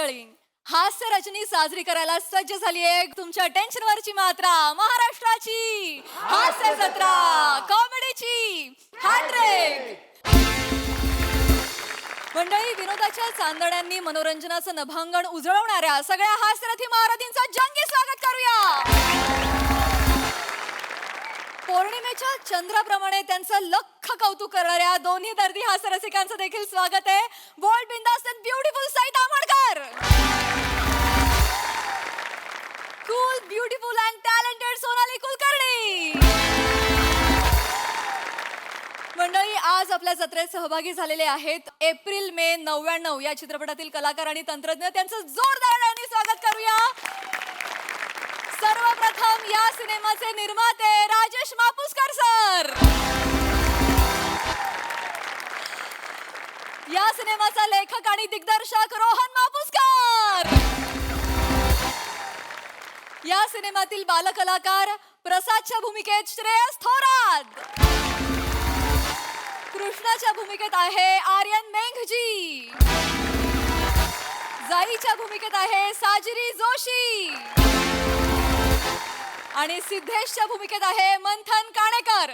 मंडळी, हास्य रजनी साजरी करायला सज्ज झाली आहे तुमच्या टेन्शनवरची मात्रा महाराष्ट्राची हास्य जत्रा, कॉमेडीची हॅट्रिक. मंडळी, विनोदाच्या चांदण्यांनी मनोरंजनाचं नभांगण उजळवणाऱ्या सगळ्या हास्यरथी महारथींचं जंगी स्वागत करूया. पौर्णिमेच्या चंद्राप्रमाणे त्यांचं लख कौतुक करणाऱ्या दोन्ही दर्दी हास्यरसिकांचं देखील स्वागत आहे. बोल्ड, बिंदास and beautiful Sai Tamhankar, cool, beautiful and talented Sonali Kulkarni. मंडळी, आज आपल्या जत्रेत सहभागी झालेले आहेत एप्रिल मे 99 या चित्रपटातील कलाकार आणि तंत्रज्ञ. त्यांचं जोरदार टाळ्यांनी स्वागत करूया. सर्वप्रथम या सिनेमाचे निर्माते राजेश मापुसकर सर, या सिनेमाचा लेखक आणि दिग्दर्शक रोहन मापुसकर, या सिनेमातील बालकलाकार प्रसादच्या भूमिकेत श्रेयस थोरात, कृष्णाच्या भूमिकेत आहे आर्यन मेंघजी, जाईच्या भूमिकेत आहे साजिरी जोशी आणि सिद्धेशच्या भूमिकेत आहे मंथन काणेकर.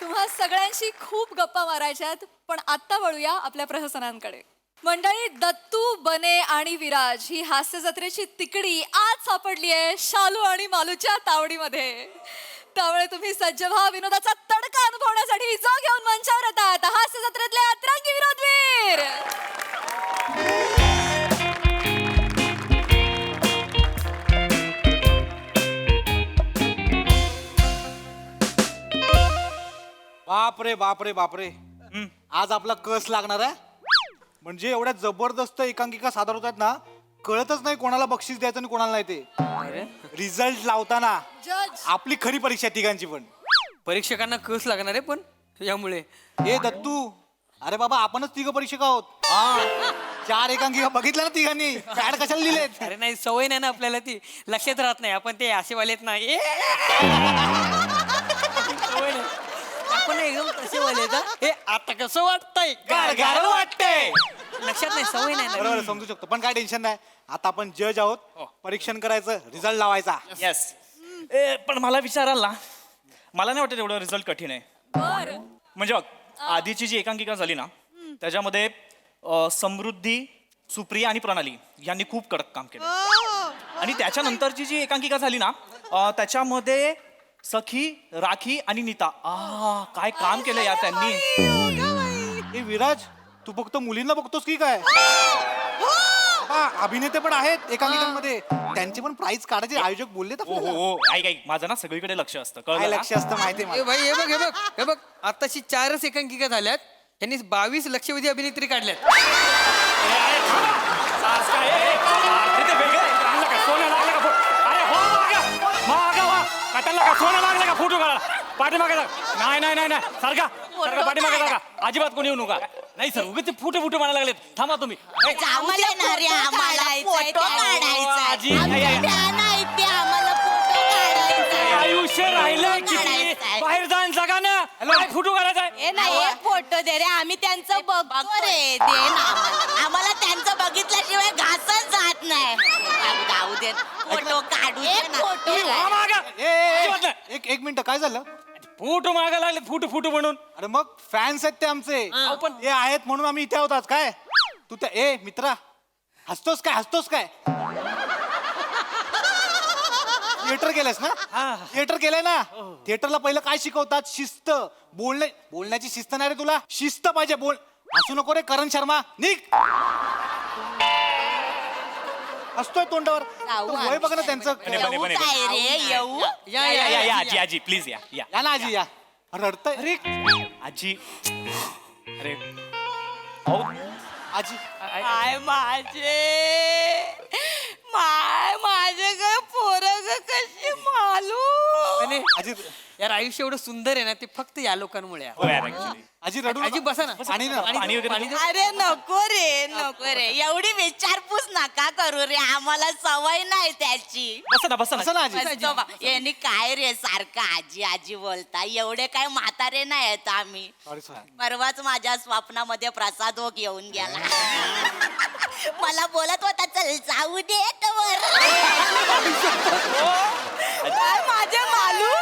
तुम्हा सगळ्यांशी खूप गप्पा मारायच्यात, पण आता वळूया आपल्या प्रहसनांकडे. मंडळी, दत्तू, बने आणि विराज ही हास्य जत्रेची तिकडी आज सापडली आहे शालू आणि मालूच्या तावडीमध्ये. त्यामुळे तुम्ही सज्ज व्हा विनोदाचा तडका अनुभवण्यासाठी. जो घेऊन मंचावर येतात हास्य जत्रेतले अतरंगी विनोदवीर. बापरे बापरे बापरे, आज आपला कस लागणार आहे. म्हणजे एवढ्या जबरदस्त एकांकिका सादर होत आहेत ना, कळतच नाही कोणाला बक्षीस द्यायचं आणि कोणाला नाही. ते रिझल्ट लावताना जज, आपली खरी परीक्षा तिघांची पण. परीक्षकांना कस लागणार आहे पण यामुळे. हे दत्तू, अरे बाबा आपणच तिघ परीक्षक आहोत. 4 एकांकिका बघितल्या ना तिघांनी, पॅड कशाला लिहिलेत? अरे नाही, सवय नाही ना आपल्याला, ती लक्षात राहत नाही. आपण ते असेवालेत ना, सवय नाही. आपण एकदम तसे वाले हे आता कसं वाटतंय, गार वाटतंय. लक्षात नाही, सवय नाही ना. बरोबर, समजू शकतो. पण काय टेन्शन नाही, आता आपण जज आहोत. परीक्षण करायचं, रिझल्ट लावायचा. येस. पण मला विचाराल ना, मला नाही वाटत एवढं रिझल्ट कठीण आहे. बर, म्हणजे बघ, आधीची जी एकांकिका झाली ना, त्याच्यामध्ये समृद्धी, सुप्रिया आणि प्रणाली यांनी खूप कडक काम केलं. आणि त्याच्यानंतरची जी एकांकिका झाली ना, त्याच्यामध्ये सखी, राखी आणि नीता, काय काम केलं यार त्यांनी. हे विराज, तू फक्त मुलींना बघतोस की काय? अभिनेते पण आहेत एकांकिकांमध्ये, त्यांचे पण प्राइज काढायचे आयोजक बोललेत हो आपल्याला. हो, ऐक माझं ना सगळीकडे लक्ष असतं, काय कळलं लक्ष असतं माहिती आहे ए मला. भाई, हे बघ आताशी 4च एकांकिका झाल्यात. त्यांनी 22 लक्षवेधी अभिनेत्री काढल्यात. सोनं लागलं का फोटो काढा पाठीमागे? नाही नाही नाही नाही, सारखा सारखा पाठीमागे जागा, अजिबात कोणी येऊ नका. नाही सर, उगाच फुटे फुटे म्हणायला लागलेत. थांबा तुम्ही. आम्हाला फोटो काढायचा. आजी, आयुष्य राहिलंय किती, बाहेर जाण जगा ना, काय फोटो काढायचा आहे? एक फोटो दे रे, आम्ही त्यांचं बघतो रे. दे ना आम्हाला त्यांचं बघितल्याशिवाय घासच जात नाही. जाऊ दे, फोटो काढू दे ना. हा, मागं. अजिबात नाही. एक मिनिट, काय झालं? फोटो मागा लागले, फोटो फोटो म्हणून. अरे मग फॅन्स आहेत ते आमचे, पण हे आहेत म्हणून आम्ही इथे होतात काय? तू त्या मित्रा, हसतोस काय? थिएटर केलंस ना? थिएटर केलंय ना? थिएटरला पहिलं काय शिकवतात? शिस्त. बोलण्याची शिस्त नाही रे तुला, शिस्त पाहिजे. बोल, हसू नको रे करण शर्मा, निघ. हसतोय तोंडावर. वय बघ ना त्यांचं. बने, बने, काय रे, येऊ या या या या आजी, आजी प्लीज या या या ना आजी, या. रडतय. अरे आजी. अरे अहो, आजी, काय माझे ग पोरग कशी मालू. आजी यार आयुष्य एवढं सुंदर आहे ना ते फक्त या लोकांमुळे आहे. हो यार actually. आजी रडू आजी नका. बसा ना. पाणी ना. पाणी वगैरे पाणी दे. अरे नको रे एवढी विचारपूस नका करू रे आम्हाला सवय नाही त्याची बसा ना असं ना आजी मस्त बा- यांनी काय रे सारखं आजी आजी बोलता एवढे काय म्हातारे नाही आहेत आम्ही सॉरी सॉरी परवाच माझ्या स्वप्नामध्ये प्रसाद हो घेऊन गेला मला बोलत होता चल जाऊ दे माझे मालू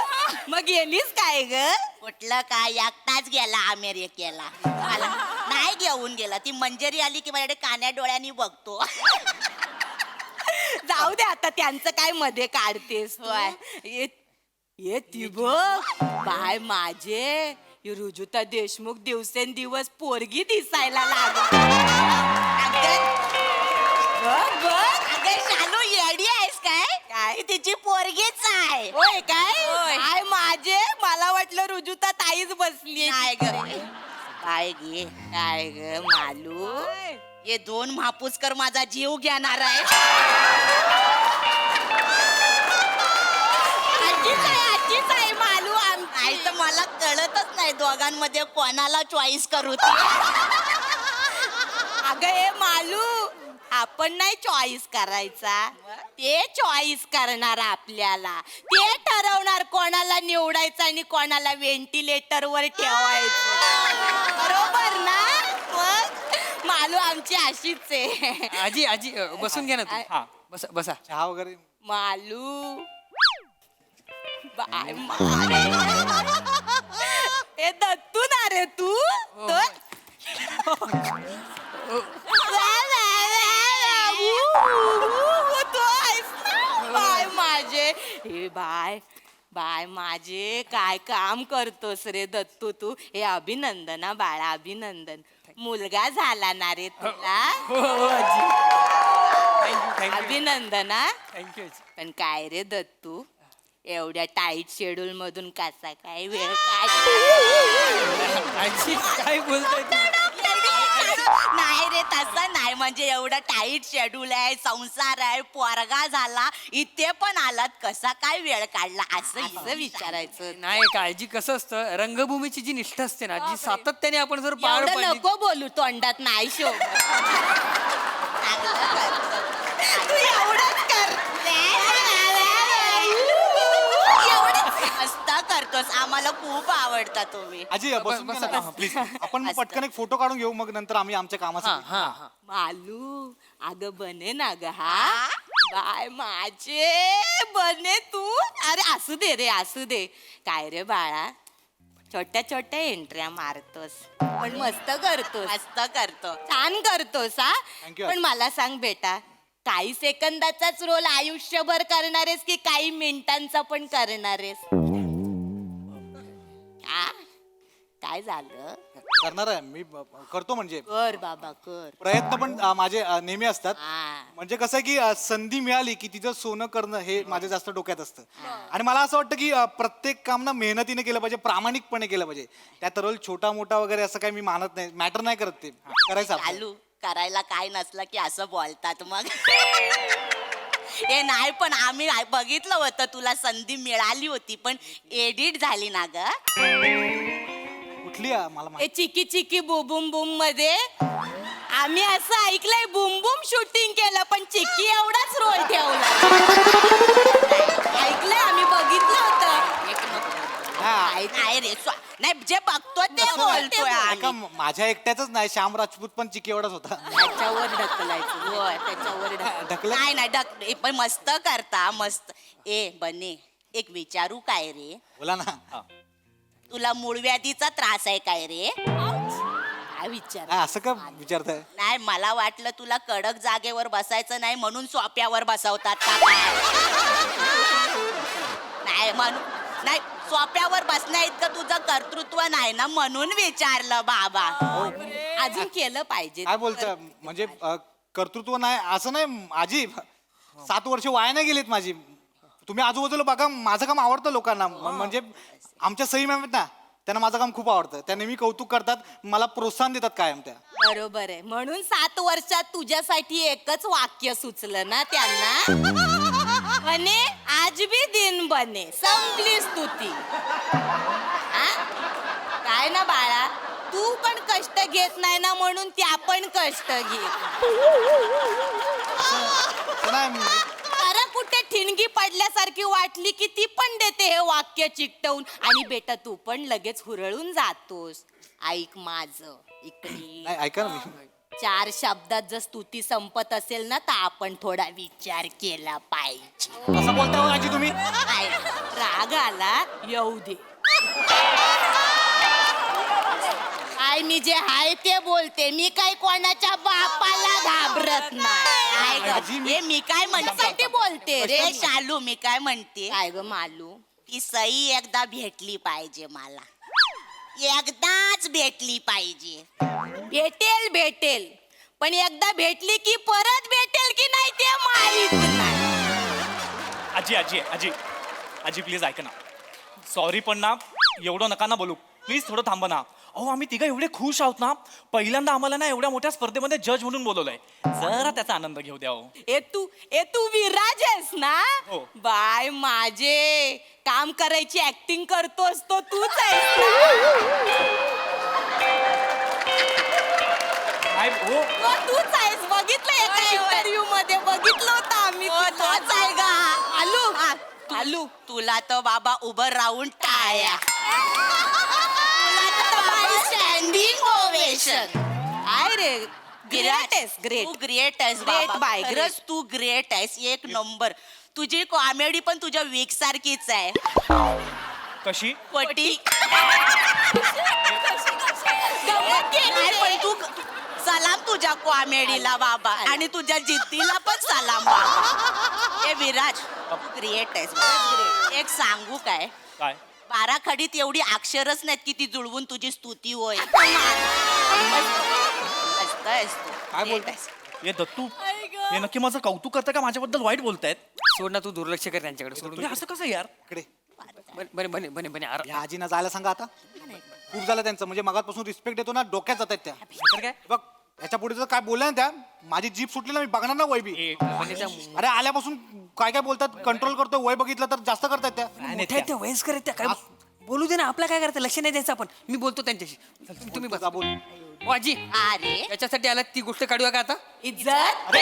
मग गेलीस काय ग कुठलं काय एकटाच गेला अमेरिकेला मला नाही घेऊन गेला ती मंजेरी आली की माझ्याकडे कान्या डोळ्यांनी बघतो जाऊ दे आता त्यांचं काय मध्ये काढतेस ये ती बघ बाय माझे रुजुता देशमुख दिवसेंदिवस पोरगी दिसायला लागली बघ बघ अगं शालू येडी आहेस काय तिची पोरगीच आहे होय काय माझे मला वाटलं रुजुता ताईच बसली काय ग काय ग मालू हे 2 महापूसकर माझा जीव घेणार आहे आजीच आहे मालू आई तर मला कळतच नाही दोघांमध्ये कोणाला चॉईस करू अगं हे मालू आपण नाही चॉईस करायचा ते चॉईस करणार आपल्याला ते ठरवणार कोणाला निवडायचं आणि कोणाला व्हेंटिलेटर वर ठेवायचं बरोबर ना मग मालू आमची अशीच आहे आजी आजी बसून घ्या ना तू. हा. बसा बसा. चहा वगैरे मालू बाय ए दत्तू ना रे तू बाय माझे हे बाय माझे काय काम करतोस रे दत्तू तू हे अभिनंदन बाळा अभिनंदन मुलगा झाला ना रे तुला हो हो आजी. थँक्यू थँक्यू अभिनंदन थँक्यू आजी. पण काय रे दत्तू एवढ्या टाईट शेड्यूल मधून कसा काय वेळ आजी काय बोलताय तू? नाही रे तसं नाही म्हणजे एवढं टाईट शेड्यूल आहे संसार आहे पोरगा झाला इथे पण आलात कसा काय वेळ काढला असं विचारायचं नाही काळजी कसं असतं रंगभूमीची जी निष्ठा असते ना जी सातत्याने आपण जर पार एवढं पाडली नको बोलू तोंडात नाही शो तू एवढंच कर मस्त करतोस आम्हाला खूप आवडता तुम्ही आजी बसून बसा, घ्या ना, बसा. प्लीज आपण पटकन एक फोटो काढून घेऊ मग नंतर आम्ही आमच्या हा कामासाठी हा हा मालू अग बने ना ग हा बाय माझे बने तू अरे असू दे रे असू दे काय रे बाळा छोट्या छोट्या एंट्र्या मारतोस पण मस्त करतो छान करतोस हा Thank you. पण मला सांग बेटा काही सेकंदाचाच रोल आयुष्यभर करणारेस की काही मिनिटांचा पण करणारेस आ? काय झालं करणार आहे मी करतो म्हणजे कर बाबा कर प्रयत्न पण माझे नेहमी असतात हा. म्हणजे कसं आहे की संधी मिळाली की तिचं सोनं करणं हे माझ्या जास्त डोक्यात असतं आणि मला असं वाटतं की प्रत्येक काम ना मेहनतीने केलं पाहिजे प्रामाणिकपणे केलं पाहिजे त्यात रोल छोटा मोठा वगैरे असं काही मी मानत नाही मॅटर नाही करत ते करायचं आपलं. चालू करायला काय नसलं की असं बोलतात मग हे नाही पण आम्ही बघितलं होतं तुला संधी मिळाली होती पण एडिट झाली ना ग कुठली आहे? मला हे माहिती चिकी चिकी बुबुम बुम मध्ये आम्ही असं ऐकलंय बुम बुम शूटिंग केलं पण चिक्की एवढाच रोल ठेवला ऐकलंय आम्ही बघितलं होतं नाही रे नाही जे बघतो ते बोलतोय एका आम्ही. माझ्या एकट्याच नाही श्याम राजपूत पण चिकी एवढाच होता त्याच्यावर ढकलायचं होय, त्याच्यावर ढकलत? नाही नाही हे पण मस्त करता मस्त ए बने एक विचारू काय रे बोला ना तुला मूळव्याधीचा त्रास आहे काय रे काय विचार हा, असं का विचारताय नाही मला वाटलं तुला कडक जागेवर बसायचं नाही म्हणून सोप्यावर बसवतात का काय नाही म्हणून नाही सोप्यावर बसण्या इतकं तुझं कर्तृत्व नाही ना म्हणून विचारलं बाबा अजून केलं पाहिजे काय बोलताय म्हणजे कर्तृत्व नाही असं नाही आजी 7 वर्ष वाया नाही गेलीत माझी तुम्ही आजूबाजूला बघा माझं काम आवडतं लोकांना म्हणजे आमच्या सई मॅम आहेत ना त्यांना माझं काम खूप आवडतं त्या नेहमी कौतुक करतात मला प्रोत्साहन देतात कायम त्या बरोबर आहे म्हणून 7 वर्षात तुझ्यासाठी एकच वाक्य सुचलं ना त्यांना म्हणे आज भी दिन बने संपली स्तुती. हा? काय ना बाळा, तू पण कष्ट घेत नाही ना म्हणून त्या पण कष्ट घेत. नाही, अरे कुठे ठिणगी पडल्यासारखी वाटली की ती पण देते हे वाक्य चिकटवून. आणि बेटा तू पण लगेच हुरळून जातोस. ऐक माझं इकडे. नाही, ऐका ना मी 4 शब्दात जर स्तुती संपत असेल ना तर आपण थोडा विचार केला पाहिजे. असं बोलता हो आजी तुम्ही. काय, राग आला येऊ दे. काय मी जे आहे ते बोलते. मी काय कोणाच्या बापाला घाबरत नाही. काय आजी, ग, हे मी काय म्हणण्यासाठी बोलते रे शालू. मी काय म्हणते, काय ग मालू, ती सई एकदा भेटली पाहिजे मला. एकदाच भेटली पाहिजे. भेटेल भेटेल पण एकदा भेटली की परत भेटेल की नाही ते माहित नाही. आजी आजी आजी आजी प्लीज ऐका ना. सॉरी पण ना एवढं नका ना बोलू प्लीज, थोडं थांबा ना. अहो आम्ही तिघं एवढे खुश आहोत ना. पहिल्यांदा आम्हाला ना एवढ्या मोठ्या स्पर्धेमध्ये जज म्हणून बोलवलंय. जरा त्याचा आनंद घेऊ द्या हो. ए तू विराज आहेस ना. हो. बाय माझे काम करायची ऍक्टिंग करतोस तो तूच आहेस ना. काय हो तो तूच आहेस. बघितलं एका इंटरव्ह्यू मध्ये बघितलं होतं आम्ही. तोच आहे गा. आलू तुला तर बाबा उभं राहून टाळ्या. Standing ovation. काय रे ग्रेट आहेस. ग्रेट. तू ग्रेट आहेस. ग्रेट बाय खरंच तू ग्रेट आहेस. एक नंबर. तुझी कॉमेडी पण तुझ्या वीक सारखीच आहे. कशी पटी. पण तू सलाम तुझ्या कॉमेडीला बाबा आणि तुझ्या जिद्दीला पण सलाम बाबा. ए विराज तू ग्रेट आहेस. ग्रेट. एक सांगू काय, काय 12 खडीत एवढी अक्षरच नाहीत की ती जुळवून तुझी स्तुती होय. काय बोलताय? हे दत्तू हे नक्की माझं कौतुक करतं का माझ्याबद्दल वाईट बोलतायत? सोड ना, तू दुर्लक्ष कर त्यांच्याकडे. सोडून हे असं कसं यार? इकडे बने बने बने बने आर- या आजीना जायला सांगा आता. खूप झालं त्यांचं. म्हणजे मगापासून रिस्पेक्ट देतो ना, डोक्यात जातात त्या. तर काय बघ याच्या पुढे जर काय बोलल्या ना त्या, माझी जीप सुटली ना, मी बघणार ना वैबी. हे बने त्या अरे आल्यापासून काय काय बोलतात, कंट्रोल करतो. वय बघितलं तर जास्त करतात त्या. मोठ्या आहेत त्या, वयस्कर आहेत त्या. काय बोलू दे ना, आपला काय करायचं, लक्ष नाही द्यायचं आपण. मी बोलतो त्यांच्याशी. तुम्ही जा बसा. बोल. ओ आजी, अरे याच्यासाठी आला ती गोष्ट काढूया का आता? इज्जत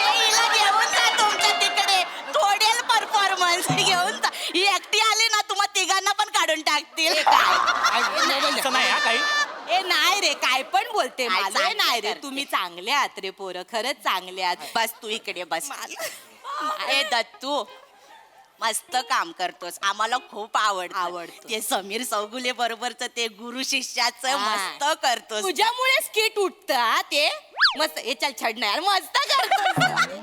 हिला घेऊन जा तुमच्या तिकडे. थोडेल परफॉर्मन्स घेऊन जा. ही एकटी आली ना तुम्हा तिघांना पण काढून टाकतील. असं नाही हा काही. ए नाही रे, काय पण बोलते. मला नाही रे, तुम्ही चांगले आहात रे पोरं, खरंच चांगले आहात. बस तू इकडे बस. ए दत्तू मस्त काम करतोस. आम्हाला खूप आवडतं. ते समीर चौगुले बरोबरच ते गुरु शिष्याचं मस्त करतोस. तुझ्यामुळे स्किट उठत ते मस्त. हे चल छड नाही मस्त करतोस.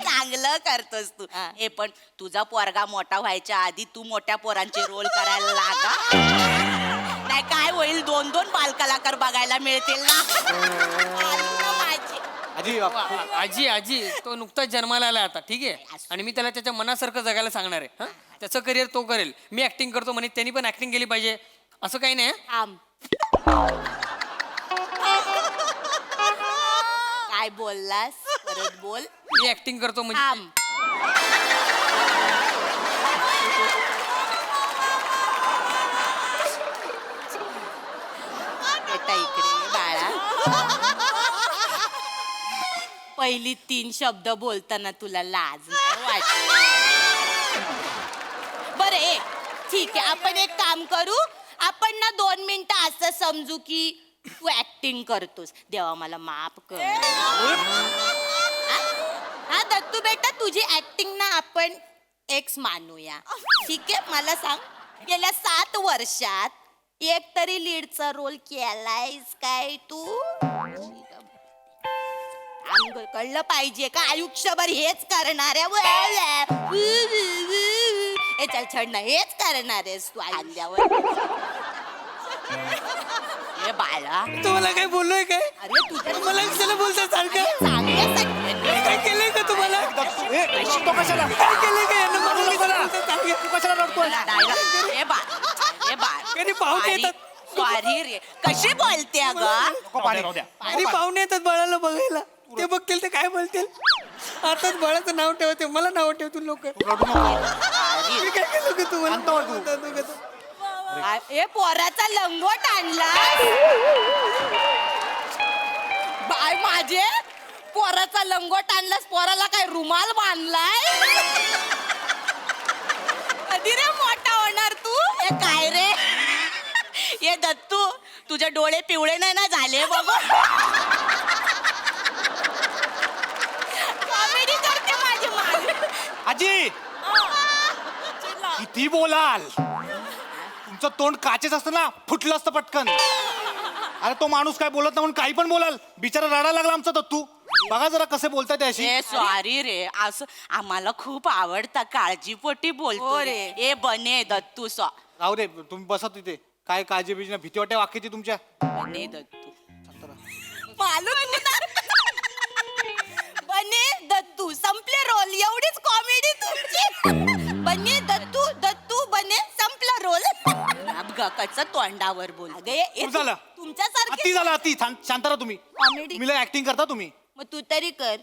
चांगलं करतोस तू. हे पण तुझा पोरगा मोठा व्हायच्या आधी तू मोठ्या पोरांचे रोल करायला लागा. नाही काय होईल, 2-2 बालकलाकार बघायला मिळतील ना. माझी आजी आजी आजी तो नुकताच जन्माला आला आता, ठीक आहे. आणि मी त्याला त्याच्या मनासारखं जगायला सांगणार आहे. हं? त्याचं करिअर तो करेल. मी ऍक्टिंग करतो म्हणे, त्यांनी पण ऍक्टिंग केली पाहिजे असं काही नाही. थांब. काय बोललास परत बोल. मी ऍक्टिंग करतो म्हणजे थांब. बेटा इकडे ये बाळा. पहिली 3 शब्द बोलताना तुला लाज नाही वाटत? बरं ठीक आहे, आपण एक काम करू. आपण ना 2 मिनिटं असं समजू की तू ऍक्टिंग करतोस. देवा मला माफ कर. हा दत्तू बेटा, तुझी ऍक्टिंग ना आपण एक्स मानूया. ठीक आहे, मला सांग गेल्या 7 वर्षात एक तरी लीडचा रोल केलायस काय तू? कळलं पाहिजे का आयुष्यभर हेच करणार आहे? हे चल छड ना, हेच करणार आहेस तू आल्यावर. हे बाळा, तुम्हाला काय बोललोय काय? अरे तुझ्या मला कशाला बोलता सारखं? चांगल्यासाठी काय केलंय का तुम्हाला? तो कशाला काय केलंय का यांना? मला कशाला बोलता सारखं? तू कशाला रडतोय? कधी पाहुणे येतात. सॉरी रे, कशी बोलते अगं? नको पाणी. राहू द्या. आणि पाहुणे येतात बाळाला बघायला, ते बघतील ते काय बोलतील. आताच बाळाचं नाव ठेवते मला नाव ठेवतो लोक रडू नको. मी काय केलं का तुम्हाला शांत व्हा तू. ए पोराचा लंगोट आणला बाय माझे पोराचा लंगोट आणलास पोराला काय रुमाल बांधलाय कधी रे मोठा होणार तू ए काय रे ये दत्तू तुझे डोळे पिवळे नाही ना झाले बाबा कॉमेडी करते माझी मान आजी किती बोलाल तुमचं तोंड काचेच असतं ना फुटलं असतं पटकन. अरे तो माणूस काय बोलत नाही म्हणून काही पण बोलाल. बिचारा रडायला लागला आमचा दत्तू. बघा जरा कसे बोलताय त्याशी. ए सॉरी रे असं आम्हाला खूप आवडतं काळजीपोटी बोलतो रे ए बने दत्तू राहू दे तुम्ही बसा तिथे. काय काळजी बिजी भीती वाटते वाक्याची तुमच्या. बने दत्तू मालूम बने दत्तू संपले रोल एवढीच कॉमेडी तुमची बने दत्तू दत्तू बने संपला रोल कच तोंडावर बोल खूप झालं. अति तुमच्यासारखे झालं अति. शांत राहा तुम्ही. कॉमेडी तुम्ही ऍक्टिंग करता तुम्ही. मग तू तरी कर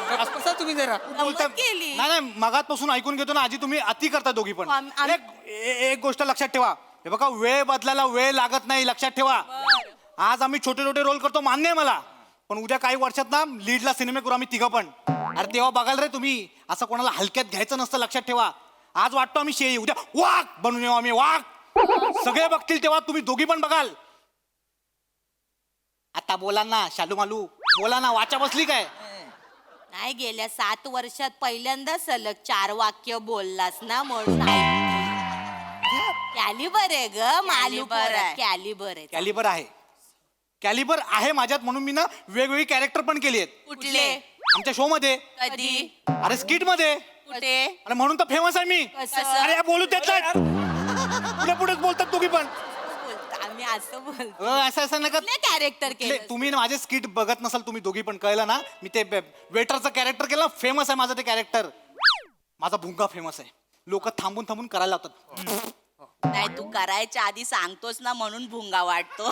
अरे कसा तुम्ही जरा बोलता केली. नाही नाही मगातपासून ऐकून घेतो ना आजी तुम्ही अति करता दोघी पण. एक गोष्ट लक्षात ठेवा. हे बघा वेळ बदलायला वेळ लागत नाही लक्षात ठेवा. आज आम्ही छोटे छोटे रोल करतो मान्य आहे मला पण उद्या काही वर्षात ना लीडला सिनेमे करू आम्ही तिघं पण. अरे तेव्हा बघाल रे तुम्ही असं कोणाला हलक्यात घ्यायचं नसतं लक्षात ठेवा. आज वाटतो आम्ही शेळी उद्या वाघ बनून येऊ आम्ही वाघ. सगळे बघतील तेव्हा तुम्ही दोघी पण बघाल. आता बोला ना शालू मालू बोला ना वाचा बसली काय. नाही गेल्या 7 वर्षात पहिल्यांदा सलग 4 वाक्य बोललास ना म्हणून कॅलिबर आहे ग मालू कॅलिबर आहे कॅलिबर आहे. कॅलिबर आहे माझ्यात म्हणून मी ना वेगवेगळी कॅरेक्टर पण केली आहेत. कुठले आमच्या शो मध्ये कधी अरे स्किट मध्ये. कुठे अरे म्हणून तर फेमस आहे मी. कसं? अरे बोलू देत नाही. पुढे पुढेच बोलतात दोघी पण. आम्ही असं बोलतो असं नका. कॅरेक्टर केलं तुम्ही ना माझे स्किट बघत नसाल तुम्ही दोघी पण कळलं ना. मी ते वेटरचं कॅरेक्टर केलं फेमस आहे माझं ते कॅरेक्टर. माझा भुंगा फेमस आहे. लोक थांबून थांबून करायला लावतात. नाही तू करायच्या आधी सांगतोस ना म्हणून भुंगा वाटतो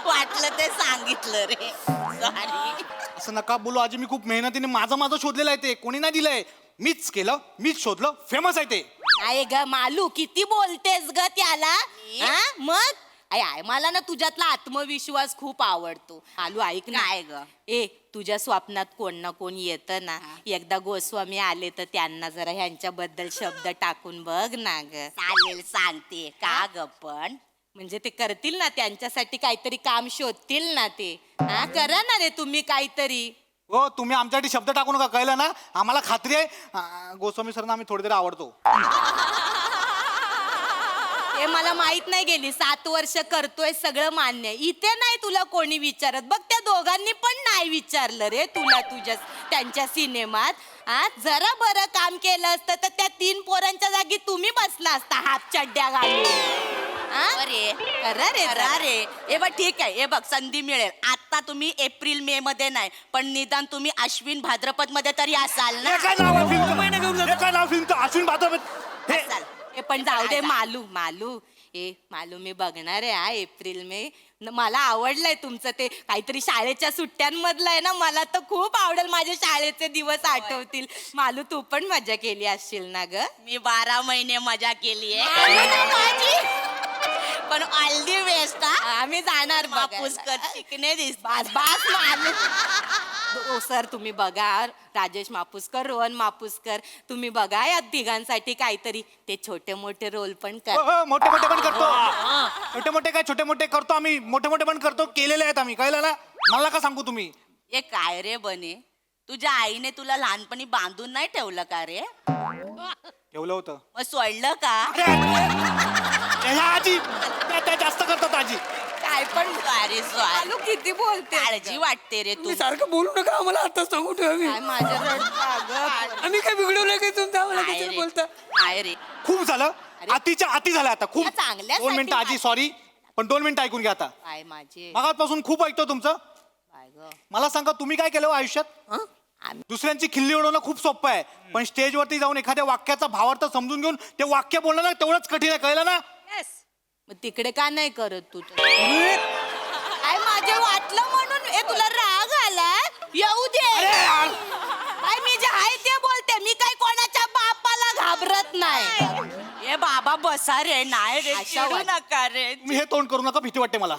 वाटलं ते सांगितलं रे सॉरी असं नका बोलू आजी. मी खूप मेहनतीने माझं शोधलेलं आहे ते कोणी नाही दिलंय. मीच केलं मीच शोधलं फेमस आहे ते. आहे ग मालू किती बोलतेस ग त्याला हा? मग आय मला ना तुझ्यातला आत्मविश्वास खूप आवडतो. मालू ऐक ना ग ए तुझ्या स्वप्नात कोण ना कोण येतं ना एकदा गोस्वामी आले तर त्यांना जरा ह्यांच्याबद्दल शब्द टाकून बघ ना ग. चालेल सांगते का ग पण म्हणजे ते करतील ना त्यांच्यासाठी काहीतरी काम शोधतील ना ते. हा करा ना रे तुम्ही काहीतरी. हो तुम्ही आमच्यासाठी शब्द टाकू नका कळलं ना. आम्हाला खात्री आहे गोस्वामी सरना आम्ही थोडी तरी आवडतो. हे मला माहित नाही गेली 7 वर्ष करतोय सगळं मान्य इथे नाही तुला कोणी विचारत बघ त्या दोघांनी पण नाही विचारलं रे तुला तुझ्या त्यांच्या सिनेमात. जरा बरं काम केलं असतं तर त्या 3 पोरांच्या जागी तुम्ही बसला असता हाफ चड्ड्या घालून. अरे हे बघ ठीक आहे हे बघ संधी मिळेल आता तुम्ही एप्रिल मे मध्ये नाही पण निदान तुम्ही अश्विन भाद्रपद मध्ये तरी असाल ना. हे काय नाव आहे फिल्मचं? हे काय नाव फिल्मचं? अश्विन भाद्रपद. हे असाल. हे पण जाऊ दे मालू मालू मी बघणार आहे एप्रिल मे मला आवडलंय तुमचं ते काहीतरी शाळेच्या सुट्ट्यांमधलं आहे ना मला तर खूप आवडेल. माझे शाळेचे दिवस आठवतील. मालू तू पण मजा केली असशील ना ग. मी 12 महिने मजा केली आहे पण ऑल दी बेस्ट आम्ही जाणार पुष्कर शिकणे दिस बास मालू. हो सर तुम्ही बघा राजेश मापुसकर रोहन मापुसकर तुम्ही बघा या तिघांसाठी काहीतरी ते छोटे मोठे रोल पण कर. मोठे मोठे पण करतो. छोटे मोठे काय छोटे मोठे करतो आम्ही मोठे मोठे पण करतो केलेले आहेत आम्ही कळलं ना. मला का सांगू तुम्ही. हे काय रे बने तुझ्या आईने तुला लहानपणी बांधून नाही ठेवलं का रे. ठेवलं होतं मग सोडलं का. आजी त्या जास्त करतात आजी. काय पण अरे चालू किती बोलते काळजी वाटते रे तू. तुम्ही सारखं बोलू नका आम्हाला आता सांगू ठेवा मी. काय माझ्या रडतं आम्ही काय बिघडवलं काय तुमचं आम्हाला कशाला बोलता. काय रे खूप झालं अतिच्या अति झालं आता खूप. या चांगल्यासाठी 2 मिनिटं आजी सॉरी पण 2 मिनिटं ऐकून घ्या आता. काय माझे मगापासून खूप ऐकतो तुमचं. काय ग मला सांगा तुम्ही काय केलं हो आयुष्यात. दुसऱ्यांची खिल्ली उडवणं खूप सोपं आहे पण स्टेजवरती जाऊन एखाद्या वाक्याचा भावार्थ समजून घेऊन ते वाक्य बोलणं ना तेवढंच कठीण आहे कळलं ना. मग तिकडे का नाही करत तू काय माझे वाटलं म्हणून तुला राग आला येऊ दे काय मी जे आहे ते बोलते मी काय कोणाच्या बापाला घाबरत नाही ए बाबा बसा रे नाही रे चिडू नका रे मी हे तोंड करू नका, भीती वाटते मला.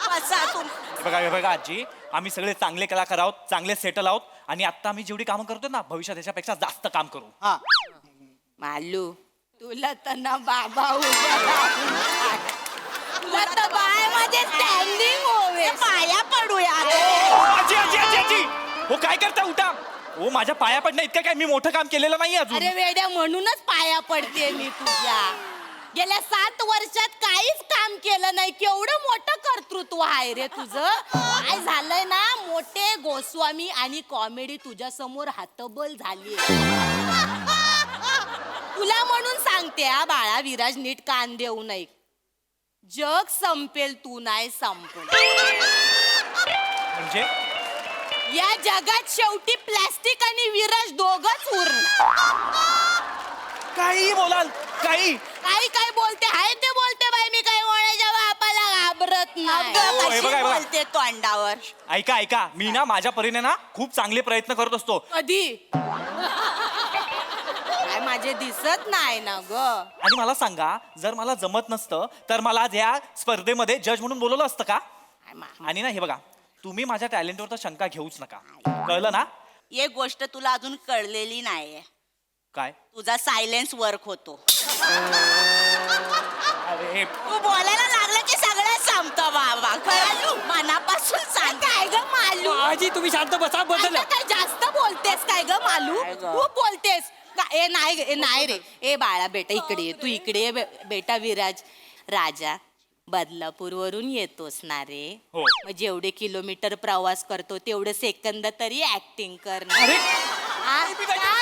बसा तुम हे बघा आजी, आम्ही सगळे चांगले कलाकार आहोत, चांगले सेटल आहोत आणि आता आम्ही जेवढी कामं करतो ना भविष्यात याच्यापेक्षा जास्त काम करू. हा मालू तुला तर ना बाबा तुला तर बाय माझे स्टँडिंग होवे पाया पडूया आजी आजी आजी आजी हो काय करता, उठा. हो माझ्या पाया पडणं इतकं काय मी मोठं काम केलेलं नाही अजून. अरे वेड्या म्हणूनच पाया पडते मी तुझ्या गेल्या 7 वर्षात काहीच काम केलं नाही केवढं मोठं कर्तृत्व आहे रे तुझं काय झालंय ना मोठे गोस्वामी आणि कॉमेडी तुझ्या समोर हातबल झाली तुला म्हणून सांगते हा बाळा विराज नीट कान देऊ नये जग संपेल तू नाही संपल म्हणजे या जगात शेवटी प्लॅस्टिक आणि विराज दोघच उरणार काही बोलाल काही. काही काय बोलते हाय ते बोलते बाई मी काय कोणाच्या बापाला घाबरत नाही हे बघा, हे बघा. बोलते तोंडावर ऐका ऐका मी ना माझ्या परीने ना खूप चांगले प्रयत्न करत असतो. कधी काय माझे दिसत नाही ना ग आणि मला सांगा जर मला जमत नसतं तर मला आज या स्पर्धेमध्ये जज म्हणून बोलवलं असतं का. आणि ना हे बघा तुम्ही माझ्या टॅलेंटवर तर शंका घेऊच नका, कळलं ना. एक गोष्ट तुला अजून कळलेली नाहीये काय तुझा सायलेन्स वर्क होतो अरे तू बोलायला लागलं की सगळं संपतं बाबा कळलं मनापासून सांग काय ग मालू आजी तुम्ही शांत बसा, बदल. आता काय जास्त बोलतेस काय ग मालू खूप बोलतेस ए नाही रे ए बाळा बेटा इकडे ये तू इकडे ये बेटा विराज राजा बदलापूर वरून येतोस ना रे हो. मग जेवढे किलोमीटर प्रवास करतो तेवढे सेकंद तरी ऍक्टिंग करणार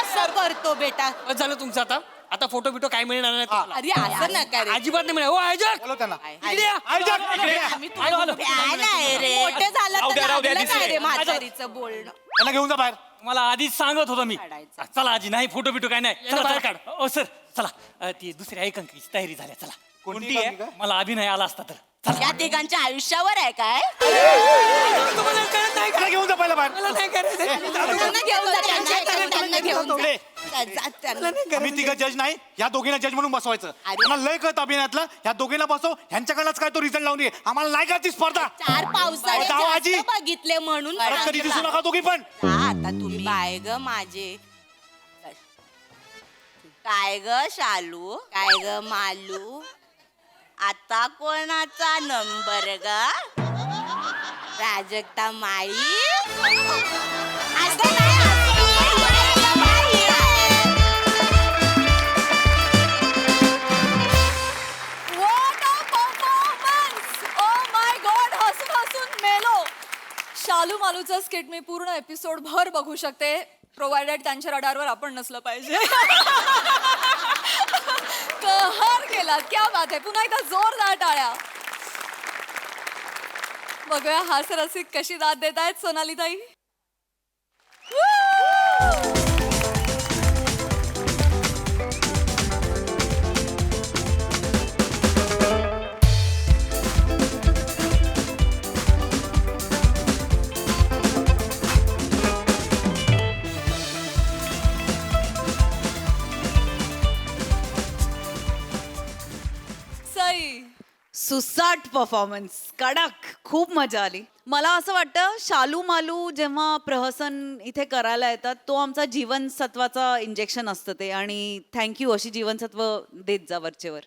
असं करतो बेटा बस झालं तुमचं आता. आता फोटो बिटो काय मिळणार नाही तुम्हाला. अरे असं नका रे अजिबात नाही मिळेल. हो आयोजक बोलव त्यांना. इकडे या. इकडे या. आम्ही आलो, आलो. काय नाही रे मोठे झालं राहू तर द्या, राहू द्या, लागलं काय रे दिसतंय. म्हातारीचं बोलणं त्यांना घेऊन जा बाहेर. मला आधीच सांगत होतो मी. काढायचं. चला आजी नाही फोटो बिटो काय नाही. यांना चला बाहेर चला काढ. ओ सर चला ती दुसऱ्या एकांकीची तयारी झाली. चला कोणती आहे? एकांकिका? मला अभिनय आला असता तर. चला या तिघांच्या आयुष्यावर आहे काय तुम्हाला कळत नाही का? त्यांना घेऊन जा पहिला बाहेर. मला नाही करायचं. त्यांना घेऊन जा त्यांना घेऊन जा. जा, त्यांना- आम्ही तिघं जज नाही, ह्या दोघींना जज म्हणून बसवायचं. अरे. त्यांना लय कळत अभिनयातलं, ह्या दोघींना बसव, ह्यांच्याकडनंच काय तो रिझल्ट लावून ये. आम्हाला नाही का ती स्पर्धा. 4 पावसाळे जाओ, आजी. जास्त बघितले म्हणून परत कधी दिसू नका दोघी पण. हा, आता तुम्ही काय ग माझे काय ग शालू काय ग मालू आता कोणाचा नंबर ग प्राजक्ता माई असं नाही, असं नाही. What a performance! Oh my God, हसून हसून मेलो. शालू मालूचा स्किट मी पूर्ण एपिसोड भर बघू शकते, प्रोव्हाइडेड त्यांच्या रडारवर आपण नसलं पाहिजे. कहर केला, क्या बात आहे. पुन्हा एकदा जोरदार टाळ्या. बघूया हास्यरसिक कशी दाद देत आहेत सोनाली ताई. सई सुसाट परफॉर्मन्स कडक खूप मजा आली. मला असं वाटतं शालू मालू जेव्हा प्रहसन इथे करायला येतात तो आमचा जीवनसत्वाचा इंजेक्शन असतं ते. आणि थँक्यू अशी जीवनसत्व देत जा वरचेवर.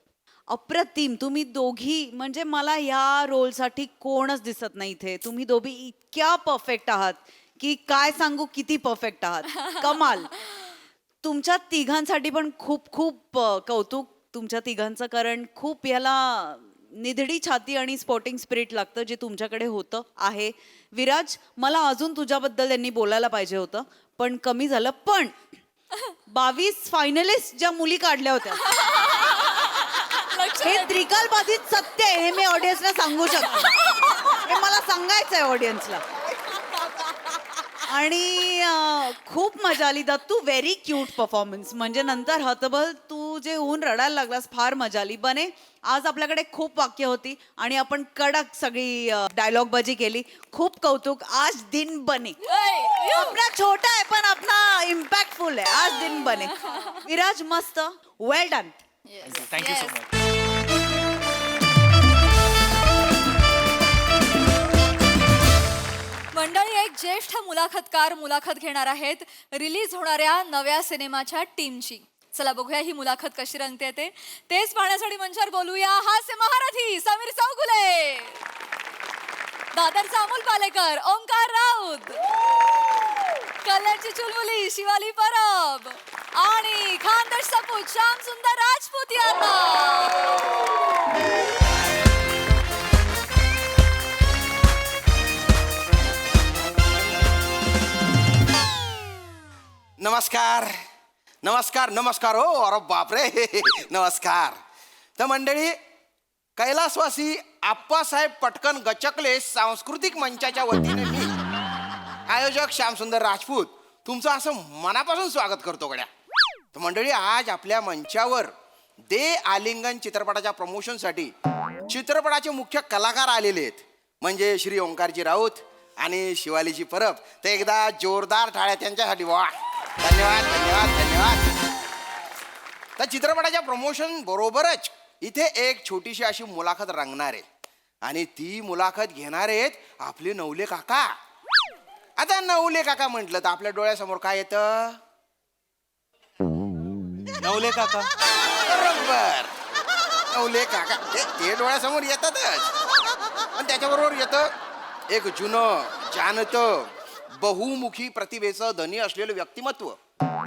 अप्रतिम तुम्ही दोघी, म्हणजे मला ह्या रोलसाठी कोणच दिसत नाही इथे. तुम्ही दोघी इतक्या परफेक्ट आहात की काय सांगू किती परफेक्ट आहात. कमाल. तुमच्या तिघांसाठी पण खूप खूप कौतुक तुमच्या तिघांचं, कारण खूप याला निधडी छाती आणि स्पोर्टिंग स्पिरिट लागतं जे तुमच्याकडे होतं आहे. विराज मला अजून तुझ्याबद्दल त्यांनी बोलायला पाहिजे होतं पण कमी झालं. पण 22 फायनलिस्ट ज्या मुली काढल्या होत्या हे त्रिकाल बाधित सत्य आहे, हे मी ऑडियन्सला सांगू शकते. हे मला सांगायचं आहे ऑडियन्सला. आणि खूप मजा आली दत्तू. Very cute performance. म्हणजे नंतर हतबल तू जे होऊन रडायला लागलास, फार मजा आली. बने, आज आपल्याकडे खूप वाक्य होती आणि आपण कडक सगळी डायलॉग बाजी केली. खूप कौतुक. आज दिन बने. आपला छोटा आहे पण आपला इम्पॅक्टफुल आहे. आज दिन बने. विराज मस्त. वेल डन. Thank you so much. मंडळी, एक ज्येष्ठ मुलाखतकार मुलाखत घेणार आहेत रिलीज होणाऱ्या नव्या सिनेमाच्या टीमची. चला बघूया ही मुलाखत कशी रंगते ते. तेच पाहण्यासाठी मंचावर बोलूया हास्य महारथी समीर चौगुले, दादरचा अमोल पालेकर, ओंकार राऊत, कल्याणची चुलबुली शिवाली परब आणि खानदेश सपूत श्याम सुंदर राजपूत यांना. नमस्कार नमस्कार नमस्कार. हो अरे बापरे नमस्कार. तर मंडळी, कैलासवासी आप्पासाहेब पटकन गचकले सांस्कृतिक मंचाच्या वतीने मी आयोजक श्यामसुंदर राजपूत तुमचं असं मनापासून स्वागत करतो गड्या. तर मंडळी, आज आपल्या मंचावर दे आलिंगन चित्रपटाच्या प्रमोशनसाठी चित्रपटाचे मुख्य कलाकार आलेले आहेत. म्हणजे श्री ओंकारजी राऊत आणि शिवालीची परब. तर एकदा जोरदार टाळ्या त्यांच्यासाठी. वा, धन्यवाद धन्यवाद धन्यवाद. तर चित्रपटाच्या प्रमोशन बरोबरच इथे एक छोटीशी अशी मुलाखत रंगणार आहे आणि ती मुलाखत घेणार आहेत आपले नवले काका. आता नवले काका म्हटलं तर आपल्या डोळ्यासमोर काय येतं? नवले काका. बरोबर, नवले काका ते डोळ्यासमोर येतातच. पण त्याच्याबरोबर येतं एक जुनं जाणतं बहुमुखी प्रतिभेचं धनी असलेलं व्यक्तिमत्व,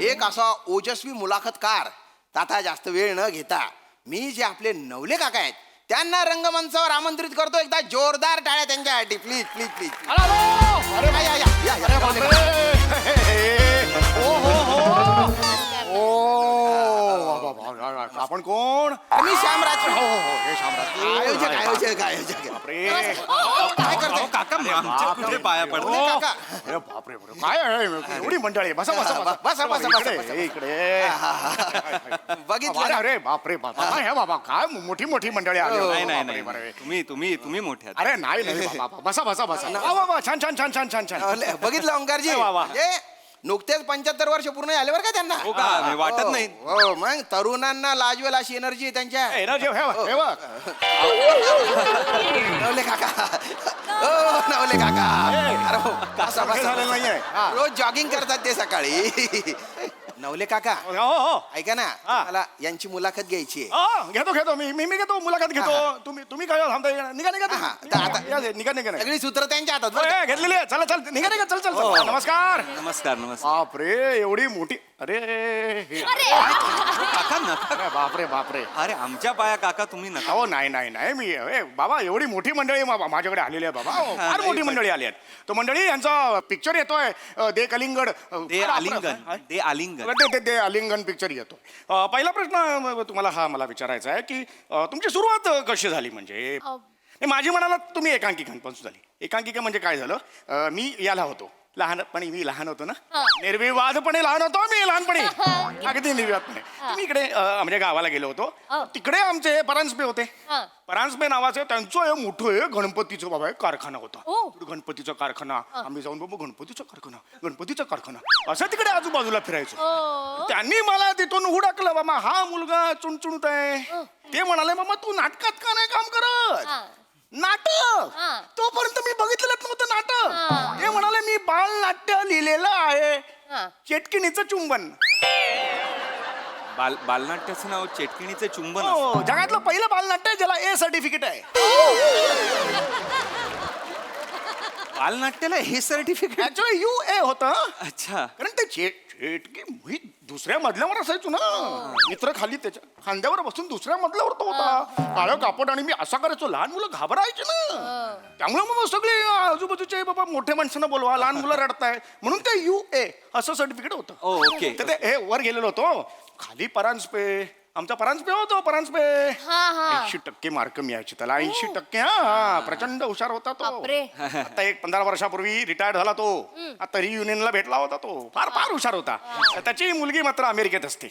एक असा ओजस्वी मुलाखतकार. आता जास्त वेळ न घेता मी जे आपले नवले काका आहेत त्यांना रंगमंचावर आमंत्रित करतो. एकदा जोरदार टाळ्या त्यांच्यासाठी. Please please please. अरे या, या, या, आपण कोण? मी श्यामराज. हो हो हो, हे शामराज. आयोजक आयोजक आयोजक. काय करताय काका कुठे पाया नवले काका. अरे बापरे, काय आहे? एवढी मंडळी आहे. बसा बसा बसा बसा, बसा, बसा, इकडे, बसा. इकडे. बघितलं ना? अरे बापरे बाबा, हे बाबा काय मोठी मोठी मंडळी आली. हो, बापरे, नाही बापरे. तुम्ही मोठे आहात. अरे नाही नाही बाबा, बसा बसा बसा. वा वा, छान छान छान छान छान छान. बघितलं ओंकारजी? वा, वा. नुकतेच 75 वर्ष पूर्ण झाले बरं का त्यांना. हो का? नाही, वाटत हो, नाही. हो, मग तरुणांना लाजवेल अशी एनर्जी आहे त्यांच्या. हे बघ. नवले काका. हो नवले काका. अरे हो, बसा, बसा, झालेलं बसा. नाहीये. हा. रोज जॉगिंग करतात ते सकाळी. नवले काका, हो हो. ऐका ना, हा. मला यांची मुलाखत घ्यायची आहे. घेतो मी घेतो मुलाखत घेतो. तुम्ही काय थांबता? निघा निघा हा, तर आता- या, निघा निघा. सगळी सूत्र त्यांच्या हातात बरं का? घेतलेली आहे. चला चल निघा निघा. चल चल हो. चल. नमस्कार. नमस्कार नमस्कार. बापरे, एवढी मोठी. अरे काका नका. अरे बापरे बापरे. अरे आमच्या पाया काका तुम्ही नका. हो नाही नाही नाही मी बाबा एवढी मोठी मंडळी माझ्याकडे आलेली आहे बाबा. फार नाही, मोठी पण- मंडळी आली आहेत. तो मंडळी यांचा पिक्चर येतोय दे कलिंगड. दे आलिंगन. दे आलिंगन. ते आलिंगन पिक्चर येतो. पहिला प्रश्न तुम्हाला हा मला विचारायचा आहे की तुमची सुरुवात कशी झाली? म्हणजे माझी म्हणाला तुम्ही एकांकिकांपासून झाली. एकांकिका म्हणजे काय झालं, मी याला होतो लहानपणी. मी लहान होतो ना, निर्विवादपणे लहान होतो मी लहानपणी, अगदी निर्विवादपणे. मी इकडे म्हणजे गावाला गेलो होतो. तिकडे आमचे परांजपे होते. परांजपे नावाचे त्यांचं मोठं गणपतीचं बाबा एक कारखाना होता. गणपतीचा कारखाना. आम्ही जाऊन बाबा गणपतीचा कारखाना असं तिकडे आजूबाजूला फिरायचो. त्यांनी मला तिथून हुडकलं, बाबा हा मुलगा चुणचुणत आहे. ते म्हणाले, बाबा तू नाटकात का नाही काम करत? नाटक तोपर्यंत मी बघितलंच नव्हतं नाटक. ते म्हणाले मी बालनाट्य लिहिलेलं आहे, चेटकिणीचं चुंबन. बालनाट्याचं नाव चेटकिणीचे चुंबन असतं. हो, जगातलं पहिलं बालनाट्य ज्याला ए सर्टिफिकेट आहे. बालनाट्याला हे सर्टिफिकेट? ऍक्च्युअली UA होतं. अच्छा. कारण ते चेटकी मी दुसऱ्या मजल्यावर असायचो ना. मित्र खाली त्याच्या खांद्यावर बसून दुसऱ्या मजल्यावर तो होता. काळं कापड आणि मी असा करायचो. लहान मुलं घाबरायची ना. त्यामुळे मग सगळे आजूबाजूचे बाबा मोठ्या माणसांना बोलवा, लहान मुलं रडताय म्हणून ते UA असं सर्टिफिकेट होतं. ओके. तर ते हे वर गेलेलो होतो. खाली परांजपे, आमचा परांजपे होतो परांजपे. 80% मार्क मिळायचे त्याला. 80%. हा प्रचंड हुशार होता तो. आता एक 15 वर्षापूर्वी रिटायर्ड झाला तो. आता रियुनियनला भेटला होता तो. फार फार हुशार होता. त्याची मुलगी मात्र अमेरिकेत असते.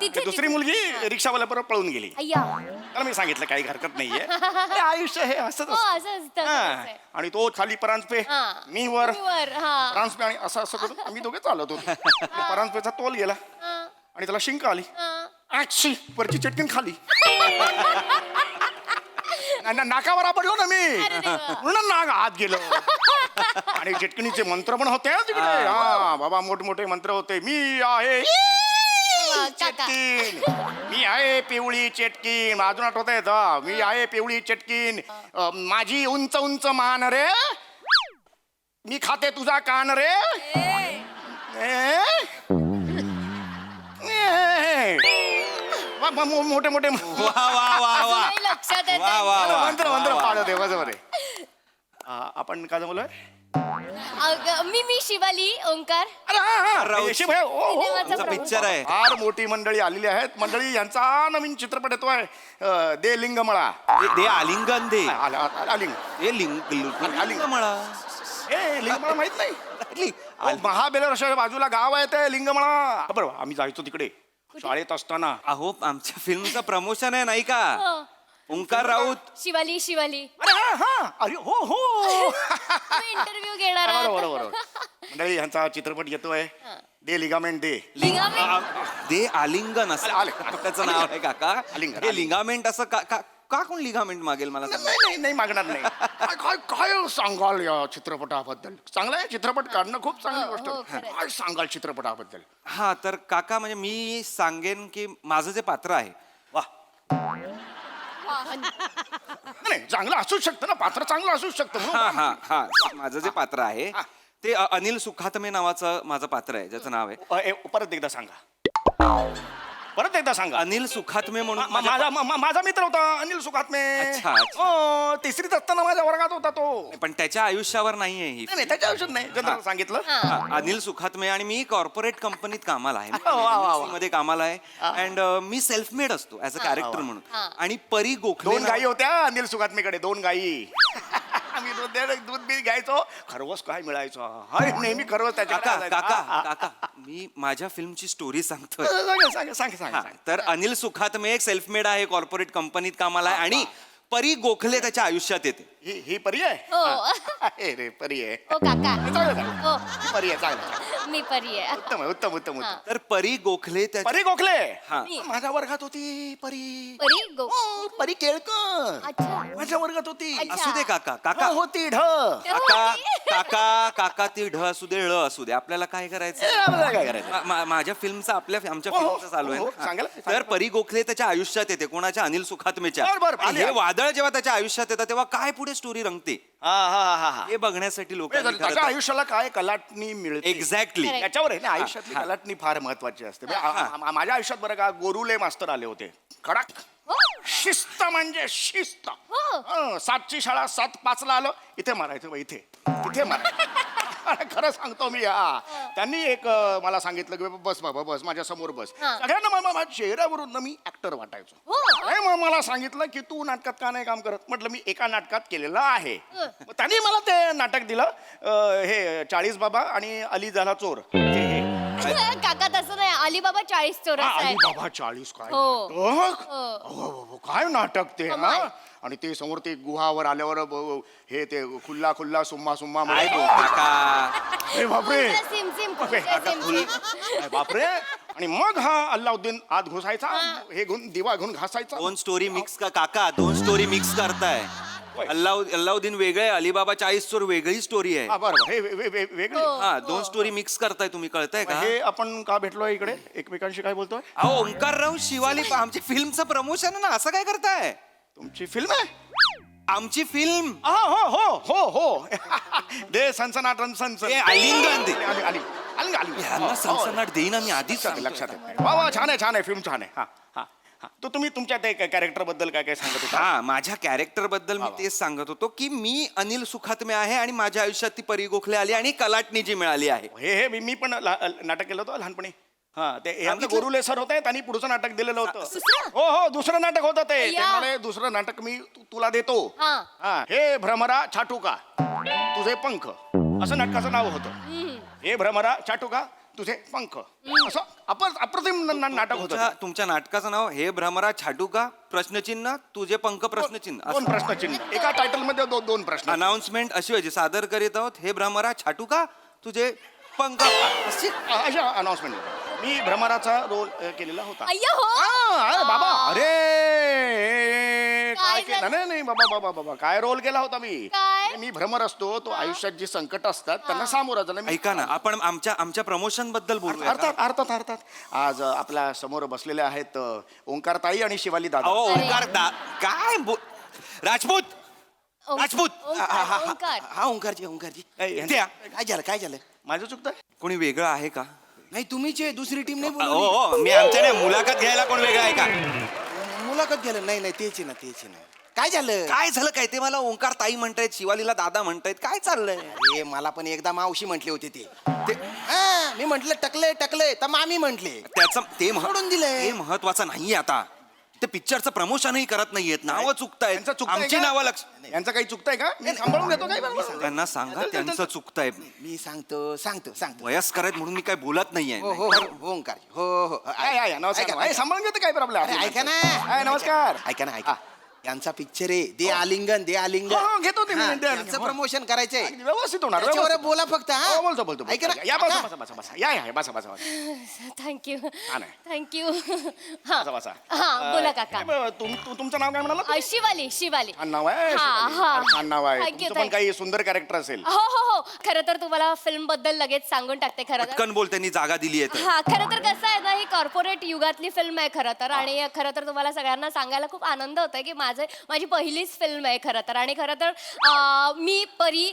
ते दुसरी मुलगी रिक्षावाल्याबरोबर पळून गेली. त्याला मी सांगितलं काही हरकत नाहीये. हे आयुष्य हे असंच असतं. हा. आणि तो खाली परांजपे, मी वर परांजपे, आणि असं असं करून आम्ही दोघे चालत होतो. परांजपेचा तोल गेला आणि त्याला शिंक आली. आक्षी वरची चटकीन खाली. नाकावर आपडलो ना मी. पूर्ण नाक आत गेलो. आणि चटकणीचे मंत्र पण होते तिकडे. हा बाबा मोठमोठे मंत्र होते. मी आहे चटकीन, मी आहे पिवळी चटकीन. अजून आठवत येत. मी आहे पिवळी चटकीन. माझी उंच उंच मान रे, मी खाते तुझा कान रे. मोठे मोठे वा वा वा वा लक्षात येत वा वा वा मंत्र मंत्र पाळत आहे. बरोबर आहे. आपण काय बोलूय? मी शिवाली ओंकार. अरे हा हा राऊत. शिवाय, ओ, ओ. तुमचा पिक्चर आहे. फार मोठी मंडळी आलेली आहेत. मंडळी यांचा नवीन चित्रपट येतोय. दे लिंगमळा. दे आलिंगन दे. आलिंग हे लिंगमळा. ए लिंगमळा माहित नाही? महाबळेश्वरच्या बाजूला गाव आहे ते लिंगमळा. बरोबर आम्ही जायचो तिकडे शाळेत असताना. अहो आमच्या फिल्मचं प्रमोशन आहे नाही का? ओंकार राऊत. शिवाली अरे हा हा अरे हो हो. इंटरव्ह्यू घेणार बरोबर बरोबर. मंडळी यांचा चित्रपट येतोय. दे लिगामेंट दे. दे आलिंगन असं त्याचं नाव आहे काका. आलिंगन. हे लिगामेंट असं का कोण लिगामेंट मागेल मला सांगा. नाही नाही मागणार नाही. काय काय सांगाल या चित्रपटाबद्दल? चांगला आहे चित्रपट काढणं, खूप चांगली गोष्ट. काय सांगाल चित्रपटाबद्दल? हा तर काका म्हणजे मी सांगेन की माझं जे पात्र आहे. वा नाही चांगलं असूच शकतं ना. पात्र चांगलं असूच शकतं म्हणून. हा हा हा माझं जे पात्र आहे ते अनिल सुखात्मे नावाचं माझं पात्र आहे ज्याचं नाव आहे. परत एकदा सांगा. परत एकदा सांगा. अनिल सुखात्मे म्हणून माझा मित्र होता अनिल सुखात्मे. अच्छा, हो तिसरीत असताना माझ्या वर्गात होता तो. पण त्याच्या आयुष्यावर नाहीये ही. नाही त्याच्या आयुष्यात नाही. जनरल सांगितलं. हा, अनिल सुखात्मे आणि मी कॉर्पोरेट कंपनीत कामाला आहे. वा, वा, वा. मध्ये कामाला आहे. अँड मी सेल्फ मेड असतो ऍज अ कॅरेक्टर म्हणून. आणि परी गोखले 2 गायी होत्या अनिल सुखात्मेकडे. 2 गायी. आम्ही दूध बी घ्यायचो. खरवस काय मिळायचं. नेहमी खरवस काका त्याच्या. काका काका मी माझ्या फिल्मची स्टोरी सांगतोय. सांग. तर अनिल सुखात्मे एक सेल्फ मेड आहे, कॉर्पोरेट कंपनीत कामाला आहे आणि परी गोखले त्याच्या आयुष्यात येते. ही परी आहे. हो. रे परी आहे. हो काका. चांगलं परी आहे. चांगलं मी परी आहे. उत्तम आहे, उत्तम उत्तम उत्तम. तर परी गोखले त्याच्या परी गोखले. हा. माझ्या वर्गात होती परी. परी परी केळकर. अच्छा. माझ्या वर्गात होती. असू दे काका काका होती ढ. काका काका काका ती ढ असू दे ळ असू दे आपल्याला काय करायचं. आपल्याला काय करायचं? माझ्या फिल्मचं आमच्या हो, फिल्मचं चालू आहे हो, ना. सांगा. तर परी गोखले त्याच्या आयुष्यात येते. कोणाच्या? अनिल सुखात्मेच्या. बरं, आणि आली. हे वादळ जेव्हा त्याच्या आयुष्यात येतं तेव्हा काय पुढे स्टोरी रंगते हा हे बघण्यासाठी लोक त्याच्या आयुष्याला काय कलाटणी मिळते. एक्झॅक्टली. त्याच्यावर आहे ना आयुष्यातली कलाटणी फार महत्वाची असते. माझ्या आयुष्यात बरं का गोरुले मास्तर आले होते. कडक शिस्त म्हणजे शिस्त. 7ची शाळा 7:05 आलं. इथे मारायचं बा, इथे मारायचं. खरं सांगतो मी. त्यांनी एक मला सांगितलं की बस बाबा बस माझ्या समोर बस. सगळ्यांना माझ्या चेहऱ्यावरून ना मी ऍक्टर वाटायचो. मग मला सांगितलं की तू नाटकात का नाही काम करत. म्हटलं मी एका नाटकात केलेलं आहे. मग त्यांनी मला ते नाटक दिलं. हे 40 बाबा आणि अली झाला चोर. काका तसं नाही. अलीबाबा 40 चोरस आहे. अली बाबा 40 काय हो. नाटक. काय नाटक ते. आणि ते समोर ते गुहावर आल्यावर हे ते खुल्ला खुल्ला सुम्मा सुम्मा बापरे बापरे. आणि मग हा अल्लाउद्दीन आत घुसायचा. हे घेऊन दिवा घेऊन घासायचा. दोन स्टोरी मिक्स काका दोन स्टोरी मिक्स करताय. अल्लाउद्दीन वेगळे, अलिबाबा 40 चोर वेगळी स्टोरी आहे. बरोबर. हे वेगळे. हा दोन स्टोरी मिक्स करताय तुम्ही. कळताय का? हे आपण का भेटलोय इकडे एकमेकांशी काय बोलतोय? अहो ओंकार राव शिवाली आमची फिल्मचं प्रमोशन ना. असं काय करताय? तुमची फिल्म आहे? आमची फिल्म. हो हो हो हो. दे सनसनाट सनसन. आलिंगन दे. आली सनसनाट देईन आम्ही आधीच लक्षात येत. वा वा छान आहे फिल्म छान आहे. हा हा हा. तो तुम्ही तुमच्या ते कॅरेक्टर बद्दल काय काय सांगत होता? हा माझ्या कॅरेक्टर बद्दल मी तेच सांगत होतो की मी अनिल सुखात्मे आहे आणि माझ्या आयुष्यात ती परी गोखले आली आणि कलाटणी जी मिळाली आहे. हे मी पण नाटक केलं होतं लहानपणी. हा ते हे आमचे गोरुले सर होते त्यांनी पुढचं नाटक दिलेलं होतं हो हो दुसरं नाटक होतं ते म्हणाले दुसरं नाटक मी तुला देतो हा हे भ्रमरा छाटू का तुझे पंख असं नाटकाचं नाव होतं हे भ्रमरा छाटू का तुझे पंख असं अप्रतिम नाटक होतं तुमच्या नाटकाचं नाव हे भ्रमरा छाटू का प्रश्नचिन्ह तुझे पंख प्रश्नचिन्ह दोन प्रश्नचिन्ह एका टायटल मध्ये दोन प्रश्न अनाउन्समेंट अशी व्हायची सादर करीत आहोत हे भ्रमरा छाटू का तुझे पंख अशा अनाउन्समेंट मी भ्रमराचा रोल केलेला होता अय्या हो अरे बाबा अरे काय केलं नाही बाबा बाबा बाबा काय रोल केला होता मी काय? मी भ्रमर असतो तो आयुष्यात जी संकट असतात त्यांना सामोरा जाणं मी ऐका ना आपण आमच्या प्रमोशन बद्दल बोलूया का? अर्थात आज आपल्या समोर बसलेले आहेत ओंकार ताई आणि शिवाली दादा अहो, ओंकार काय राजपूत राजपूत ओंकार. हा ओंकारजी त्या. काय झालं माझं चुकतं कोणी वेगळं आहे का नाही तुम्हीच आहे दुसरी टीम नाही हो मी आमच्या नाही मुलाखत घ्यायला कोण वेगळं आहे का मुलाखत गेलं नाही तेच ना काय झालं काय झालं काय ते मला ओंकार ताई म्हणतायत शिवालीला दादा म्हणतायत काय चाललंय अरे मला पण एकदा मावशी म्हटले होते ते हा, मी म्हंटल टकले तर मामी म्हंटले त्याचं ते सोडून दिलंय. हे महत्वाचं नाहीये आता ते पिक्चरचं प्रमोशनही करत नाहीयेत नावं चुकतायत यांचं चुकतंय आमची का? नावं लक्ष यांचं काही चुकतंय का मी सांभाळून घेतो काय त्यांना सांगा त्यांचं चुकतंय मी सांगतो वयस्कर आहेत म्हणून मी काय बोलत नाहीये हो ओंकार हो नमस्कार सांभाळून घेतो काय प्रॉब्लेम ऐका ना नमस्कार ऐका यांचा पिक्चर आहे दे आलिंगन घेतो ते प्रमोशन करायचंय व्यवस्थित होणार बोला फक्त बोलतो ऐका ना या बसा थँक्यू नाही. थँक्यू बसा हा बोला काका तुमचं नाव काय म्हणाला शिवाली छान नाव आहे छान नाव आहे Thank you, तुमचं पण काही सुंदर कॅरेक्टर असेल हो खरं तर तुम्हाला फिल्म बद्दल लगेच सांगून टाकते खरं तर पटकन बोल त्यांनी जागा दिली आहे हा खरं तर कसं आहे ना ही कॉर्पोरेट युगातली फिल्म आहे खरं तर आणि खरं तर तुम्हाला सगळ्यांना सांगायला खूप आनंद होतोय की माझी पहिलीच फिल्म आहे खरं तर आणि खरं तर मी परी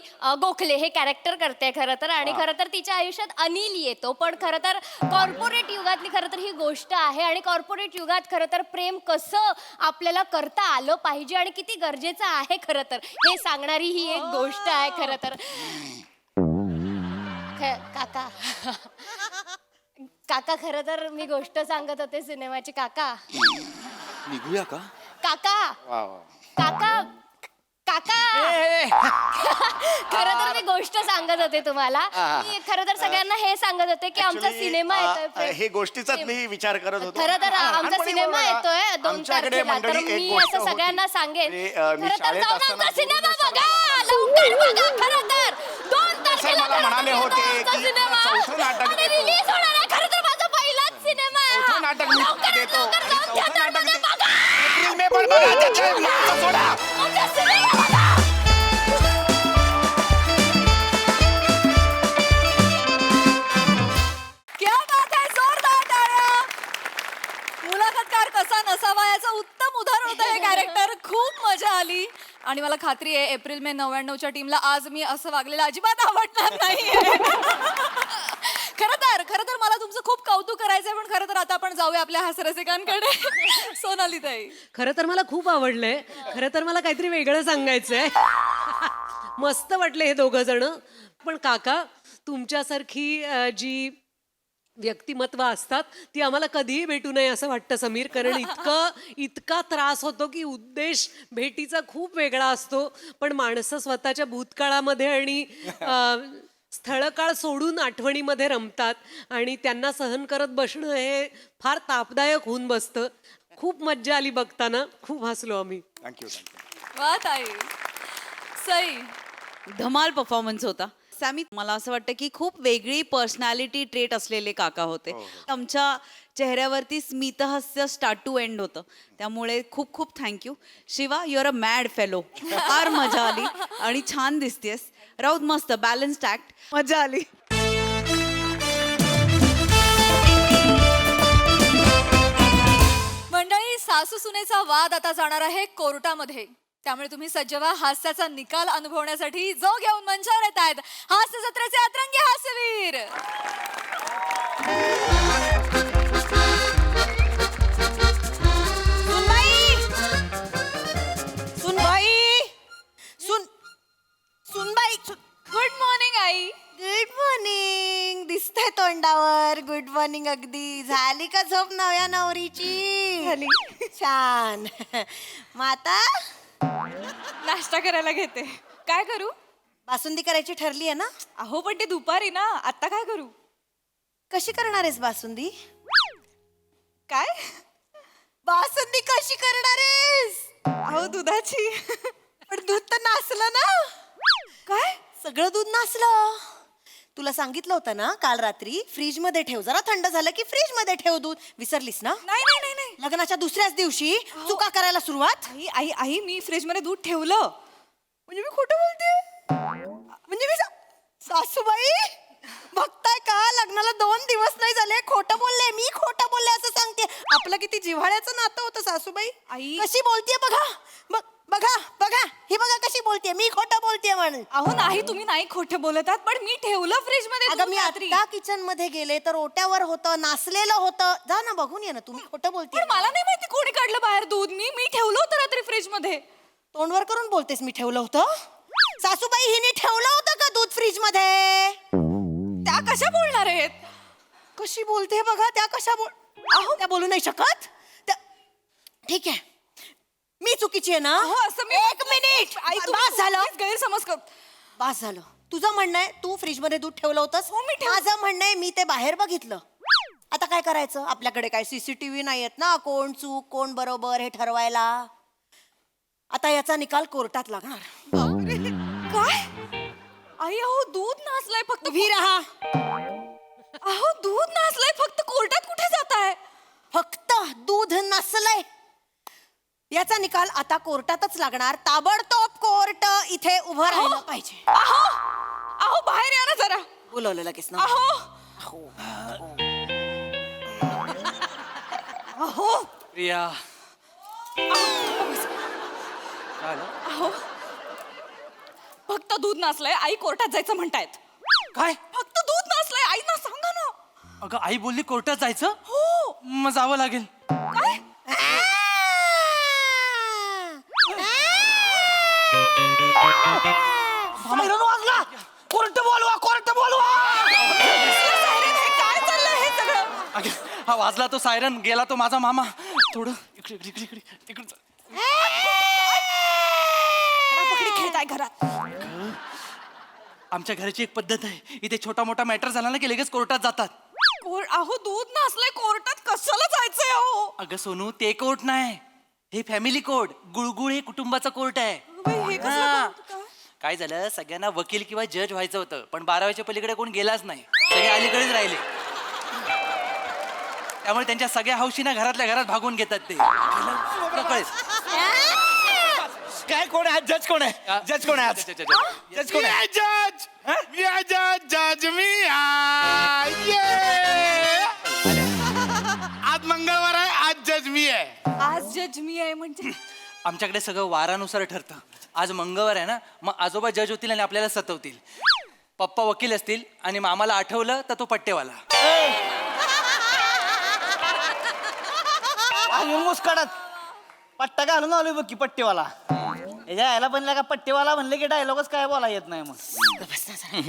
गोखले हे कॅरेक्टर करते खरं तर आणि खरं तर तिच्या आयुष्यात अनिल येतो पण खरं तर कॉर्पोरेट युगातली खरं तर ही गोष्ट आहे आणि कॉर्पोरेट युगात खरं तर प्रेम कसं आपल्याला करता आलं पाहिजे आणि किती गरजेचं आहे खरं तर हे सांगणारी ही एक गोष्ट आहे खरं तर काका काका खरं तर मी गोष्ट सांगत होते सिनेमाची काका निघूया का काका काका काका खरं तर मी गोष्ट सांगत होते तुम्हाला मी खरं तर सगळ्यांना हे सांगत होते की आमचा सिनेमा येतोय हे गोष्टीचाच मी विचार करत होतो खरं तर आमचा सिनेमा येतोय 2 तारखेला तर मी असं सगळ्यांना सांगेन खरं तर जाऊन आमचा सिनेमा बघा लवकर बघा खरं तर 2 तारखेला मला म्हणाले होते की चौथं नाटक देतो. रिलीज होणार आहे खरं तर माझा पहिलाच सिनेमा आहे चौथं नाटक मी लवकरात देतो. लवकर जाऊन चौथं थिएटरमध्ये नाटक बघा एप्रिल मे पण बघा त्याच्या मागचं सोडा आमचा सिनेमा बघा क्या बात आहे जोरदार टाळ्या मुलाखतकार कसा नसावा याचं उत्तम उदाहरण होतं हे कॅरेक्टर खूप मजा आली आणि मला खात्री आहे एप्रिल मे 99च्या टीमला आज मी असं वागलेलं अजिबात आवडणार नाही खरं तर मला तुमचं खूप कौतुक करायचंय पण खरं तर आता आपण जाऊया आपल्या हास्यरसिकांकडे सोनाली ताई खरं तर मला खूप आवडलंय खरं तर मला काहीतरी वेगळं सांगायचंय मस्त वाटले हे दोघं जण पण काका तुमच्यासारखी जी व्यक्तिमत्व असतात ती आम्हाला कधीही भेटू नये असं वाटतं समीर कारण इतका त्रास होतो की उद्देश भेटीचा खूप वेगळा असतो पण माणसं स्वतःच्या भूतकाळामध्ये आणि स्थळकाळ सोडून आठवणीमध्ये रमतात आणि त्यांना सहन करत बसणं हे फार तापदायक होऊन बसतं खूप मज्जा आली बघताना खूप हसलो आम्ही थँक्यू वा ताई सई धमाल परफॉर्मन्स होता सॅमी मला असं वाटतं की खूप वेगळी पर्सनॅलिटी ट्रेट असलेले काका होते आमच्या चेहऱ्यावरती स्मितहास्य स्टार्ट टू एंड होतं त्यामुळे खूप खूप thank you Shiva your a mad fellow फार मजा आली आणि छान दिसतेस राऊत मस्त बॅलन्स्ड ऍक्ट मजा आली मंडळी सासू सुनेचा वाद आता जाणार आहे कोर्टामध्ये त्यामुळे तुम्ही सज्ज व्हा हास्याचा निकाल अनुभवण्यासाठी जो घेऊन मंचावर येत आहेत हास्य जत्रेचे अतरंगी हास्यवीर सुनबाई good morning I good morning दिसतंय तोंडावर गुड मॉर्निंग अगदी झाली का झोप नव्या नवरीची झाली छान माता नाश्ता करायला घेते. काय करू? बासुंदी करायची ठरली आहे ना? अहो पण ते दुपारी ना, आता काय करू? कशी करणार आहेस बासुंदी? काय? बासुंदी कशी करणार आहेस? अहो दुधाची. पण दूध तर नासलं ना. काय? सगळं दूध नासलं. तुला सांगितलं होतं ना काल रात्री फ्रीज मध्ये ठेव, जरा थंड झालं की फ्रीज मध्ये ठेव दूध. विसरलीस ना? नाही नाही नाही नाही. लग्नाच्या दुसऱ्याच दिवशी चुका करायला सुरुवात. आई आई आई मी फ्रीज मध्ये दूध ठेवलं. म्हणजे मी खोटं बोलते? म्हणजे मी सासूबाई बघताय का, लग्नाला 2 दिवस नाही झाले खोटं बोलले, मी खोटं बोलले असं सांगते. आपलं किती जिव्हाळ्याचं नातं होतं सासूबाई. आई. कशी बोलतेय बघा. बघा बघा ही बघा कशी बोलतेय, मी खोटं बोलतेय म्हणून. अहो नाही, तुम्ही नाही खोटं बोलत आहात, पण मी ठेवलं फ्रीज मध्ये अगं दूध मी रात्री. आता किचन मध्ये गेले तर ओट्यावर होतं, नासलेलं होतं. जा ना बघून ये ना. तुम्ही खोटं बोलतेय. पण मला नाही माहिती कोणी काढलं बाहेर दूध. मी ठेवलं होतं रात्री फ्रीज मध्ये. तोंडवर करून बोलतेस मी ठेवलं होतं? सासूबाई हिने ठेवलं होतं का दूध फ्रीज मध्ये? त्या कशा बोलणार आहेत? कशी बोलते बघा. त्या कशा अहो त्या बोलू नाही शकत. ठीक आहे मी चुकीची आहे ना? अहो, असं मी 1 मिनिट. आई, तुम्ही बास झालं. उगाच गैरसमज कर. बास झालं. तुझं म्हणणं आहे तू फ्रीज मध्ये दूध ठेवलं होतंस. हो, मी माझं म्हणणं आहे मी ते बाहेर बघितलं. आता काय करायचं? आपल्याकडे काय सीसीटीव्ही नाही आहेत ना, कोण चूक कोण बरोबर हे ठरवायला. आता याचा निकाल कोर्टात लागणार. काय? आई अहो दूध नासलंय फक्त. उभी राहा. अहो दूध नासलंय फक्त, कोर्टात कुठे जाताय? फक्त दूध नसलंय याचा निकाल आता कोर्टातच लागणार. ताबडतोब कोर्ट इथे उभं राहिलं पाहिजे. अहो अहो बाहेर या ना जरा. बोलवलं लगेच ना. अहो अहो प्रिया अहो फक्त दूध नासलंय, आई कोर्टात जायचं म्हणतायत. काय? फक्त दूध नासलंय, आई ना सांगा ना. अगं आई बोलली कोर्टात जायचं. हो. मग जावं लागेल. काय? सायरन वाजला. कोर्ट बोलवा, कोर्ट बोलवा. काय चाललंय हे सगळं? अगं, हा वाजला तो सायरन, गेला तो माझा मामा. थोडं इकडे इकडे इकडे इकडे चल. पकडी खेळताय घरात. आमच्या घराची एक पद्धत आहे, इथे छोटा मोठा मॅटर झाला ना की लगेच कोर्टात जातात. अहो दूध नासलंय, कोर्टात कशाला जायचंय? अहो अगं सोनू, ते कोर्ट नाही, हे फॅमिली कोर्ट. गुळगुळ हे कुटुंबाचा कोर्ट आहे. हे कसलं हा. कोर्ट? काय झालं, सगळ्यांना वकील किंवा जज व्हायचं होतं, पण 12व्याच्या पलीकडे कोण गेलाच नाही, सगळे अलीकडेच राहिले. त्यामुळे त्यांच्या सगळ्या हौशीना घरातल्या घरात भागवून घेतात ते. कळलं? काय कोण आहे जज? कोण आहे जज? कोण आहे जज? कोण आहे जज? मी आहे जज. जज मी आहे. आज मंगळवार आहे, आज जज मी आहे. आज जज मी आहे म्हणजे? आमच्याकडे सगळं वारानुसार ठरतं. आज मंगळवार आहे ना, मग आजोबा जज होतील आणि आपल्याला सतवतील. पप्पा वकील असतील आणि मामाला आठवलं तर तो पट्टेवाला. मुस्कडत पट्टा घालून आलोय बघ की पट्टेवाला. याच्या यायला बनला का पट्टेवाला म्हणले की डायलॉगच काय बोला येत नाही मग.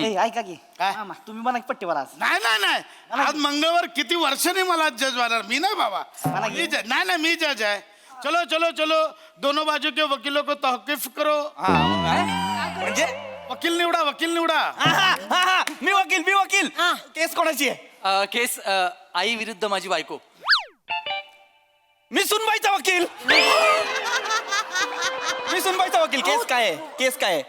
ए, ऐका की मामा, तुम्ही म्हणा की पट्टेवाला आज. नाही नाही नाही, आज मंगळवार. किती वर्षांनी मला जज बनणार. मी नाही बाबा, मी जज नाही. नाही मी जज आहे. चलो चलो चलो, दोनों बाजू के वकीलों को तहकीफ करो. म्हणजे वकील निवडा, वकील निवडा. मी वकील. केस कोणाची आहे? केस आई विरुद्ध माझी बायको. मी सुनबाईचा वकील. केस काय आहे? केस काय आहे?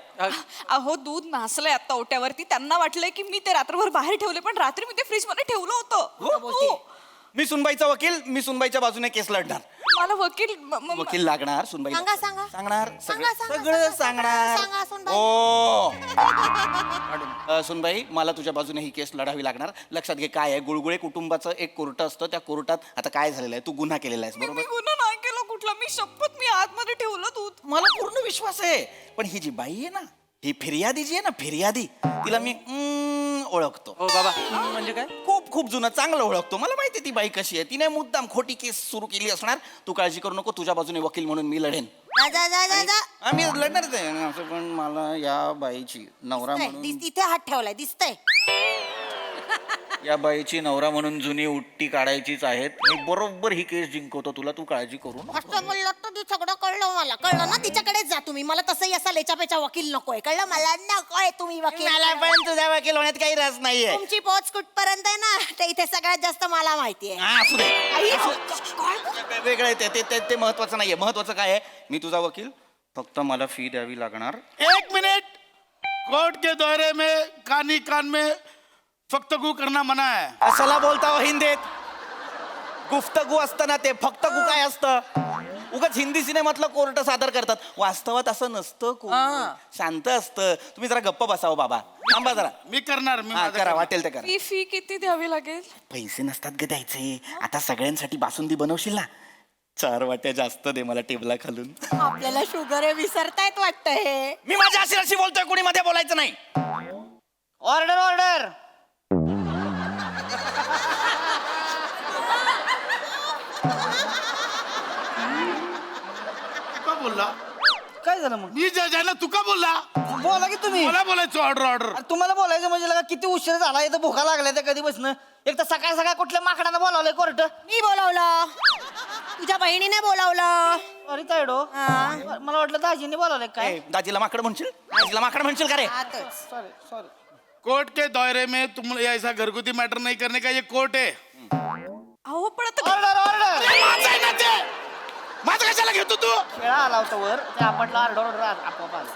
अहो दूध नासलंय आता ओट्यावरती. त्यांना वाटलंय की मी ते रात्रभर बाहेर ठेवले, पण रात्री मी ते फ्रीज मध्ये ठेवलं होतं. हो. मी सुनबाईचा वकील, मी सुनबाईच्या बाजूने केस लढणार. मला वकील वकील लागणार सुनबाई. सांगा. सांगणार सांगा, सगळं सांगणार. सांगा, सुनबाई. हो सुनबाई, मला तुझ्या बाजूने ही केस लढावी लागणार. लक्षात घे, काय आहे, गुळगुळे कुटुंबाचं एक कोर्ट असतं. त्या कोर्टात आता काय झालेलं आहे, तू गुन्हा केलेला आहेस मी बरोबर. गुन्हा नाही केला कुठला. मी शपथ, मी आतमध्ये ठेवलं दूध. मला पूर्ण विश्वास आहे. पण ही जी बाई आहे ना, ही फिर्यादी जी आहे ना, फिर्यादी, तिला मी ओळखतो. हो बाबा, म्हणजे काय? खूप जुनं चांगलं ओळखतो. मला माहिती आहे ती बाई कशी आहे. तिने मुद्दाम खोटी केस सुरू केली असणार. तू काळजी करू नको, तुझ्या बाजूने वकील म्हणून मी लढेन. जा. मी लढणारच आहे असं, पण मला या बाईची नवरा म्हणून तिथे हात ठेवलाय दिसतंय. या बाईची नवरा म्हणून जुनी उट्टी काढायचीच आहेत. मी बरोबर ही केस जिंकवतो तुला, तू काळजी करू नको. असं बोललं तर ते सगळं कळलं मला. कळलं ना, तिच्याकडेच जा तुम्ही. मला तसंही असा लेचापेचा वकील नकोय. कळलं मला, नकोय तुम्ही वकील. मला पण तुझ्या वकील होण्यात काही रस नाहीये. तुमची पोच कुठपर्यंत आहे ना, ते इथे सगळ्यात जास्त मला माहितीये. हा, असू दे. आई, वेगळं आहे ते महत्वाचं नाहीये. महत्वाचं काय आहे, मी तुझा वकील, फक्त मला फी द्यावी लागणार. 1 मिनट. कोर्ट के दौरे में कान में फक्तगू करना मना है. असला बोलता हो हिंदीत. गुफ्तगू असतं ना, ते फक्तगू काय असतं. उगाच हिंदी सिनेमातलं कोर्ट सादर करतात. वास्तवात असं नसतं. कोर्ट शांत असतं. तुम्ही जरा गप्प बसावं बाबा. थांबा जरा. मी करणार. मी हा, माझं करा, करणार. वाटेल ते करा. ही फी किती द्यावी लागेल? पैसे नसतात ग द्यायचे. आता सगळ्यांसाठी बासुंदी बनवशील ना, 4 वाट्या जास्त दे मला टेबला खालून. आपल्याला शुगर विसरतायत वाटतं हे. मी माझ्या अशी बोलतोय, कोणी मध्ये बोलायचं नाही. Order order. तू का बोलला? काय झालं मग? मी जज आहे ना, तू का बोलला? बोला की तुम्ही. मला बोलायचं ऑर्डर. तुम्हाला बोलायचं म्हणजे लगा किती उशीर झाला, इथं भुका लागल्या त्या कधी बसणं. एक तर सकाळ सकाळ कुठल्या माकडानं बोलावलंय कोर्ट. मी बोलावलं, तुझ्या बहिणीने बोलावलं. अरे तायडो, हा. मला वाटलं दाजीने बोलावलंय काय. दाजीला माकड म्हणशील? दाजीला माकड म्हणशील का रे? आतच. सॉरी. कोर्ट के दौरे में तुम ऐसा घरगुती मैटर नहीं करने का, ये कोर्ट है. अहो पण आता ऑर्डर ऑर्डर. माझं आहे ना ते. माझं कशाला घेतो तू? खेळा आला होता वर, त्या आपटला ऑर्डर ऑर्डर आपोआप आला.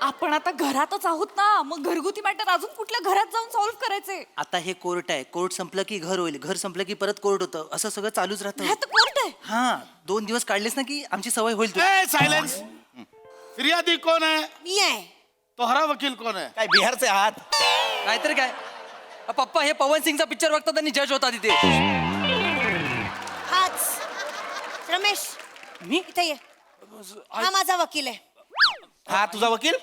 आपण आता घरातच आहोत ना, मग घरगुती मॅटर अजून कुठल्या घरात जाऊन सॉल्व्ह करायचे? आता हे कोर्ट आहे. कोर्ट संपलं की घर होईल, घर संपलं की परत कोर्ट होतं. असं सगळं चालूच राहतं. हे तर कोर्ट आहे. हा, 2 दिवस काढलेस ना की आमची सवय होईल तुला. A silence. फिर्यादी कौन है? मी आहे. तोहरा वकील कौन है? काय बिहारचे आहात? नाहीतर काय. पप्पा हे पवन सिंगचा पिक्चर बघतात आणि जज होता तिथे. हाच रमेश, मी इथे ये. हा माझा वकील आहे. हा तुझा वकील?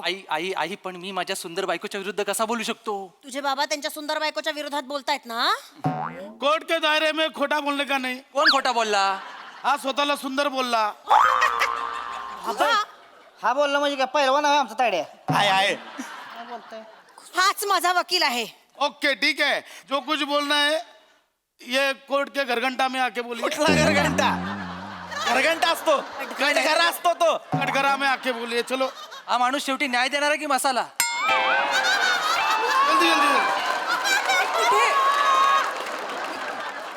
आई आई आई पण मी माझ्या सुंदर बायकोच्या विरुद्ध कसा बोलू शकतो? तुझे बाबा त्यांच्या सुंदर बायकोच्या विरोधात बोलतायत ना. कोर्ट के दायरे में खोटा बोलने का नहीं. कोण खोटा बोलला? हा स्वतःला सुंदर बोलला. हा बोलला म्हणजे काय पहिलवान आहे आमचा तायड्या. आहे. हाच माझा वकील आहे. ओके ठीक है, जो कुछ बोलना है ये कोर्ट के घरघंटा में आके बोलिए. कुठला घरघंटा? घरघंटा असतो, कटघरा असतो तो. कटघरा में आके बोलिए. चलो हा माणूस शेवटी न्याय देणारा की मसाला? जल्दी जल्दी.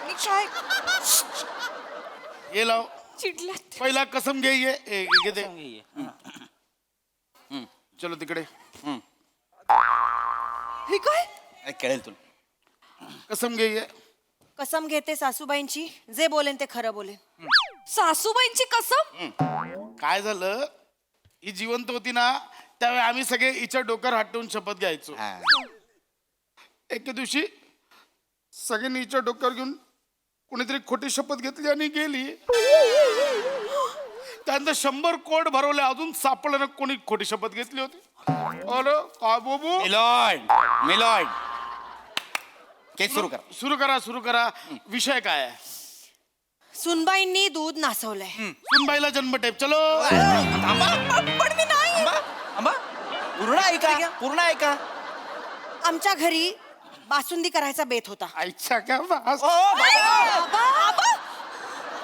मी काय ये लाओ. चिडल्यात. पहिला कसम घे. ये घे दे. चलो तिकडे. हे काय? कळेल तुला. कसम घे. ये कसम घेते सासूबाईंची, जे बोलेन ते खरं बोलेन. सासूबाईंची कसम? काय झालं, ही जिवंत होती ना त्यावेळी आम्ही सगळे हिच्या डोक्यावर हात ठेवून शपथ घ्यायचो. एके दिवशी सगळ्यांनी हिच्या डोक्यावर घेऊन कोणीतरी खोटी शपथ घेतली आणि गेली. त्यानंतर 100 कोट भरवले, अजून सापडलं ना कोणी खोटी शपथ घेतली होती. अरे काय बाबू. मिलॉर्ड केस सुरू करा. सुरू करा. विषय काय आहे? सुनबाईंनी दूध नासवलंय. सुनबाईला जन्मटेप. चलो. पण मी नाही. पूर्ण ऐका. आमच्या घरी बासुंदी करायचा बेत होता. आईच्या का बास.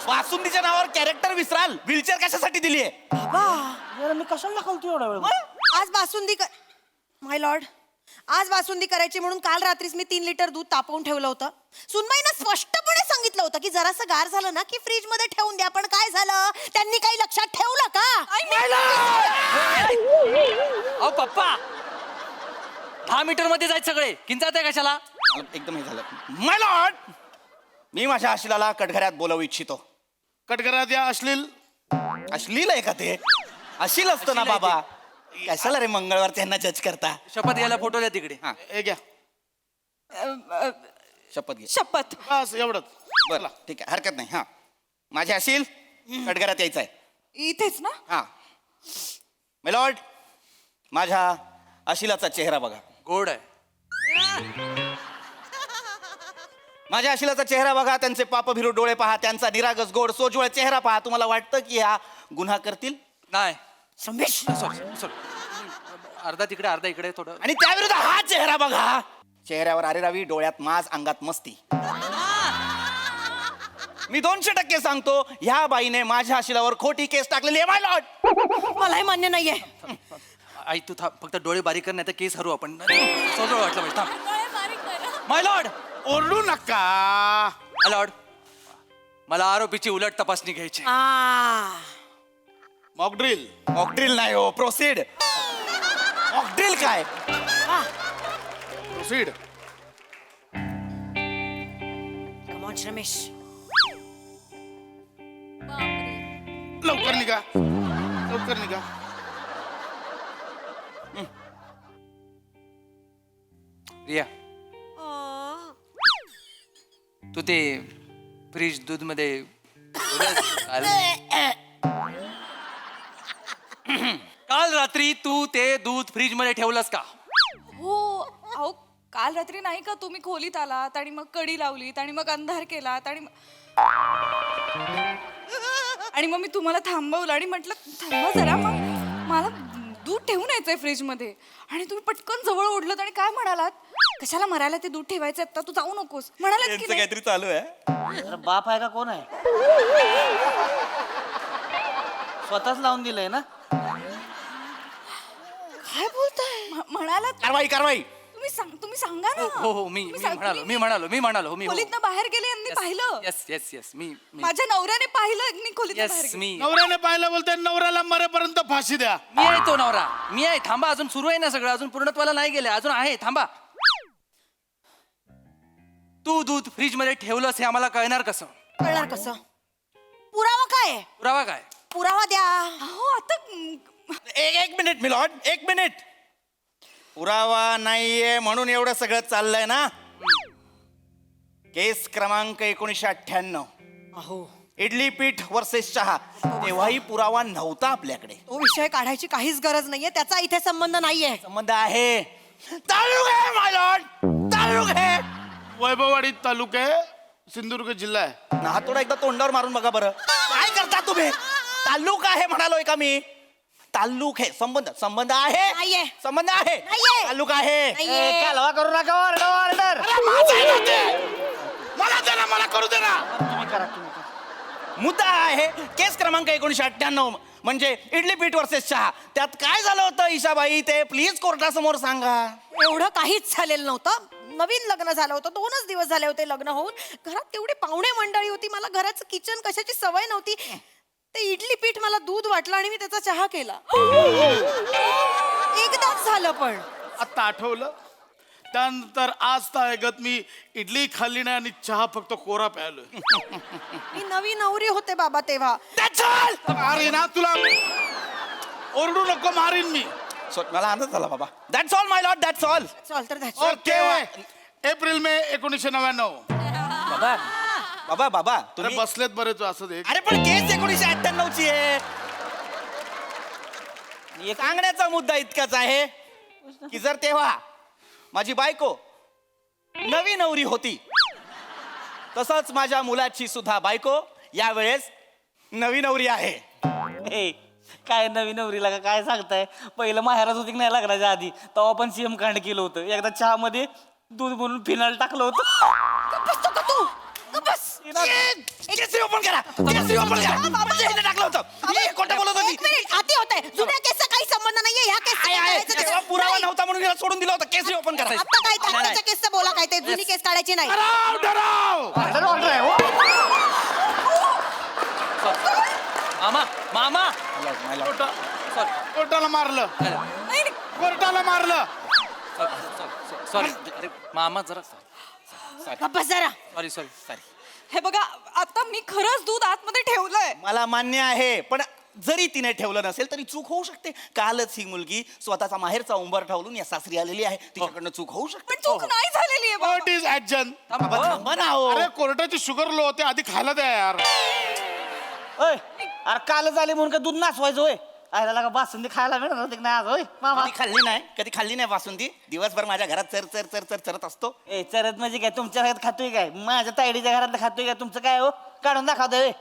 वासुंदीच्या नावावर कॅरेक्टर विसराल. व्हीलचेअर कशासाठी दिली आहे? बाबा मी कशाला दाखवतो एवढा वेळ? आज बासुंदी माय लॉर्ड, आज बासुंदी करायची म्हणून काल रात्रीच मी 3 लिटर दूध तापवून ठेवलं होतं. सुनबाईनं स्पष्टपणे सांगितलं होतं की जरासं गार झालं ना की फ्रीज मध्ये ठेवून द्या. पण काय झालं, त्यांनी काही लक्षात ठेवलं का? अहो पप्पा, 10 मीटर मध्ये जायचं सगळे. किंचाळत आहे कशाला? एकदम हे झालं. माय लॉर्ड, मी माझ्या अशिलाला कटघऱ्यात बोलवू इच्छितो. कटघरात या. अश्लील आहे का ते? अशील असतं ना बाबा. कशाला रे मंगळवार त्यांना जज करता? शपथ घ्यायला फोटो द्या तिकडे. हा हे घ्या. शपथ घे. शपथ. बस एवढंच. बरं ठीक आहे, हरकत नाही. हा माझ्या अशील कटघरात यायचं आहे. इथेच ना? हा मिलॉर्ड, माझ्या अशिलाचा चेहरा बघा. गोड आहे. माझ्या अशिलाचा चेहरा बघा. त्यांचे पापभिरू डोळे पहा. त्यांचा निरागस गोड सोज्वळ चेहरा पहा. तुम्हाला वाटतं की हा गुन्हा करतील? नाही. संदेश सॉरी. अर्धा तिकडे अर्धा इकडे थोडं. आणि त्याविरुद्ध हा चेहरा बघा. चेहऱ्यावर आरेरावी, डोळ्यात माज, अंगात मस्ती. मी 200% सांगतो, ह्या बाईने माझ्या शिलावर खोटी केस टाकलेली आहे माय लॉर्ड. मलाही मान्य नाहीये. आई तू थांब, फक्त डोळे बारीक कर, नाही तर केस हरू आपण. सोजवळ वाटलं पाहिजे. थांब. माय लॉर्ड, ओरडू नका. माय लॉर्ड, मला आरोपीची उलट तपासणी घ्यायची. मॉकड्रिल. मॉकड्रिल नाही हो, प्रोसीड. मॉकड्रिल काय? प्रोसीड. रमेश, लवकर निघा, लवकर निघा. रिया, तू ते फ्रीज दूध मध्ये काल रात्री तू ते दूध फ्रीज मध्ये ठेवलंस का? हो अहो काल रात्री नाही का तुम्ही खोलीत आलात आणि मग कडी लावलीत आणि मग अंधार केलात आणि मग मी तुम्हाला थांबवलं आणि म्हटलं थांबा जरा, मग मला दूध ठेवून यायचंय फ्रीज मध्ये आणि तुम्ही पटकन जवळ ओढलत आणि काय म्हणालात, कशाला मरायला ते दूध ठेवायचं आता, तू जाऊ नकोस म्हणालात की नाही? काहीतरी चालू आहे. बाप आहे का कोण आहे? स्वतःच लावून दिलंय ना. काय बोलताय? म्हणालात कारवाई कारवाई. तुम्ही सांगा ना. हो हो, मी म्हणालो मी खोलीतनं बाहेर गेले यांनी पाहिलं. येस येस येस, मी माझ्या नवऱ्याने पाहिलं यांनी खोलीतनं बाहेर येस गेले. मी नवऱ्याने पाहिलं बोलते, नवऱ्याला मरेपर्यंत फाशी द्या. मी आहे तो नवरा, मी आहे. थांबा, अजून सुरू आहे ना सगळं, अजून पूर्णत्वाला नाही गेले, अजून आहे. थांबा. तू दूध फ्रीज मध्ये ठेवलंस हे आम्हाला कळणार कसं? कळणार कसं? पुरावा काय आहे? पुरावा काय? पुरावा द्या. हो आता एक मिनिट मिलॉर्ड, एक मिनिट. पुरावा नाहीये म्हणून एवढं सगळं चाललंय ना. केस क्रमांक 1998. अहो, इडली पीठ वर्सेस चहा. तेव्हाही पुरावा नव्हता आपल्याकडे. तो विषय काढायची काहीच गरज नाहीये, त्याचा इथे संबंध नाहीये. संबंध आहे. तालुक आहे माय लॉर्ड, तालुक आहे. वैभववाडी तालुका सिंधुदुर्ग जिल्हा आहे. ना थोडा एकदा तोंडावर मारून बघा बरं. काय करता तुम्ही? तालुक आहे म्हणालोय का मी? तालुक आहे. संबंध संबंध आहे. नाहीये. संबंध आहे. नाहीये. तालुक आहे. नाहीये. कालवा करू नका. Order order. मला दे ना, मला करू दे ना. तुम्ही करा. मुद्दा आहे केस क्रमांक 1998 म्हणजे इडली पीठ वर्सेस चहा. त्यात काय झालं होतं ईशाबाई, ते प्लीज कोर्टासमोर सांगा. एवढं काहीच झालेलं नव्हतं. नवीन लग्न झालं होतं, 2च दिवस झाले होते लग्न होऊन. घरात तेवढी पाहुणे मंडळी होती, मला घराचं किचन कशाची सवय नव्हती. ते इडली पीठ मला दूध वाटलं आणि मी त्याचा चहा केला. एकदाच झालं पण. आता आठवलं. त्यानंतर आज तागत मी इडली खाल्ली नाही आणि चहा फक्त कोरा प्यायलोय. मी नवी नवरी होते बाबा तेव्हा. अरे ना तुला ओरडू नको, मारीन मी. मला आनंद झाला बाबा. That's all my Lord, that's all. चल तर ओके. April May 1999. बाबा बाबा बाबा अरे तुम्ही बसलेत बरे तू असं दे. अरे पण केस 1998 ची आहे. सांगण्याचा मुद्दा इतकाच आहे की जर तेव्हा माझी बायको नवी नवरी होती, तसंच माझ्या मुलाची सुद्धा बायको यावेळेस नवी नवरी आहे. ए, काय नवीन नवरीला का काय सांगताय? पहिलं माहेरात होती की नाही लग्नाच्या आधी, तेव्हा पण सीएम कांड केलं होतं. एकदा चहा मध्ये दूध बनवून फिनाल टाकलं होतं. केसरी ओपन करा, केसरी ओपन करा. म्हणजे हिने टाकलं होतं. ही खोटं बोलत होती. एक मिनिट, आती होतंय. जुन्या केसचा काही संबंध नाहीये ह्या केस. तेव्हा पुरावा नव्हता म्हणून हिला सोडून दिलं होतं. केसरी ओपन करा. आता काय त्याच्या केसचं बोला, काय ते जुनी केस काढायची नाही. डराव डराव. मामा मामा कोर्टाला मारलं, कोर्टाला मारलं. सॉरी अरे मामा जरा बस जरा. सॉरी. हे बघा आता मी खरंच दूध आतमध्ये ठेवलंय. मला मान्य आहे, पण जरी तिने ठेवलं नसेल तरी चूक होऊ शकते. कालच ही मुलगी स्वतःचा माहेरचा उंबर ठेवून या सासरी आलेली आहे. तिच्याकडनं चूक होऊ शकते. पण चूक नाही झालेली आहे बाबा. Court is adjourned. थांबा ना हो. अरे कोर्टाची शुगर लो होते, आधी खायला द्या यार. ओय, अरे काल झाले म्हणून काय दूध नाचवायचं होय? आयला का बासुंदी खायला मिळणार होती की नाही आज होय मामा? कधी खाल्ली नाही बासुंदी. दिवसभर माझ्या घरात चर चर चर चर चरत असतो. ए चरत म्हणजे काय तुमच्या घरात खातोय काय? माझ्या तायडीच्या घरात खातोय काय? तुमचं काय हो? काढून दाखवतोय.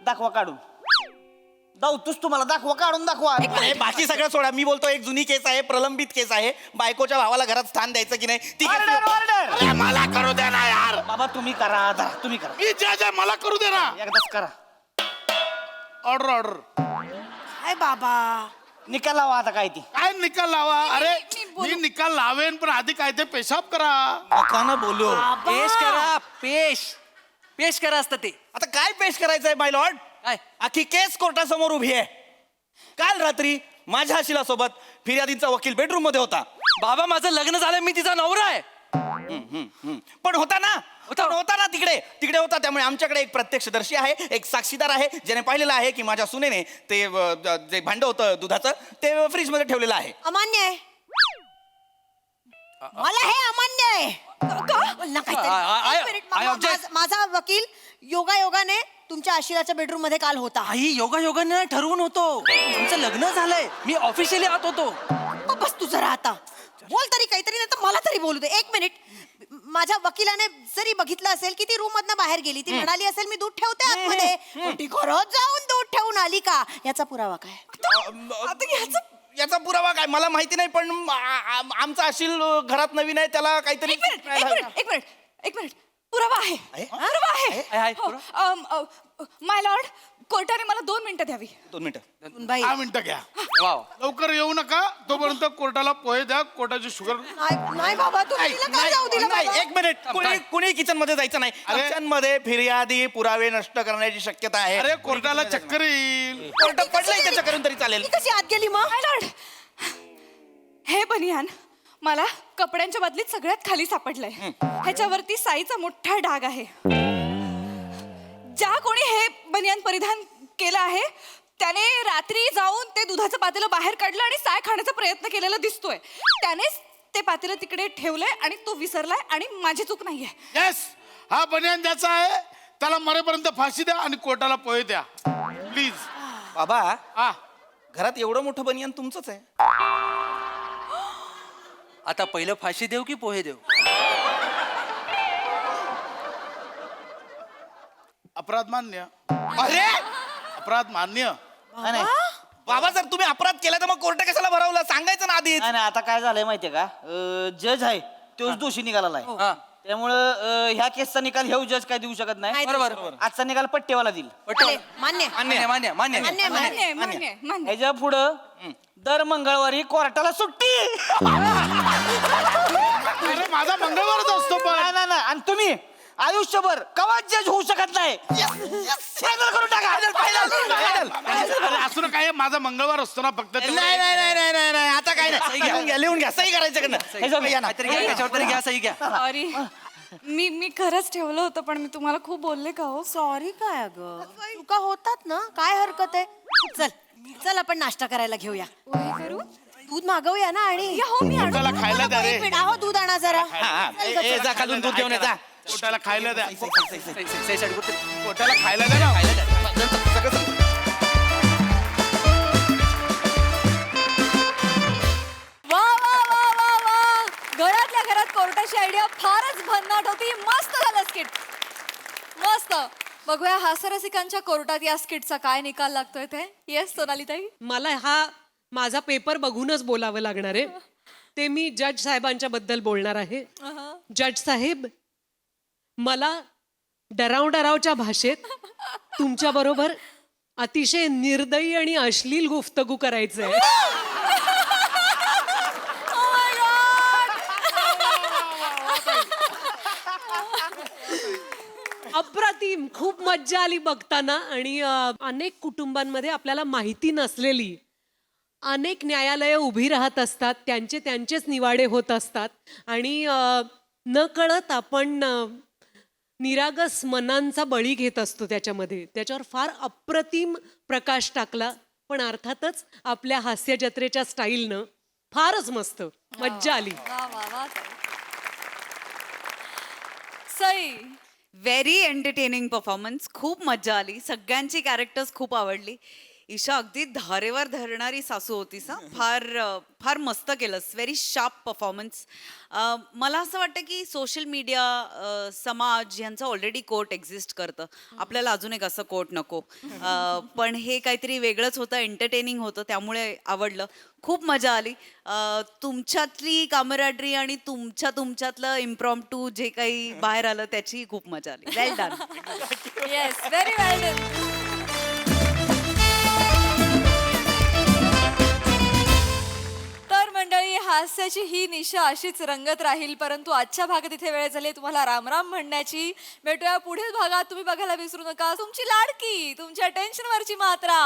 दाखवा काढून. दावतोस तुम्हाला दाखवा काढून दाखवा अरे बाकी सगळं सोडा, मी बोलतो एक जुनी केस आहे, प्रलंबित केस आहे, बायकोच्या भावाला घरात स्थान द्यायचं की नाही ती केस- अरे मला करू दे ना यार. बाबा तुम्ही करा आता तुम्ही करा मी जज आहे, मला करू दे ना. एकदाच करा ऑर्डर. काय बाबा निकाल लावा आता काय ती काय निकाल लावा? अरे मी निकाल लावेन, पण आधी काय ते पेशाब करा. नका ना बोलू. पेश करा पेश करा असतं ते. आता काय पेश करायचंय माय लॉर्ड? काय? आखी केस कोर्टासमोर उभी आहे. काल रात्री माझ्या शिलासोबत फिर्यादीचा वकील बेडरूम मध्ये होता. बाबा माझं लग्न झालं, मी तिचा नवरा आहे. पण होता ना तिकडे होता. त्यामुळे आमच्याकडे एक प्रत्यक्षदर्शी आहे, एक साक्षीदार आहे, ज्याने पाहिलेलं आहे की माझ्या सुनेने ते जे भांड होतं दुधाचं ते फ्रीज मध्ये ठेवलेलं आहे. अमान्य आहे मला हे अमान्य आहे. बोल ना काहीतरी. I- एक मिनिट, I object. माझा वकील योगायोगाने तुमच्या आशिराच्या बेडरूम मध्ये काल होता. आई योगायोगाने ठरवून होतो. आमचं लग्न झालंय, मी ऑफिशियली आत होतो. बस तू जरा आता बोल तरी काहीतरी, नाही तर मला तरी बोलू दे. एक मिनिट. माझ्या वकिलाने जरी बघितलं असेल की ती रूम मधनं बाहेर गेली, ती म्हणाली असेल मी दूध ठेवते आतमध्ये, पण ती घरात जाऊन दूध ठेवून आली का? याचा पुरावा काय? याचा पुरावा काय मला माहिती नाही, पण आमचा अशील घरात नवीन आहे, त्याला काहीतरी एक मिनिट पुरावा आहे. पुरावा आहे. माय लॉर्ड, कोर्टाने मला 2 मिनिटं द्यावी. 2 मिनिटं. 10 मिनिटं घ्या. वाव. लवकर येऊ नका, तोपर्यंत कोर्टाला पोहे द्या. कोर्टाची शुगर. नाही बाबा, तू तिला काय जाऊ दिलं नाही, बाबा? एक मिनिट. कुणी किचन मध्ये जायचं नाही. किचन मध्ये फिर्यादी पुरावे नष्ट करण्याची शक्यता आहे. अरे कोर्टाला चक्कर येईल. कोर्ट पडलंय त्याच्या करून तरी चालेल. ती कशी आत गेली मग? माय लॉर्ड, हे बनियान मला कपड्यांच्या बदलीत सगळ्यात खाली सापडलंय. ह्याच्यावरती साईचा मोठा डाग आहे. ज्या कोणी हे बनियान परिधान केलं आहे त्याने रात्री जाऊन ते दुधाचं पातेलं बाहेर काढलं आणि साय खाण्याचा प्रयत्न केलेला दिसतोय. त्यानेच ते पातेलं तिकडे ठेवलंय आणि तो विसरलाय, आणि माझी चूक नाहीये. येस, हा बनियान द्यायचा आहे. त्याला मरेपर्यंत फाशी द्या आणि कोर्टाला पोहे द्या प्लीज. बाबा हा, घरात एवढं मोठं बनियान तुमचंच आहे. आता पहिलं फाशी देऊ की पोहे देऊ? अपराध मान्य. अरे अपराध मान्य. बाबा जर तुम्ही अपराध केला तर मग कोर्ट कशाला भरवलं? सांगायचं ना आधी. नाही आता काय झालंय माहितीये का जज आहे तोच दोषी निकालाला आहे. त्यामुळं ह्या केसचा निकाल हे जज काय देऊ शकत नाही. बरोबर. आजचा निकाल पट्टेवाला देईल. मान्य. मान्य मान्य मान्य मान्य, मान्य मान्य मान्य. ह्याच्या पुढं दर मंगळवारी कोर्टाला सुट्टी. अरे माझा मंगळवारच असतो पण. नाही आणि तुम्ही आयुष्यभर कवाच जज होऊ शकत नाही. फायनल करून टाका. अरे असं काय, माझा मंगळवार असतो ना फक्त. नाही आता काय नाही. लिहून घ्या सही करायचं काहीतरी घ्या, त्याच्यावर तरी घ्या, सही घ्या. सॉरी, मी खरंच ठेवलं होतं, पण मी तुम्हाला खूप बोलले का हो? सॉरी काय अगं, चुका होतात ना, काय हरकत आहे. चल आपण नाश्ता करायला घेऊया. करू दूध मागवूया ना. आणि हो मी आणू. त्याला खायला द्या रे. एक मिनिट, आहो दूध आणा जरा. जा खालून दूध घेऊन येता. कोर्टाला खायला द्या. सही साठी कुठे? कोर्टाला खायला द्या ना. वा वा वा वा वा, घरातल्या घरात कोर्टाची आयडिया फारच भन्नाट होती. मस्त झालं स्किट, मस्त. बघूया हास्यरसिकांच्या कोर्टात या स्किटचा काय निकाल लागतोय ते. येस सोनालीताई. मला हा माझा पेपर बघूनच बोलावं लागणार आहे. ते मी जज साहेबांच्या बद्दल बोलणार आहे. जज साहेब, मला डरावच्या भाषेत तुमच्या बरोबर अतिशय निर्दयी आणि अश्लील गुफ्तगू करायचं आहे. अप्रतिम, खूप मज्जा आली बघताना. आणि अनेक कुटुंबांमध्ये आपल्याला माहिती नसलेली अनेक न्यायालयं उभी राहत असतात, त्यांचेच निवाडे होत असतात, आणि न कळत आपण निरागस मनांचा बळी घेत असतो त्याच्यामध्ये. त्याच्यावर फार अप्रतिम प्रकाश टाकला, पण अर्थातच आपल्या हास्य जत्रेच्या स्टाईलनं फारच मस्त मज्जा आली. सई. Very entertaining performance. खूप मज्जा आली. सगळ्यांची कॅरेक्टर्स खूप आवडली. ईशा अगदी धारेवर धरणारी सासू होतीस हा. फार मस्त केलंस. Very sharp performance. मला असं वाटतं की सोशल मीडिया, समाज यांचं ऑलरेडी कोर्ट एक्झिस्ट करतं. आपल्याला अजून एक असं कोर्ट नको. पण हे काहीतरी वेगळंच होतं, एंटरटेनिंग होतं, त्यामुळे आवडलं. खूप मजा आली. तुमच्यातली कामराडरी आणि तुमच्यातलं इम्प्रॉम्प्टू जे काही बाहेर आलं त्याची खूप मजा आली. वेल डन. येस, व्हेरी वेल डन. तर मंडळी, हास्याची ही निशा अशीच रंगत राहील, परंतु आजच्या भागात इथे वेळ झाली तुम्हाला रामराम म्हणण्याची. भेटूया पुढील भागात. तुम्ही बघायला विसरू नका तुमची लाडकी, तुमच्या टेन्शनवरची मात्रा,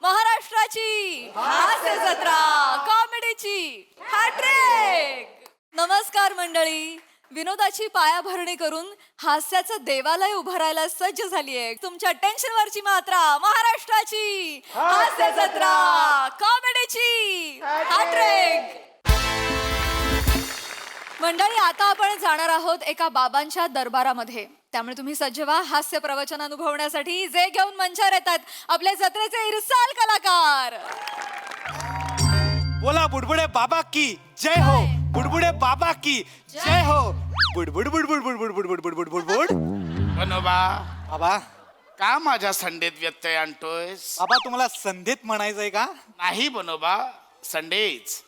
महाराष्ट्राची हास्य जत्रा, कॉमेडीची हॅट्रिक. नमस्कार मंडळी. विनोदाची पायाभरणी करून हास्याचं देवालय उभारायला सज्ज झालीये तुमच्या टेन्शनवरची मात्रा, महाराष्ट्राची हास्य जत्रा, कॉमेडीची हॅट्रिक. मंडळी, आता आपण जाणार आहोत एका बाबांच्या दरबारामध्ये. त्यामुळे तुम्ही सज्ज व्हा हास्य प्रवचन अनुभवण्यासाठी. जे घेऊन मंचावर येतात आपले जत्रेचे इरसाल कलाकार. बोला बुडबुडे बाबा की जय हो. बुडबुडे बाबा की जय हो. बुडबुड बुडबुड बुडबुड बुडबुड बुडबुड बुडबुड. बनोबा, बाबा का माझ्या संडेत व्यत्यय आणतोयस? बाबा तुम्हाला संधीत म्हणायचंय का? नाही बनोबा, संडेच.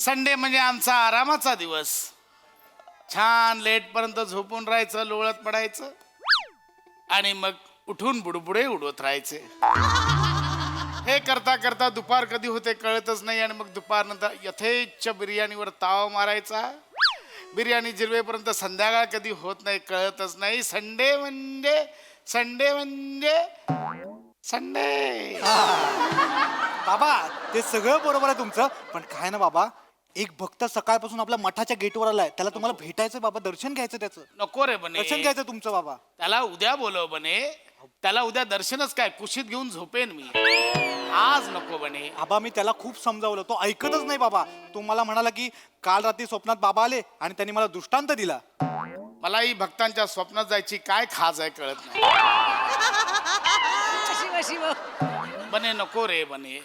संडे म्हणजे आमचा आरामाचा दिवस. छान लेट पर्यंत झोपून राहायचं, लोळत पडायचं आणि मग उठून बुडबुडे उडवत राहायचे. हे करता करता दुपार कधी होते कळतच नाही आणि मग दुपारनंतर यथेच्छ बिर्याणीवर ताव मारायचा. बिर्याणी जिरवेपर्यंत संध्याकाळ कधी होत नाही कळतच नाही. संडे म्हणजे संडे. बाबा ते सगळं बरोबर आहे तुमचं, पण काय ना बाबा, एक भक्त सकाळपासून आपल्या मठाच्या गेटवर आलाय, त्याला तुम्हाला भेटायचं बाबा, दर्शन घ्यायचं त्याचं. नको रे बने, दर्शन घ्यायचं तुमचं बाबा. त्याला उद्या बोलव बने. त्याला उद्या दर्शनच काय, कुशीत घेऊन झोपेन मी. आज नको बने. बाबा मी त्याला खूप समजावलं, तो ऐकतच नाही बाबा. तो मला म्हणाला की काल रात्री स्वप्नात बाबा आले आणि त्यांनी मला दृष्टांत दिला. मलाही भक्तांच्या स्वप्नात जायची काय खाज आहे कळत नाही. बने नको रे बने.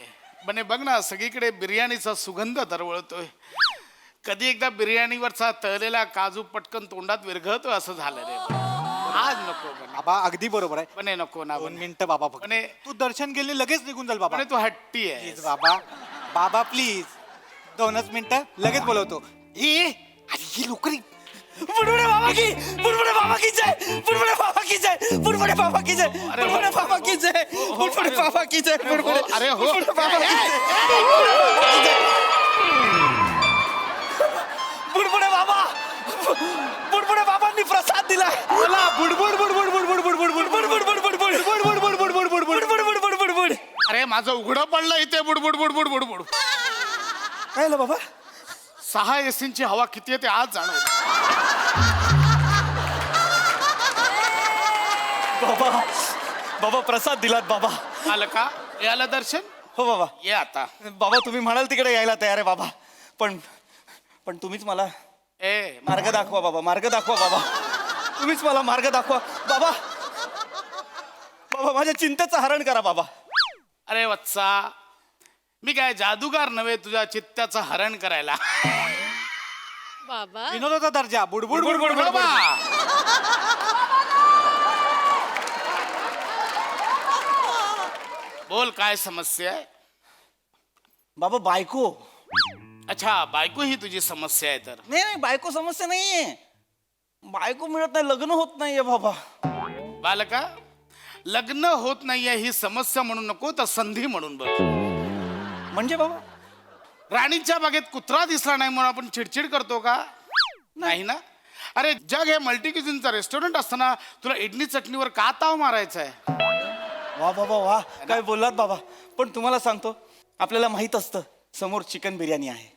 बने बघ ना, सगळीकडे बिर्याणीचा सुगंध दरवळतोय. कधी एकदा बिर्याणीवरचा तळलेला काजू पटकन तोंडात विरघळतो असं झालं रे. आज नको बने. बाबा अगदी बरोबर आहे. बने नको ना. 2 मिनिटं बाबा फक्त. बने तू दर्शन गेले लगेच निघून जाईल बाबा. बने तू हट्टी आहे. प्लीज बाबा, बाबा प्लीज 2च मिनिटं, लगेच बोलवतो. ही लोकरी. बुडबुडे बाबा की, बुडबुडे बाबा की जय, बुडबुडे बाबा की जय, बुडबुडे बाबा की जय, बुडबुडे बाबा की जय, बुडबुडे बाबा की जय, बुडबुडे. अरे हो, बुडबुडे बाबा की जय. बुडबुडे बाबा, बुडबुडे बाबांनी प्रसाद दिलाय. बोला बुडबुड बुडबुड बुडबुड बुडबुड बुडबुड बुडबुड बुडबुड बुडबुड बुडबुड बुडबुड बुडबुड बुडबुड बुडबुड. अरे माझं उघडं पडलं इथे. बुडबुड बुडबुड बुडबुड. काय झालं बाबा? 6 एसींची हवा किती येते आज जाणवलं. बाबा बाबा प्रसाद दिलात बाबा. आलं का? याला दर्शन? हो बाबा. ये आता. बाबा तुम्ही म्हणाल तिकडे यायला तयार आहे बाबा, पण तुम्हीच मला मार्ग दाखवा बाबा, मार्ग दाखवा बाबा. तुम्हीच मला मार्ग दाखवा बाबा. बाबा माझ्या चिंतेचं हरण करा बाबा. अरे वत्सा, मी काय जादूगार नव्हे तुझ्या चित्त्याचं हरण करायला. बाबा विनोदाचा दर्जा. बुडबुड बुडबुड बुडबुड. बाबा, बोल काय समस्या आहे? बाबा बायको. अच्छा, बायको ही तुझी समस्या आहे तर. नाही बायको समस्या नाहीये. बायको मिळत नाही, लग्न होत नाहीये बाबा. बालका, लग्न होत नाहीये ही समस्या म्हणून नको तर संधी म्हणून बघ. म्हणजे बाबा राणीच्या बागेत कुत्रा दिसला नाही म्हणून आपण चिडचिड करतो का? नाही ना. अरे जग हे मल्टी क्युझिनचं रेस्टॉरंट असताना तुला इडली चटणीवर का ताव मारायचा आहे? वा बाबा वा, काय बोललात बाबा. पण तुम्हाला सांगतो, आपल्याला माहित असतं समोर चिकन बिर्याणी आहे,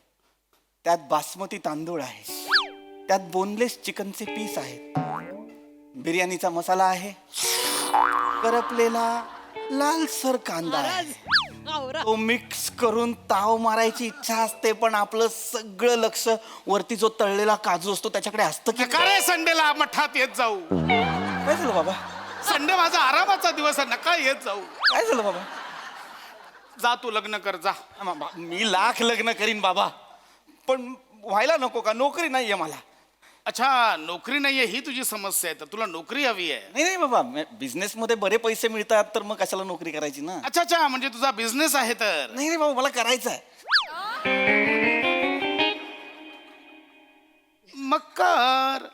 त्यात बासमती तांदूळ आहे, त्यात बोनलेस चिकनचे पीस आहेत, बिर्याणीचा मसाला आहे, करपलेला लालसर कांदा आहे. तो मिक्स करून ताव मारायची इच्छा असते, पण आपलं सगळं लक्ष वरती जो तळलेला काजू असतो त्याच्याकडे असतं की नका रे संडेला मठात येत जाऊ. काय झालं बाबा? संडे माझा आरामाचा दिवस आहे, नका येत जाऊ. काय झालं बाबा? जा तू लग्न कर जा. मी लाख लग्न करीन बाबा, पण व्हायला नको का? नोकरी नाहीये मला. अच्छा, नोकरी नाहीये ही तुझी समस्या आहे, तर तुला नोकरी हवी आहे. नाही नाही बाबा, बिझनेस मध्ये बरे पैसे मिळतात, तर मग कशाला नोकरी करायची ना? अच्छा अच्छा, म्हणजे तुझा बिझनेस आहे तर. नाही नाही बाबा, मला करायचं आहे. मग कर.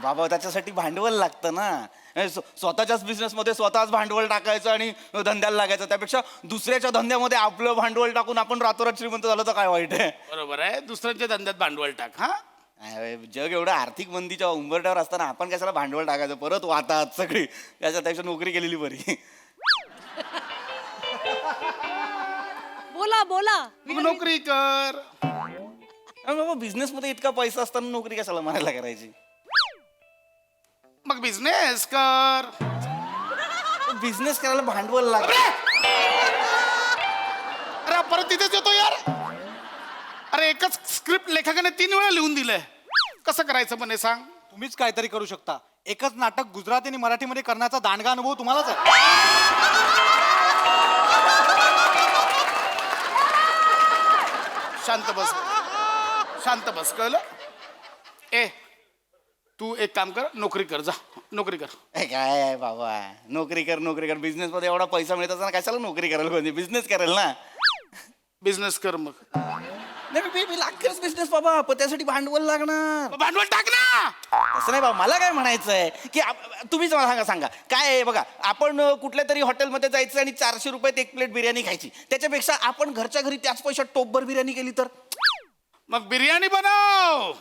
बाबा त्याच्यासाठी भांडवल लागतं ना. स्वतःच्याच बिझनेसमध्ये स्वतःच भांडवल टाकायचं आणि धंद्याला लागायचं, त्यापेक्षा दुसऱ्याच्या धंद्यामध्ये आपलं भांडवल टाकून आपण रातोरात श्रीमंत झालं तर काय वाईट आहे? बरोबर आहे, दुसऱ्यांच्या धंद्यात भांडवल टाक. हा, जग एवढं आर्थिक मंदीच्या उंबरठ्यावर असताना आपण कशाला भांडवल टाकायचं? परत वाहतात सगळी, त्याच्यापेक्षा नोकरी केलेली बरी. बोला बोला. मग नोकरी कर. बाबा बिझनेस मध्ये इतका पैसा असताना नोकरी कशाला म्हणायला करायची? मग बिझनेस कर. बिझनेस करायला भांडवल लागतं. अरे परत तिथेच येतो यार. अरे एकच स्क्रिप्ट लेखकाने 3 वेळा लिहून दिलंय, कसं करायचं म्हणे सांग? तुम्हीच काहीतरी करू शकता. एकच नाटक गुजराती आणि मराठीमध्ये करण्याचा दांडगा अनुभव तुम्हालाच आहे. शांत बस, शांत बस, कळलं? ए तू एक काम कर, नोकरी कर, जा नोकरी कर. काय आहे बाबा, नोकरी कर नोकरी कर. बिझनेस मध्ये एवढा पैसा मिळत असताना कशाला नोकरी करायला पाहिजे? बिझनेस करेल ना. बिझनेस कर मग. नाही मी लागतेच बिझनेस बाबा, पण त्यासाठी भांडवल लागणार. भांडवल टाक ना. असं नाही बाबा, मला काय म्हणायचं आहे की तुम्हीच मला सांगा काय आहे. बघा, आपण कुठल्या तरी हॉटेलमध्ये जायचं आणि 400 रुपयात 1 प्लेट बिर्याणी खायची, त्याच्यापेक्षा आपण घरच्या घरी त्याच पैशात टोपभर बिर्याणी केली तर? मग बिर्याणी बनव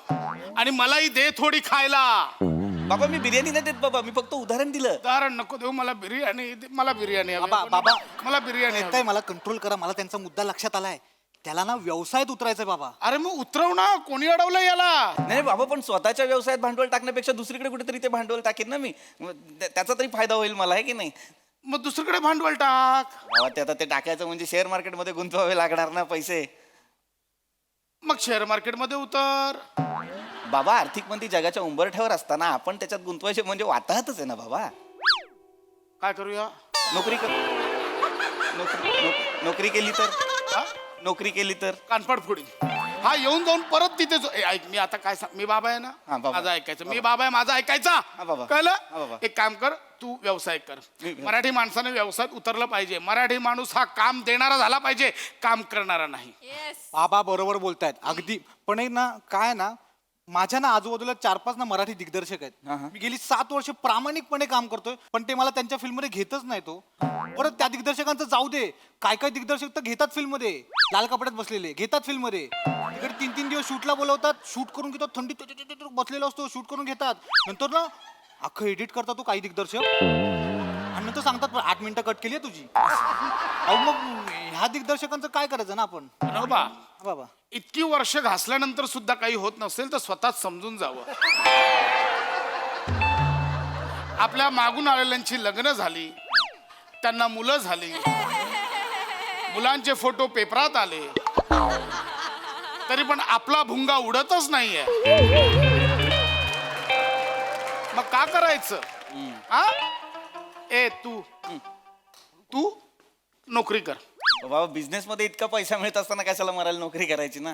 आणि मलाही दे थोडी खायला. बाबा मी बिर्याणी नाही देत बाबा, मी फक्त उदाहरण दिलं. उदाहरण नको देऊ, मला बिर्याणी, मला बिर्याणी हवी. बाबा मला बिर्याणी हवी. मला कंट्रोल करा. मला त्यांचा मुद्दा लक्षात आलाय. त्याला ना व्यवसायात उतरायचंय बाबा. अरे मग उतरव ना, कोणी अडवलं याला? नाही बाबा, पण स्वतःच्या व्यवसायात भांडवल टाकण्यापेक्षा दुसरीकडे कुठेतरी ते भांडवल टाकेन ना मी. त्याचा तरी फायदा होईल मला, आहे की नाही? मग दुसरीकडे भांडवल टाक. बाबा ते आता ते टाकायचं म्हणजे शेअर मार्केटमध्ये गुंतवावे लागणार ना पैसे. मग शेअर मार्केटमध्ये उतर. बाबा आर्थिक मंदी जगाच्या उंबरठ्यावर असताना आपण त्याच्यात गुंतवायचे म्हणजे वाताहतच आहे ना बाबा. काय करूया? नोकरी कर. नोकरी केली तर? नोकरी केली तर कानफाड फोडी. हा येऊन जाऊन परत तिथेच. ऐक, मी आता काय सांग, मी बाबा आहे ना, माझं ऐकायचं. मी बाबा आहे, माझा ऐकायचा. कळलं? एक काम कर, तू व्यवसाय कर. मराठी माणसाने व्यवसायात उतरलं पाहिजे. मराठी माणूस हा काम देणारा झाला पाहिजे, काम करणारा नाही. बाबा बरोबर बोलतायत अगदी. पण एक ना काय ना, माझ्या ना आजूबाजूला 4-5 ना मराठी दिग्दर्शक आहेत. मी गेली 7 वर्ष प्रामाणिकपणे काम करतोय, पण ते मला त्यांच्या फिल्म मध्ये घेतच नाही. तो परत त्या दिग्दर्शकांचं जाऊ दे, काय काय दिग्दर्शक तर घेतात फिल्म मध्ये, लाल कपड्यात बसलेले घेतात फिल्म मध्ये. तिकडे 3-3 दिवस शूटला बोलवतात, शूट करून घेतात, थंडीत बसलेलो असतो, शूट करून घेतात. नंतर ना अख्खं एडिट करतात तो काही दिग्दर्शक, आणि नंतर सांगतात 8 मिनिटं कट केली आहे तुझी. अहो मग ह्या दिग्दर्शकांचं काय करायचं ना आपण? बाबा इतकी वर्ष घासल्यानंतर सुद्धा काही होत नसेल तर स्वतःच समजून जावं. आपल्या मागून आलेल्यांची लग्न झाली, त्यांना मुलं झाली, मुलांचे फोटो पेपरात आले, तरी पण आपला भुंगा उडतच नाहीये. मग का करायचं? हा, ए तू नोकरी कर. बाबा बिझनेस मध्ये इतका पैसा मिळत असताना कशाला मरायला नोकरी करायची ना?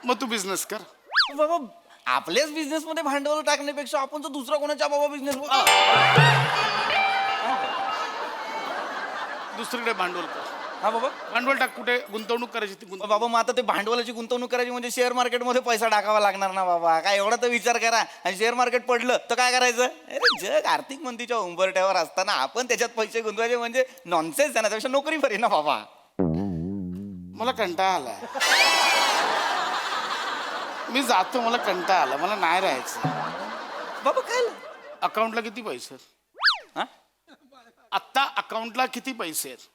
मग तू बिझनेस कर. बाबा आपल्याच बिझनेस मध्ये भांडवल टाकण्यापेक्षा आपण तर दुसरा कोणाच्या बाबा बिझनेस दुसरीकडे भांडवल कर. हा बाबा भांडवल टाक. कुठे गुंतवणूक करायची ती बाबा, मग आता ते भांडवलाची गुंतवणूक करायची म्हणजे शेअर मार्केटमध्ये पैसा टाकावा लागणार ना बाबा. काय एवढा तर विचार करा. आणि शेअर मार्केट पडलं तर काय करायचं? अरे जग आर्थिक मंदीच्या उंबरठ्यावर असताना आपण त्याच्यात पैसे गुंतवायचे म्हणजे नॉनसेन्स आहे ना. त्यापेक्षा नोकरी बरी ना बाबा. मला कंटाळा आलाय, मी जातो. मला कंटाळा आला, मला नाही राहायचं. बाबा काय अकाउंटला किती पैसे आहेत? आत्ता अकाउंटला किती पैसे आहेत?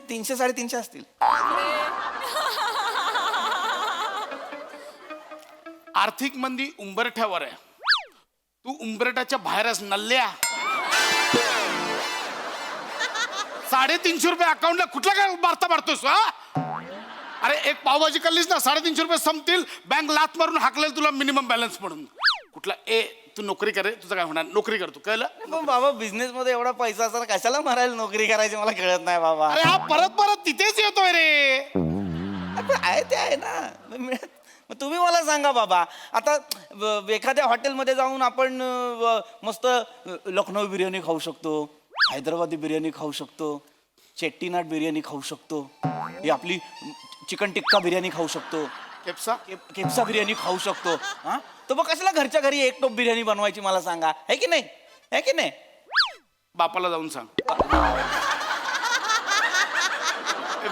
300-350 असतील. आर्थिक मंदी उंबरठ्यावर आहे, तू उंबरठ्याच्या बाहेरच नल्ल्या. 350 रुपये अकाउंटला कुठला काय वार्ता मारतोस? अरे एक पावभाजी खाल्लीस ना, 350 रुपये संपतील, बँक लात मारून हाकलेल तुला मिनिमम बॅलन्स म्हणून. कुठला तू नोकरी करे, तुझं काय होणार, नोकरी करतो, कळलं? पण बाबा बिझनेस मध्ये एवढा पैसा असताना कशाला मारायला नोकरी करायची मला कळत नाही बाबा. अरे हा परत परत तिथेच येतोय रे. पण आहे ते आहे ना. मग तुम्ही मला सांगा बाबा, आता एखाद्या हॉटेलमध्ये जाऊन आपण मस्त लखनौ बिर्याणी खाऊ शकतो, हैदराबादी बिर्याणी खाऊ शकतो, चेट्टीनाड बिर्याणी खाऊ शकतो, ही आपली चिकन टिक्का बिर्याणी खाऊ शकतो, केप्सा बिर्याणी खाऊ शकतो. हा तर मग कशाला घरच्या घरी एक टोप बिर्याणी बनवायची मला सांगा, है की नाही? है की नाही? बापाला जाऊन सांग.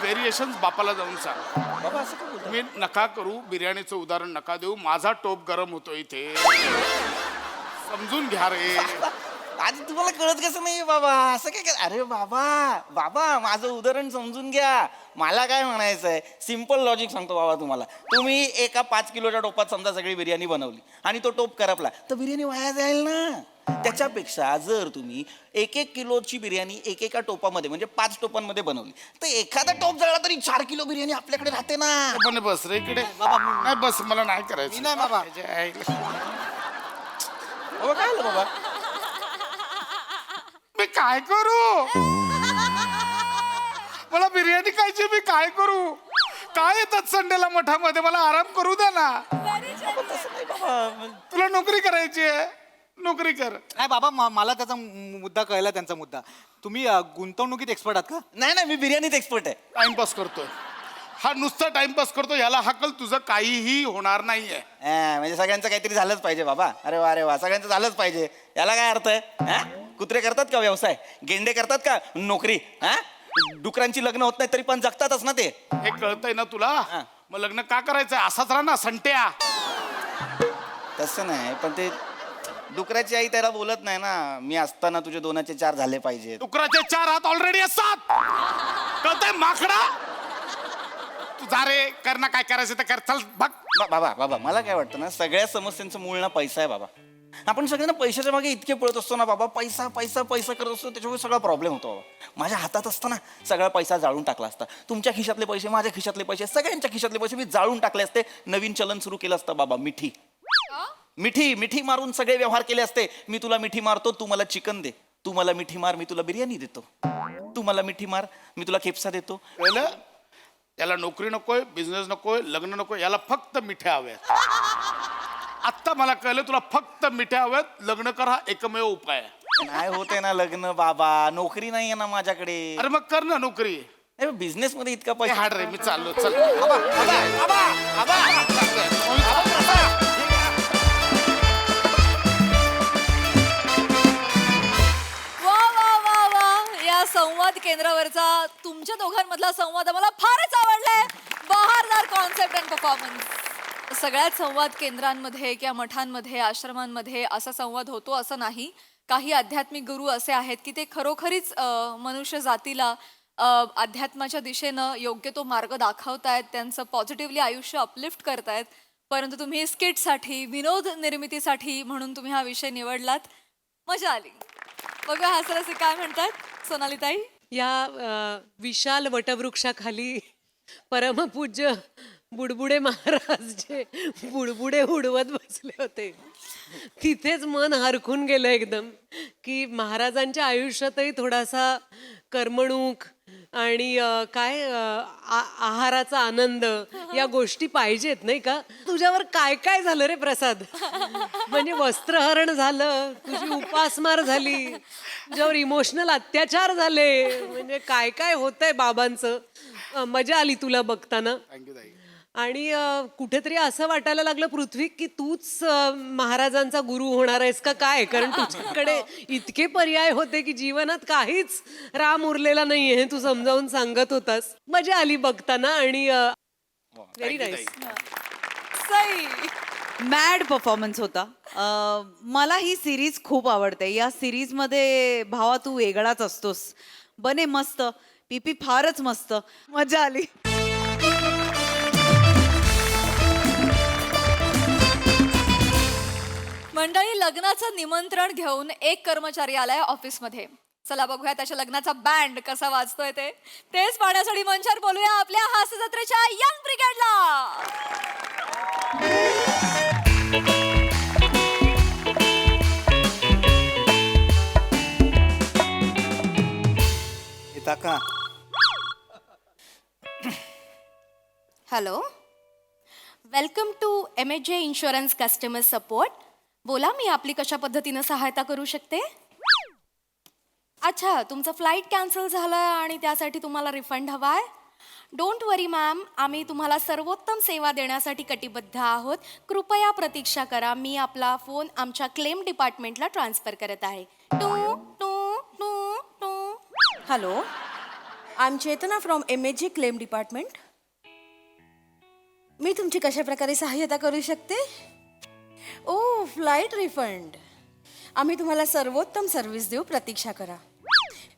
व्हेरिएशन बापाला जाऊन सांग. बाबा असं का बोलता? मी नका करू, बिर्याणीचं उदाहरण नका देऊ, माझा टोप गरम होतो इथे, समजून घ्या रे. आधी तुम्हाला कळत कसं नाही बाबा, असं काय अरे बाबा बाबा माझं उदाहरण समजून घ्या. मला काय म्हणायचंय, सिम्पल लॉजिक सांगतो बाबा तुम्हाला. तुम्ही एका 5 किलोच्या टोपात समजा सगळी बिर्याणी बनवली आणि तो टोप करपला तर बिर्याणी वाया जाईल ना. त्याच्यापेक्षा जर तुम्ही 1-1 किलोची बिर्याणी एकेका टोपामध्ये म्हणजे 5 टोपांमध्ये बनवली तर एखादा टोप जळला तरी 4 किलो बिर्याणी आपल्याकडे राहते ना. पण बस रे इकडे. नाही बस, मला नाही करायचं. नाही बाबा. बाबा काय आलं बाबा? मी काय करू? मला बिर्याणी खायची, मी काय करू? काय येतात संडेला मठामध्ये, मला आराम करू द्या ना. तुला नोकरी करायची आहे, नोकरी कर. नाही बाबा, मला त्याचा मुद्दा कळला, त्यांचा मुद्दा. तुम्ही गुंतवणुकीत एक्सपर्ट आहात का? नाही नाही, मी बिर्याणीत एक्सपर्ट आहे. टाइमपास करतोय हा, नुसता टाइमपास करतो, याला हकल तुझं काहीही होणार नाहीये. म्हणजे सगळ्यांचं काहीतरी झालंच पाहिजे बाबा. अरे वा सगळ्यांचं झालंच पाहिजे, याला काय अर्थ आहे? कुत्रे करतात का व्यवसाय, गेंडे करतात का नोकरी? डुकरांची लग्न होत नाही तरी पण जगतातच ना ते. हे कळतंय ना तुला? मग लग्न का करायचंय? असाच राहा ना संट्या. तसं नाही, पण ते डुकराची आई त्याला बोलत नाही ना, मी असताना तुझे 2चे 4 झाले पाहिजे. डुकराचे 4 हात ऑलरेडी असतात, कळतंय माकडा? तू जा रे, कर ना काय करायचं तर कर, चल बघ. बाबा मला काय वाटतं ना, सगळ्या समस्यांचं मूळ ना पैसा आहे बाबा. आपण सगळ्यांना पैशाच्या मागे इतके पळत असतो ना बाबा, पैसा पैसा पैसा करत असतो, त्याच्यामुळे सगळा प्रॉब्लेम होतो बाबा. माझ्या हातात असताना सगळा पैसा जाळून टाकला असता. तुमच्या खिशातले पैसे, माझ्या खिशातले पैसे, सगळ्यांच्या खिशातले पैसे मी जाळून टाकले असते. नवीन चलन सुरू केलं असतं बाबा, मिठी मिठी मिठी मारून सगळे व्यवहार केले असते. मी तुला मिठी मारतो, तू मला चिकन दे. तू मला मिठी मार, मी तुला बिर्याणी देतो. तू मला मिठी मार, मी तुला खेपसा देतो. कळलं? याला नोकरी नकोय, बिझनेस नकोय, लग्न नकोय, याला फक्त मिठ्या हव्यात. आत्ता मला कळलं, तुला फक्त मिठ्या हव्यात. लग्न कर, हा एकमेव उपाय आहे. नाही होते ना लग्न बाबा, नोकरी नाही आहे ना माझ्याकडे. अरे मग कर ना नोकरी. बिझनेस मध्ये इतका पैसा. हाड रे, मी चाललो. चल या संवाद केंद्रावरचा तुमच्या दोघांमधला संवाद मला फारच आवडलाय. बहारदार कॉन्सेप्ट अँड परफॉर्मन्स. सगळ्याच संवाद केंद्रांमध्ये किंवा मठांमध्ये, आश्रमांमध्ये असा संवाद होतो असं नाही. काही आध्यात्मिक गुरु असे आहेत की ते खरोखरीच मनुष्य जातीला अध्यात्माच्या दिशेनं योग्य तो मार्ग दाखवतायत, त्यांचं पॉझिटिव्हली आयुष्य अपलिफ्ट करतायत. परंतु तुम्ही स्किटसाठी, विनोद निर्मितीसाठी म्हणून तुम्ही हा विषय निवडलात. मजा आली. बघा हासरसे काय म्हणतात सोनालीताई. या विशाल वटवृक्षाखाली परमपूज्य बुडबुडे महाराज जे बुडबुडे उडवत बसले होते, तिथेच मन हरखून गेलं एकदम की महाराजांच्या आयुष्यातही थोडासा करमणूक आणि आहाराचा आनंद या गोष्टी पाहिजेत नाही का. तुझ्यावर काय काय झालं रे प्रसाद, म्हणजे वस्त्रहरण झालं, तुझी उपासमार झाली, तुझ्यावर इमोशनल अत्याचार झाले, म्हणजे काय काय होतंय बाबांचं. मजा आली तुला बघताना. आणि कुठेतरी असं वाटायला लागलं पृथ्वी की तूच महाराजांचा गुरु होणार आहेस का काय, कारण तुझ्याकडे इतके पर्याय होते की जीवनात काहीच राम उरलेला नाहीये हे तू समजावून सांगत होतास. मजा आली बघताना आणि व्हेरी नाईस. मॅड परफॉर्मन्स होता. मला ही सिरीज खूप आवडते. या सिरीजमध्ये भावा तू वेगळाच असतोस. बने मस्त, पीपी फारच मस्त, मजा आली. मंडळी, लग्नाचं निमंत्रण घेऊन एक कर्मचारी आलाय ऑफिसमध्ये. चला बघूया त्याच्या लग्नाचा बँड कसा वाजतोय तेच पाहण्यासाठी मंचावर बोलूया आपल्या हास्य जत्रेच्या यंग ब्रिगेडला. येता का? Hello, welcome to MHJ insurance customer support. बोला, मी आपली कशा पद्धतीनं सहायता करू शकते? अच्छा, तुमचं फ्लाईट कॅन्सल झालं आणि त्यासाठी तुम्हाला रिफंड हवा आहे. डोंट वरी मॅम, आम्ही तुम्हाला सर्वोत्तम सेवा देण्यासाठी कटिबद्ध आहोत. कृपया प्रतीक्षा करा, मी आपला फोन आमच्या क्लेम डिपार्टमेंटला ट्रान्सफर करत आहे. टू टू टू टू. Hello, I am Chetna from MHJ claim department. मी तुमची कशा प्रकारे सहाय्यता करू शकते? Oh, flight refund. आम्ही तुम्हाला सर्वोत्तम सर्व्हिस देऊ, प्रतीक्षा करा.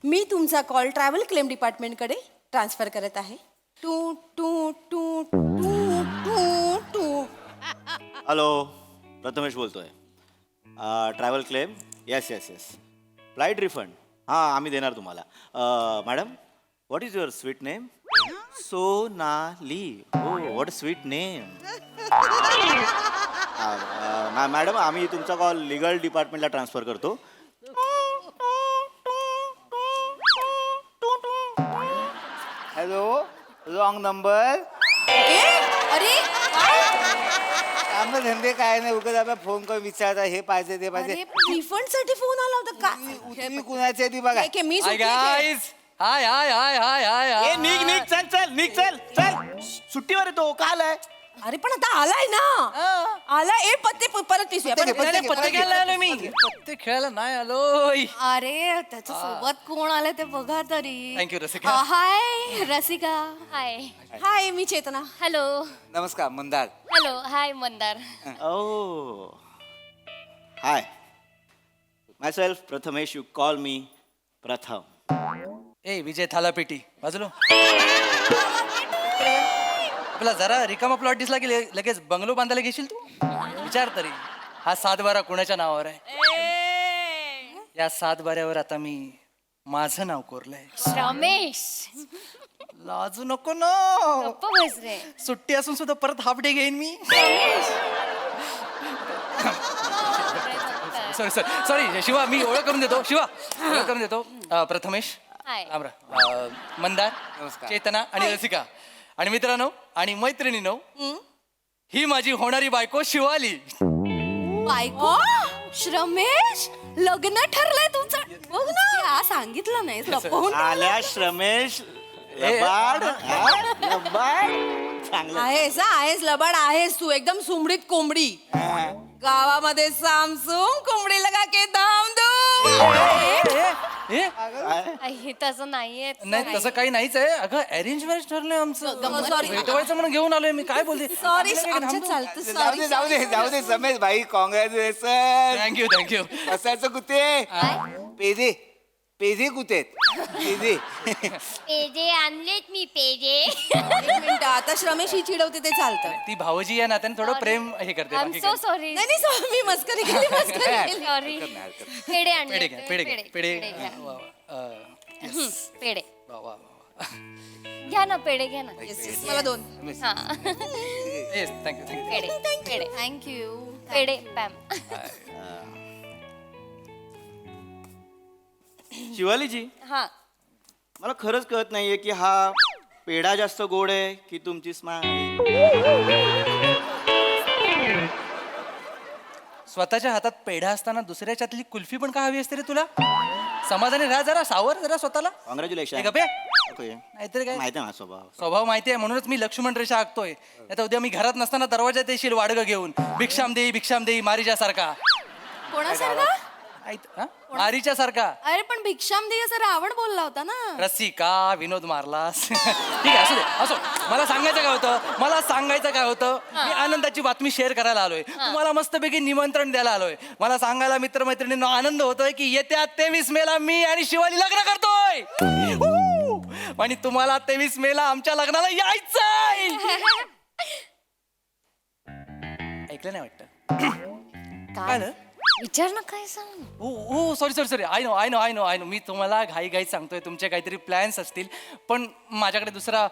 मी तुमचा कॉल ट्रॅव्हल क्लेम डिपार्टमेंटकडे ट्रान्सफर करत आहे. टू टू टू टू टू टू. हॅलो, प्रथमेश बोलतोय. Travel claim. Yes yes yes. Flight refund. हां, आम्ही देणार तुम्हाला. Madam, what is your sweet name? Sonali. हो, व्हॉट स्वीट नेम. मॅडम, आम्ही तुमचा कॉल लिगल डिपार्टमेंटला ट्रान्सफर करतो. Hello, wrong number. अरे काम धंदे काय नाही, उगाच आपला फोन करून विचारता हे पाहिजे ते पाहिजे. रिफंड साठी फोन आला होता का? तुम्ही कुणाची आहे ती बघा. मी हाय गाईज, हाय हाय हाय हाय हाय ए, निघ निघ, चल चल, निघ चल चल. सुट्टीवर येतो, का आलाय? अरे पण आता आलाय ना. आलाय. पत्ते परत पिसूया. पत्ते खेळायला आलो मी. पत्ते खेळायला नाही आलोय. अरे त्याच्या सोबत कोण आले ते बघा तरी. Thank you Rasika. Hi Rasika. Hi. Hi, मी चेतना. हॅलो. नमस्कार, Mandar. Hello. Hi Mandar. Oh, hi. Myself Prathamesh. You call me Pratham. ए विजय थालापेटी बाजूलो. आपला जरा रिकामा प्लॉट दिसला की लगेच बंगलो बांधायला घेशील तू? विचार तरी, हा 7/12 कुणाच्या नावावर आहे? या 7/12वर आता मी माझं नाव कोरलंय. रमेश. लाजू नको ना. गप्प बस रे. सुट्टी असून सुद्धा परत हाफ डे घेईन मी. सॉरी सॉरी सॉरी शिवा, मी ओळख करून देतो. शिवा, ओळख करून देतो. प्रथमेश. हाय. मंदार, चेतना आणि रसिका आणि मित्रांनो आणि मैत्रिणीनो, ही माझी होणारी बायको शिवाली. बायको? श्रमेश, लग्न ठरलंय तुमचं? बघ ना, सांगितलं नाही. लपवून आल्या श्रमेश. लबाड. लबाड. चांगलं. आहेस लबाड आहेस तू. एकदम सुमडीत कोंबडी. गावामध्ये सामसूम कोंबडी लगा के दाम दो. हे तसं नाहीये. नाही तसं काही नाहीच आहे. अगं अरेंज मॅरेज ठरलंय आमचं. Sorry. भेटवायचं म्हणून घेऊन आलोय मी. काय बोलते? सॉरी, आमच्या चालतं. जाऊ दे जाऊ दे जाऊ दे समेश भाई. कॉंग्रॅच्युलेशन. Thank you thank you. असायचं कुठे? पेजे पेजे कुठे? पेजे. पेजे आणलेत मी. पेजे. एक मिनिट, आता श्रमेश ही चिडवते ते चालतं. ती भावजी या नात्याने थोडं प्रेम हे करते. आय एम बाकी सो काही. सॉरी. नाही, मी मस्करी केली. सॉरी. पेढे आणले. पेढे घ्या पेढे घ्या पेढे. वा, वा. पेढे वा, वा, वा. घ्या ना. पेढे घ्या ना. मला 2. हा. Yes thank you thank you. पेढे पेढे थँक्यू. पेढे पॅम. शिवालीजी, हा. मला खरंच कळत नाहीये की हा पेढा जास्त गोड आहे की तुमची स्माईल. स्वतःच्या हातात पेढा असताना दुसऱ्याच्यातली कुल्फी पण का हवी असते रे तुला? समाधानी राहा जरा, सावर जरा स्वतःला. कॉंग्रॅच्युलेशन. नाहीतर काय, माहिती आहे ना स्वभाव. स्वभाव माहिती आहे म्हणूनच मी लक्ष्मण रेषा आखतोय. आता उद्या मी घरात नसताना दरवाजात येशील वाडगं घेऊन. भिक्षाम देई मारीच्या सारखा. कोणासारखा? मारीच्या सारखा. अरे पण भिक्षाम दे असं रावण बोलला होता ना. रसिका, विनोद मारलास. ठीक आहे, असू दे. असो, मला सांगायचं काय होतं मी आनंदाची बातमी शेअर करायला आलोय. तुम्हाला मस्तपैकी निमंत्रण द्यायला आलोय. मला सांगायला मित्रमैत्रिणींना आनंद होतोय की येत्या 23 मेला मी आणि शिवाली लग्न करतोय. आणि तुम्हाला 23 मेला आमच्या लग्नाला यायचंय. ऐकलं नाही वाटतं? काय विचार ना, काय सांग. हो सॉरी आय नो मी तुम्हाला घाई सांगतोय. तुमचे काहीतरी प्लॅन्स असतील, पण माझ्याकडे दुसरा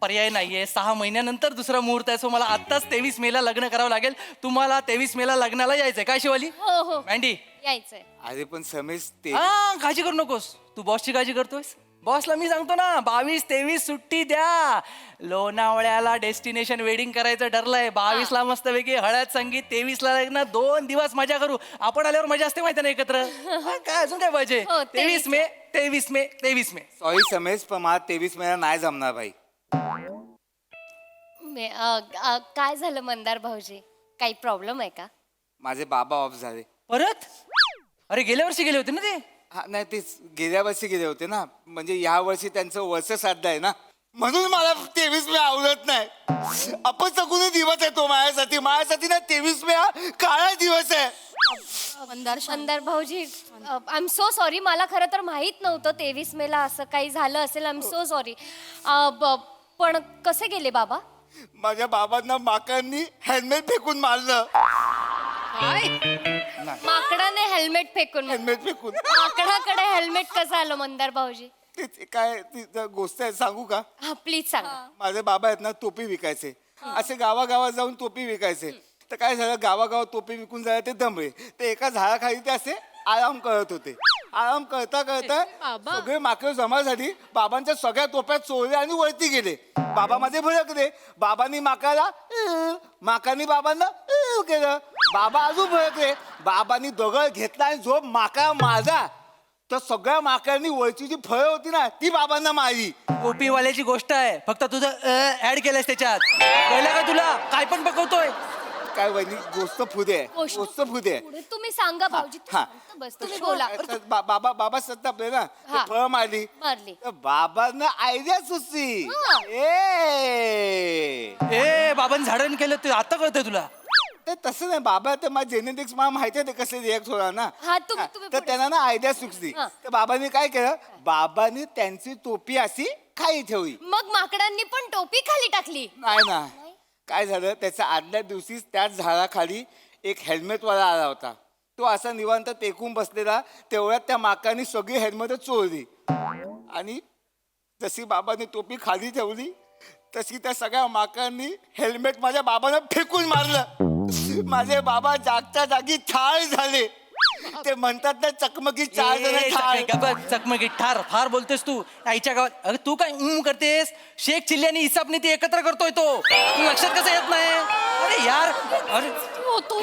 पर्याय नाहीये. 6 महिन्यानंतर दुसरा मुहूर्त आहे. सो मला आत्ताच 23 मेला लग्न करावं लागेल. तुम्हाला 23 मेला लग्नाला यायचंय काय शिवाली? हो मँडी यायचंय. अरे पण समेश ते काळजी करू नकोस. तू बॉसची काळजी करतोयस, बॉसला मी सांगतो ना 22-23 सुट्टी द्या. लोणावळ्याला डेस्टिनेशन वेडिंग करायचं ठरलंय. 22ला मस्तपैकी हळद संगीत, 23ला लग्न, 2 दिवस मजा करू. आपण आल्यावर मजा असते माहिती ना एकत्र. हा, काय अजून काय पाहिजे? हो, 23 मे 23 मे 23 मे. सॉरी समेश, पण मला 23 मेला नाही जमणार भाई. काय झालं मंदार भाऊजी, काही प्रॉब्लेम आहे का? माझे बाबा ऑफ झाले. परत? अरे गेल्या वर्षी गेले होते ना ते. हा नाही, तेच गेल्या वर्षी गेले होते ना, म्हणजे या वर्षी त्यांचं वर्ष श्राद्ध आहे ना, म्हणून मला 23 मे आवडत नाही. अपसगुनी दिवस आहे तो माझ्यासाठी. माझ्यासाठी ना 23 मे हा काळा दिवस आहे. मंदार भाऊजी, आय एम सो सॉरी. मला खरं तर माहित नव्हतं 23 मेला असं काही झालं असेल. I am so sorry. पण कसे गेले बाबा? माझ्या बाबांना माकांनी हेल्मेट फेकून मारलं. माकडाने हेल्मेट फेकून? हेल्मेट फेकून. माकडाकडे हेल्मेट कसं आलं मंदार भाऊजी? ते काय ती गोष्ट आहे, सांगू का? हा प्लीज सांगा. माझे बाबा आहेत ना टोपी विकायचे. असे गावागावात जाऊन टोपी विकायचे. तर काय झालं, गावागावात टोपी विकून झालं ते दमले. ते एका झाडाखाली ते असे आराम करत होते. आराम करता करता सगळे माकड जमा झाली. बाबांच्या सगळ्या टोप्या चोरल्या आणि वरती गेले. बाबा माझे भडकले. बाबांनी माकाला, माकानी बाबांना केलं. बाबा अजून भडकले. बाबांनी दगड घेतला आणि जो माका मारला, तर सगळ्या माकडांनी वरची जी फळं होती ना ती बाबांना मारली. टोपीवाल्याची गोष्ट आहे, फक्त तुझं ऍड केलंयस त्याच्यात. कळलं का तुला? काय पण पकवतोय. काय वहिनी, गोष्ट पुढे आहे, गोष्ट पुढे आहे. पुढे तुम्ही सांगा भाऊजी. हा. बस तुम्ही बोला. बाबा संतापले ना, हा. फळ मारली. तर बाबांना आयडिया सुचली. ए बाबांनी झाडण केलं ते आता कळतंय तुला? ते तसं नाही, बाबा ते माझ्या जेनेटिक्स मला माहिती आहे ते कसे रिॲक्ट होणार ना. हा, तुम्ही तर त्यांना ना आयडिया सुचली. तर बाबांनी काय केलं, बाबांनी त्यांची टोपी अशी खाली ठेवली. मग माकडांनी पण टोपी खाली टाकली? नाही ना, काय झालं, त्याच्या आदल्या दिवशीच त्याच झाडाखाली एक हेल्मेटवाला आला होता. तो असा निवांत टेकून बसलेला. तेवढ्यात त्या माकांनी सगळी हेल्मेट चोरली. आणि जशी बाबांनी टोपी खाली ठेवली तशी त्या सगळ्या माकांनी हेल्मेट माझ्या बाबांना फेकून मारलं. माझे बाबा जागच्या जागी ठार झाले. ते म्हणतात ना, चकमकीत 4 जण ठार. चकमकीत ठार फार बोलतेस तू आईच्या गावात. अगं तू काय करतेस? शेख चिल्ली आणि इसाब नीती एकत्र करतोय तो. तू लक्षात कसं येत नाही? अरे यार, अरे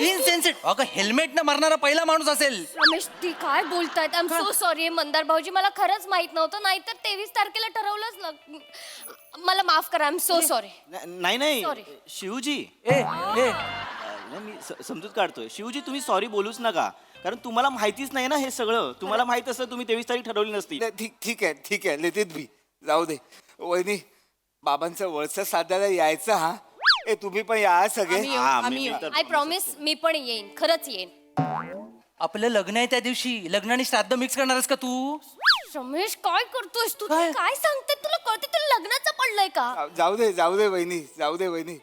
इनसेन्सिटिव्ह. अगं हेल्मेट न मारणारा पहिला माणूस असेल. रमेश, ती काय बोलतायत? I am so sorry Mandar भाऊजी, मला खरंच माहित नव्हतं. नाहीतर 23 तारखेला ठरवलंच. मला माफ करा. I am so sorry. नाही नाही Sorry. शिवजी, ए मी समजूत काढतोय. शिवजी, तुम्ही सॉरी बोलूच नका, कारण तुम्हाला माहितीच नाही ना हे सगळं. तुम्हाला माहित असतं तुम्ही 23 तारीख ठरवली नसती. ठीक आहे, ठीक आहे, लेतेत बी जाऊ दे. वहिनी, बाबांचं वर्ष साधायला यायचं. हा, ए तुम्ही पण या सगळे. आय प्रॉमिस, मी पण येईन, खरंच येईन. आपलं लग्न आहे त्या दिवशी. लग्न आणि श्राद्ध मिक्स करणारस का तू? रमेश, काय करतोयस तू? काय सांगते? तुला कळते? तुला लग्नाचं पडलंय का? जाऊ दे वहिनी, जाऊ दे वहिनी.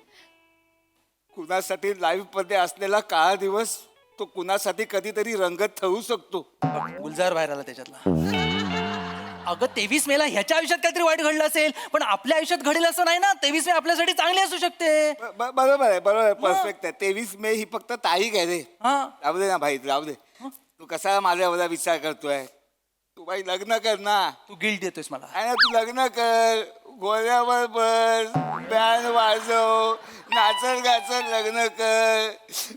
कुणासाठी लाईव्ह मध्ये असलेला काळा दिवस तो कुणासाठी कधीतरी रंगत ठेवू शकतो. गुलजार बाहेर आला त्याच्यातला. अगं 23 मेला ह्याच्या आयुष्यात काहीतरी वाईट घडलं असेल, पण आपल्या आयुष्यात घडेल असं नाही ना. 23 मे आपल्यासाठी चांगली असू शकते. बरोबर आहे, परफेक्ट आहे. 23 मे ही फक्त तारीख आहे रे. जाऊ दे ना भाई, जाऊ दे. तू कसा माझ्या एवढा विचार करतोय? तू बाई लग्न कर ना. तू गिल्ट देतोयस मला. आणि तू लग्न कर, गोळ्यावर बस, बँड वाजव, नाचत गाचत लग्न कर.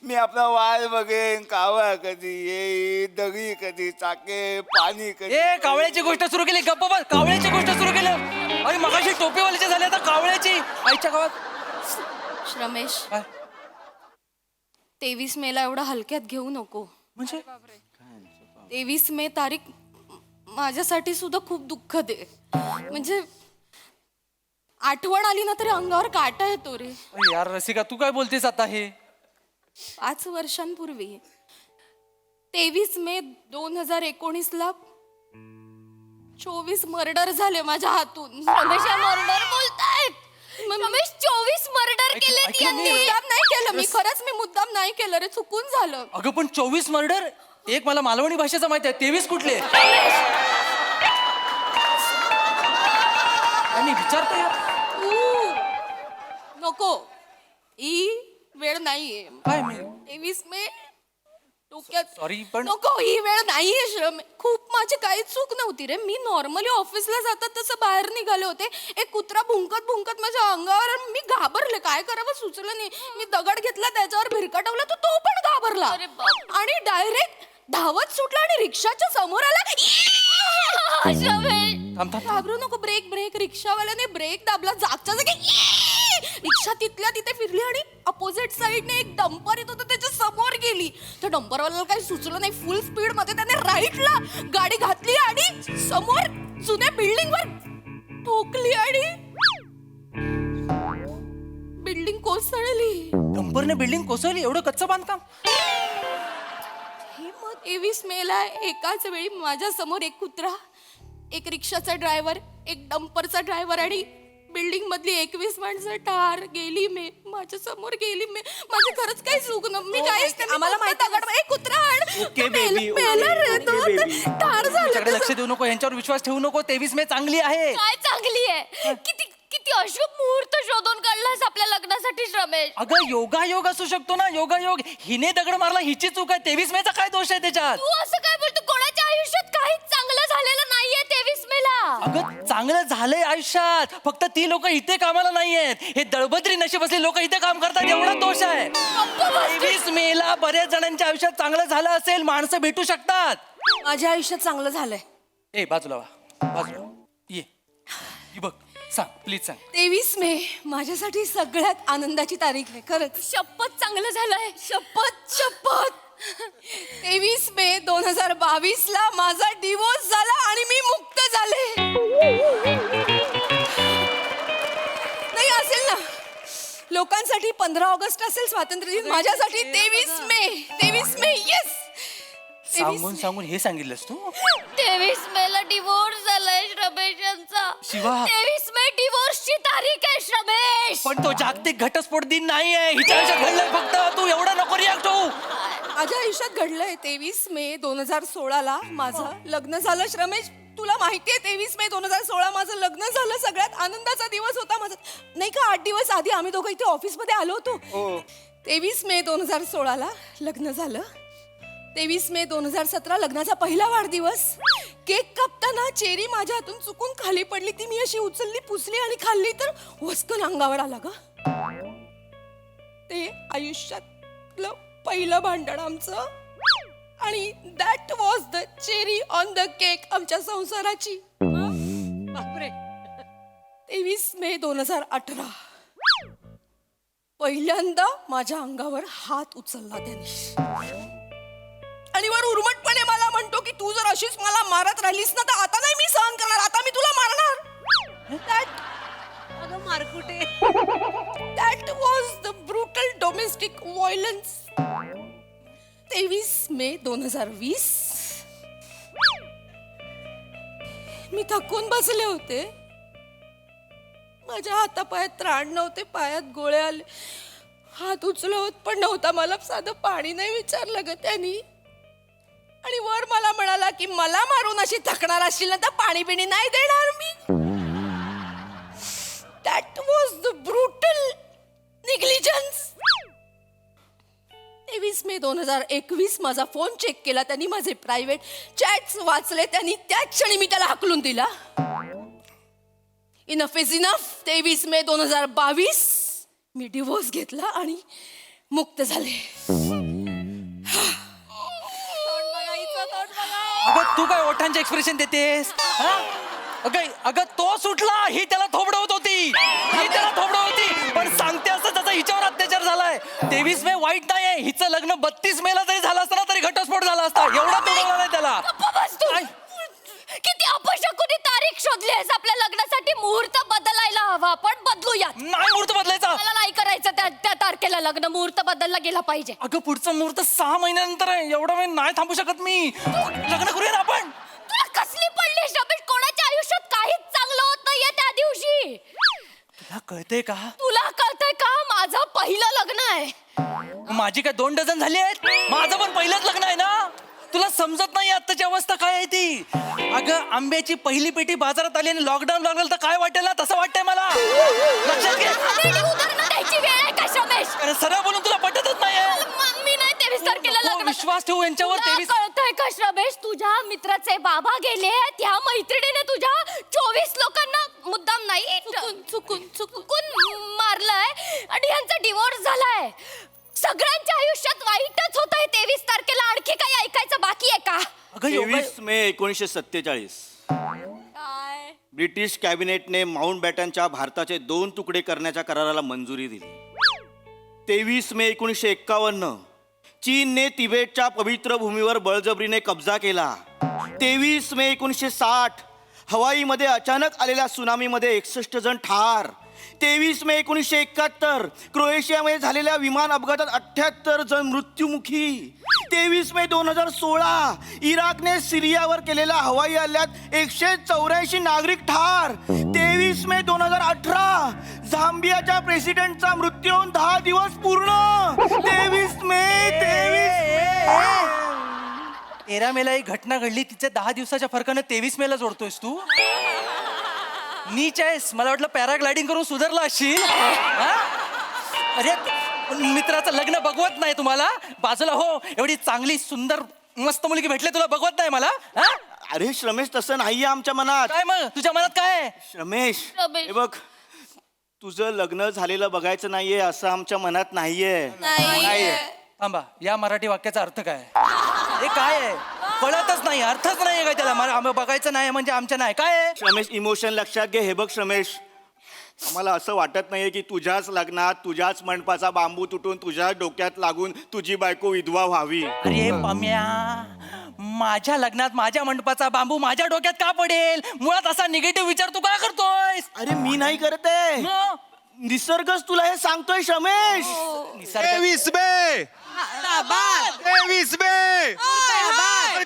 मी आपला वाल बघेन, कावळा कधी येईल, दगडी कधी चाके, पाणी कधी. ए कावळ्याची गोष्ट सुरू केली. गप्पा बस. कावळ्याची गोष्ट सुरू केलं. अरे मगाशी टोपीवाल्याची झाली, आता कावळ्याची. आईच्या गावात. रमेश, 23 मेला एवढा हलक्यात घेऊ नको. म्हणजे 23 मे तारीख माझ्यासाठी सुद्धा खूप दुःखद आहे. म्हणजे आठवण आली ना तरी अंगावर काटा येतो रे. अरे यार रसिका, तू काय बोलतेस आता? हे 5 वर्षांपूर्वी 23 मे 2019ला 24 मर्डर झाले माझ्या हातून. रमेश, मर्डर बोलतायत? रमेश, 24 मर्डर केलेत यांनी. मुद्दाम नाही केलं मी, खरंच मी मुद्दाम नाही केलं रे, चुकून झालं. अगं पण 24 मर्डर? एक मला मालवणी भाषेचं माहिती आहे, 23 कुठले? आणि विचारतो यार. नको, ही वेळ नाहीये. काय मी 23 मे डोक्यात Sorry, पण- नको, ही वेळ नाहीये श्रम. खूप माझी काही चूक नव्हती रे. मी नॉर्मली ऑफिसला जातात तसं बाहेर निघाले होते. एक कुत्रा भुंकत भुंकत माझ्या अंगावर, मी घाबरले. काय करावं सुचलं नाही. मी दगड घेतला, त्याच्यावर भिरकाटवला, तो पण घाबरला आणि डायरेक्ट धावत सुटला आणि रिक्षाच्या समोर आला. घाबरू नको, ब्रेक ब्रेक. रिक्षावाल्याने ब्रेक दाबला, जागच्या जागी रिक्षा तिथल्या तिथे फिरली आणि अपोजिट साइडने एक डंपर येत होतं, त्याच्या समोर गेली. त्या डंपरवाल्याला काही सुचलं नाही. फुल स्पीड मध्ये त्याने राईटला गाडी घातली आणि समोर जुन्या बिल्डिंग वर ठोकली आणि बिल्डिंग कोसळली. डंपरने बिल्डिंग कोसळली? एवढं कच्चं बांधकाम? 23 मेला एकाच वेळी माझ्या समोर एक कुत्रा, एक रिक्षाचा ड्रायव्हर, एक डंपरचा ड्रायव्हर आणि बिल्डिंग मधली 21 माणसं ठार गेली. मी माझ्या समोर गेली. मी माझी खरंच काही चूक न, मी काहीच नाही. आम्हाला माहिती कुत्रा Okay, baby, ठार झाला. त्याच्याकडे लक्ष देऊ नको, यांच्यावर विश्वास ठेवू नको. 23 मे चांगली आहे. काय चांगली आहे? किती किती अशुभ मुहूर्त शोधून काढलास आपल्या लग्नासाठी रमेश. अगं योगायोग असू शकतो ना, योगायोग. हिने दगड मारला, हिची चूक आहे. 23 मेचा काय दोष आहे त्याच्यात? तू असं काय बोलतो? कोणाच्या आयुष्यात काहीच चांगलं झालेलं नाहीये 23 मेला. अगं चांगलं झालंय आयुष्यात, फक्त ती लोक इथे कामाला नाहीयेत. हे दळबद्री नशीब असले लोक इथे काम करतात, एवढा दोष आहे. 23 मेला बऱ्याच जणांच्या आयुष्यात चांगलं झालं असेल, माणसं भेटू शकतात. माझ्या आयुष्यात चांगलं झालंय. ए बाजूला वा, बाजूला ये. बघ, सांग प्लीज सांग. 23 मे माझ्यासाठी सगळ्यात आनंदाची तारीख आहे. खरंच शपथ चांगलं झालंय. शपथ शपथ. 23 मे 2022 ला माझा डिवोर्स झाला आणि मी मुक्त झाले. नाही असेल ना, लोकांसाठी 15 ऑगस्ट असेल स्वातंत्र्य दिन, माझ्यासाठी 23 मे येस. सांगून सांगून हे सांगितलंस तू? 23 मेला डिवोर्स झालाय रमेश यांचा. शिवा. 23 मे डिवोर्सची तारीख आहे रमेश. पण तो जागतिक घटस्फोट दिन नाहीये. हिच्या आयुष्यात घडलंय फक्त. तू एवढा नको रिॲक्ट होऊ. माझ्या आयुष्यात घडलंय. 23 मे 2016 ला माझं लग्न झालं. रमेश तुला माहितीये 23 मे 2016 माझं लग्न झालं. सगळ्यात आनंदाचा दिवस होता माझा. नाही का 8 दिवस आधी आम्ही दोघं इथे ऑफिस मध्ये आलो होतो. 23 मे 2016 ला लग्न झालं. 23 मे 2017 लग्नाचा पहिला वाढदिवस. केक कापताना चेरी माझ्या हातून चुकून खाली पडली. ती मी अशी उचलली, पुसली आणि खाल्ली तर वस्कन अंगावर आला ग. ते आयुष्यातलं पहिलं भांडण आमचं आणि that was the cherry on the cake आमच्या संसाराची. बापरे. 23 मे 2018 पहिल्यांदा माझ्या अंगावर हात उचलला त्याने आणि वर उर्मटपणे मला म्हणतो की तू जर अशीच मला मारत राहिलीस ना तर आता नाही मी सहन करणार, आता मी तुला मारणार. अगं Markute. That was the brutal domestic violence. 23 मे 2020 मी थकून बसले होते. माझ्या हातापायात त्राण नव्हते, पायात गोळे आले. हात उचलत पण नव्हता. मला साधं पाणी नाही विचारलं ग त्यांनी. आणि वर मला म्हणाला की मला मारून अशी थकणार असशील ना तर पाणी बिणी नाही देणार मी. That was the brutal negligence. 23 मे 2021 माझा फोन चेक केला त्यांनी. माझे प्रायव्हेट चॅट्स वाचले त्यांनी. त्याच क्षणी मी त्याला हाकलून दिला. Enough is enough. 23 may 2022 me divorce घेतला आणि मुक्त झाले. अगं तू काय ओठांचे एक्सप्रेशन देतेस? अगं तो सुटला, ही त्याला थोबडवत होती. पण सांगते असं त्याचा हिच्यावर अत्याचार झालाय. 23 मे वाईट नाहीये. हिचं लग्न 32 मेला जरी झालं असतं ना तरी घटस्फोट झाला असता. एवढा तोडला नाही त्याला. किती अपशकुनी तारीख शोधली आहेस आपल्या लग्नासाठी. मुहूर्त बदलायला हवा. आपण बदलूया. नाही मुहूर्त बदलायचा. मला नाही करायचं त्या तारखेला लग्न. मुहूर्त बदलला गेला पाहिजे. अगं पुढचं मुहूर्त 6 महिन्यानंतर आहे. एवढा वेळ नाही थांबू शकत मी. लग्न करूया ना आपण. तुला कसली पडली रमेश? कोणाच्या आयुष्यात काहीच चांगलं होत नाहीये त्या दिवशी. तुला कळतंय का? तुला कळतंय का? माझं पहिलं लग्न आहे. माझी काय 2 डझन झाली आहेत? माझं पण पहिलंच लग्न आहे ना. तुला समजत नाही आत्ताची अवस्था काय आहे ती. अगं आंब्याची पहिली पेटी बाजारात आली आणि लॉकडाऊन लागलं तर काय वाटेल ना तसं वाटतंय मला. लक्षात घे. उदाहरणं द्यायची वेळ आहे का रमेश? सरळ बोलून तुला पटतच नाहीये. मी नाही 23 तारखेला लग्न. विश्वास ठेवू यांच्यावर तुला 23 कळतंय का श्रमेश, तुझ्या मित्राचे बाबा गेले, त्या मैत्रिणीने तुझ्या 24 लोकांना मुद्दाम नाही चुकून मारलंय आणि यांचा डिवोर्स झालाय. सगळ्यांच्या आयुष्यात वाईटच होत आहे. 23 तारखेला आणखी काही ऐकायचं बाकी आहे का? 23 मे 1947 ब्रिटिश कॅबिनेटने माउंट बॅटनच्या भारताचे 2 तुकडे करण्याच्या कराराला मंजुरी दिली. 23 मे 1951 चीनने तिबेटच्या पवित्र भूमीवर बळजबरीने कब्जा केला. 23 मे 1960 हवाईमध्ये अचानक आलेल्या सुनामीमध्ये 61 जण ठार. 23 मे 1971 क्रोएशियामध्ये झालेल्या विमान अपघातात 78 जण मृत्युमुखी. 23 मे 2016 इराकने सिरियावर केलेल्या हवाई हल्ल्यात 184 नागरिक ठार. 23 मे 2018 झांबियाच्या प्रेसिडेंटचा मृत्यू होऊन 10 दिवस पूर्ण. 23 मे 13 मेला एक घटना घडली, तिच्या 10 दिवसाच्या फरकानं 23 मेला जोडतोयस तू. नीच आहेस. मला वाटलं पॅराग्लायडिंग करून सुधारला असशील. हा? अरे मित्राचं लग्न बघवत नाही तुम्हाला? बाजूला हो, एवढी चांगली सुंदर मस्त मुलगी भेटले तुला, बघवत नाही मला? हा? अरे श्रमेश, तसं नाहीये आमच्या मनात. काय मग तुझ्या मनात काय आहे? श्रमेश, हे बघ, तुझं लग्न झालेलं बघायचं नाहीये असं आमच्या मनात नाहीये. थांबा, या मराठी वाक्याचा अर्थ काय? हे काय आहे? कळतच नाही, अर्थच नाही काय त्याला. मला बघायचं नाही म्हणजे आमच्या नाही काय आहे? श्रमेश, इमोशन लक्षात घे. हे बघ श्रमेश, आम्हाला असं वाटत नाहीये की तुझ्याच लग्नात तुझ्याच मंडपाचा बांबू तुटून तुझ्या डोक्यात लागून तुझी बायको विधवा व्हावी. अरे पम्या, माझ्या लग्नात माझ्या मंडपाचा बांबू माझ्या डोक्यात का पडेल? मुळात असा निगेटिव्ह विचार तू का करतोय? अरे मी नाही करत आहे, निसर्गच तुला हे सांगतोय श्रमेश. 23 मे 23 मे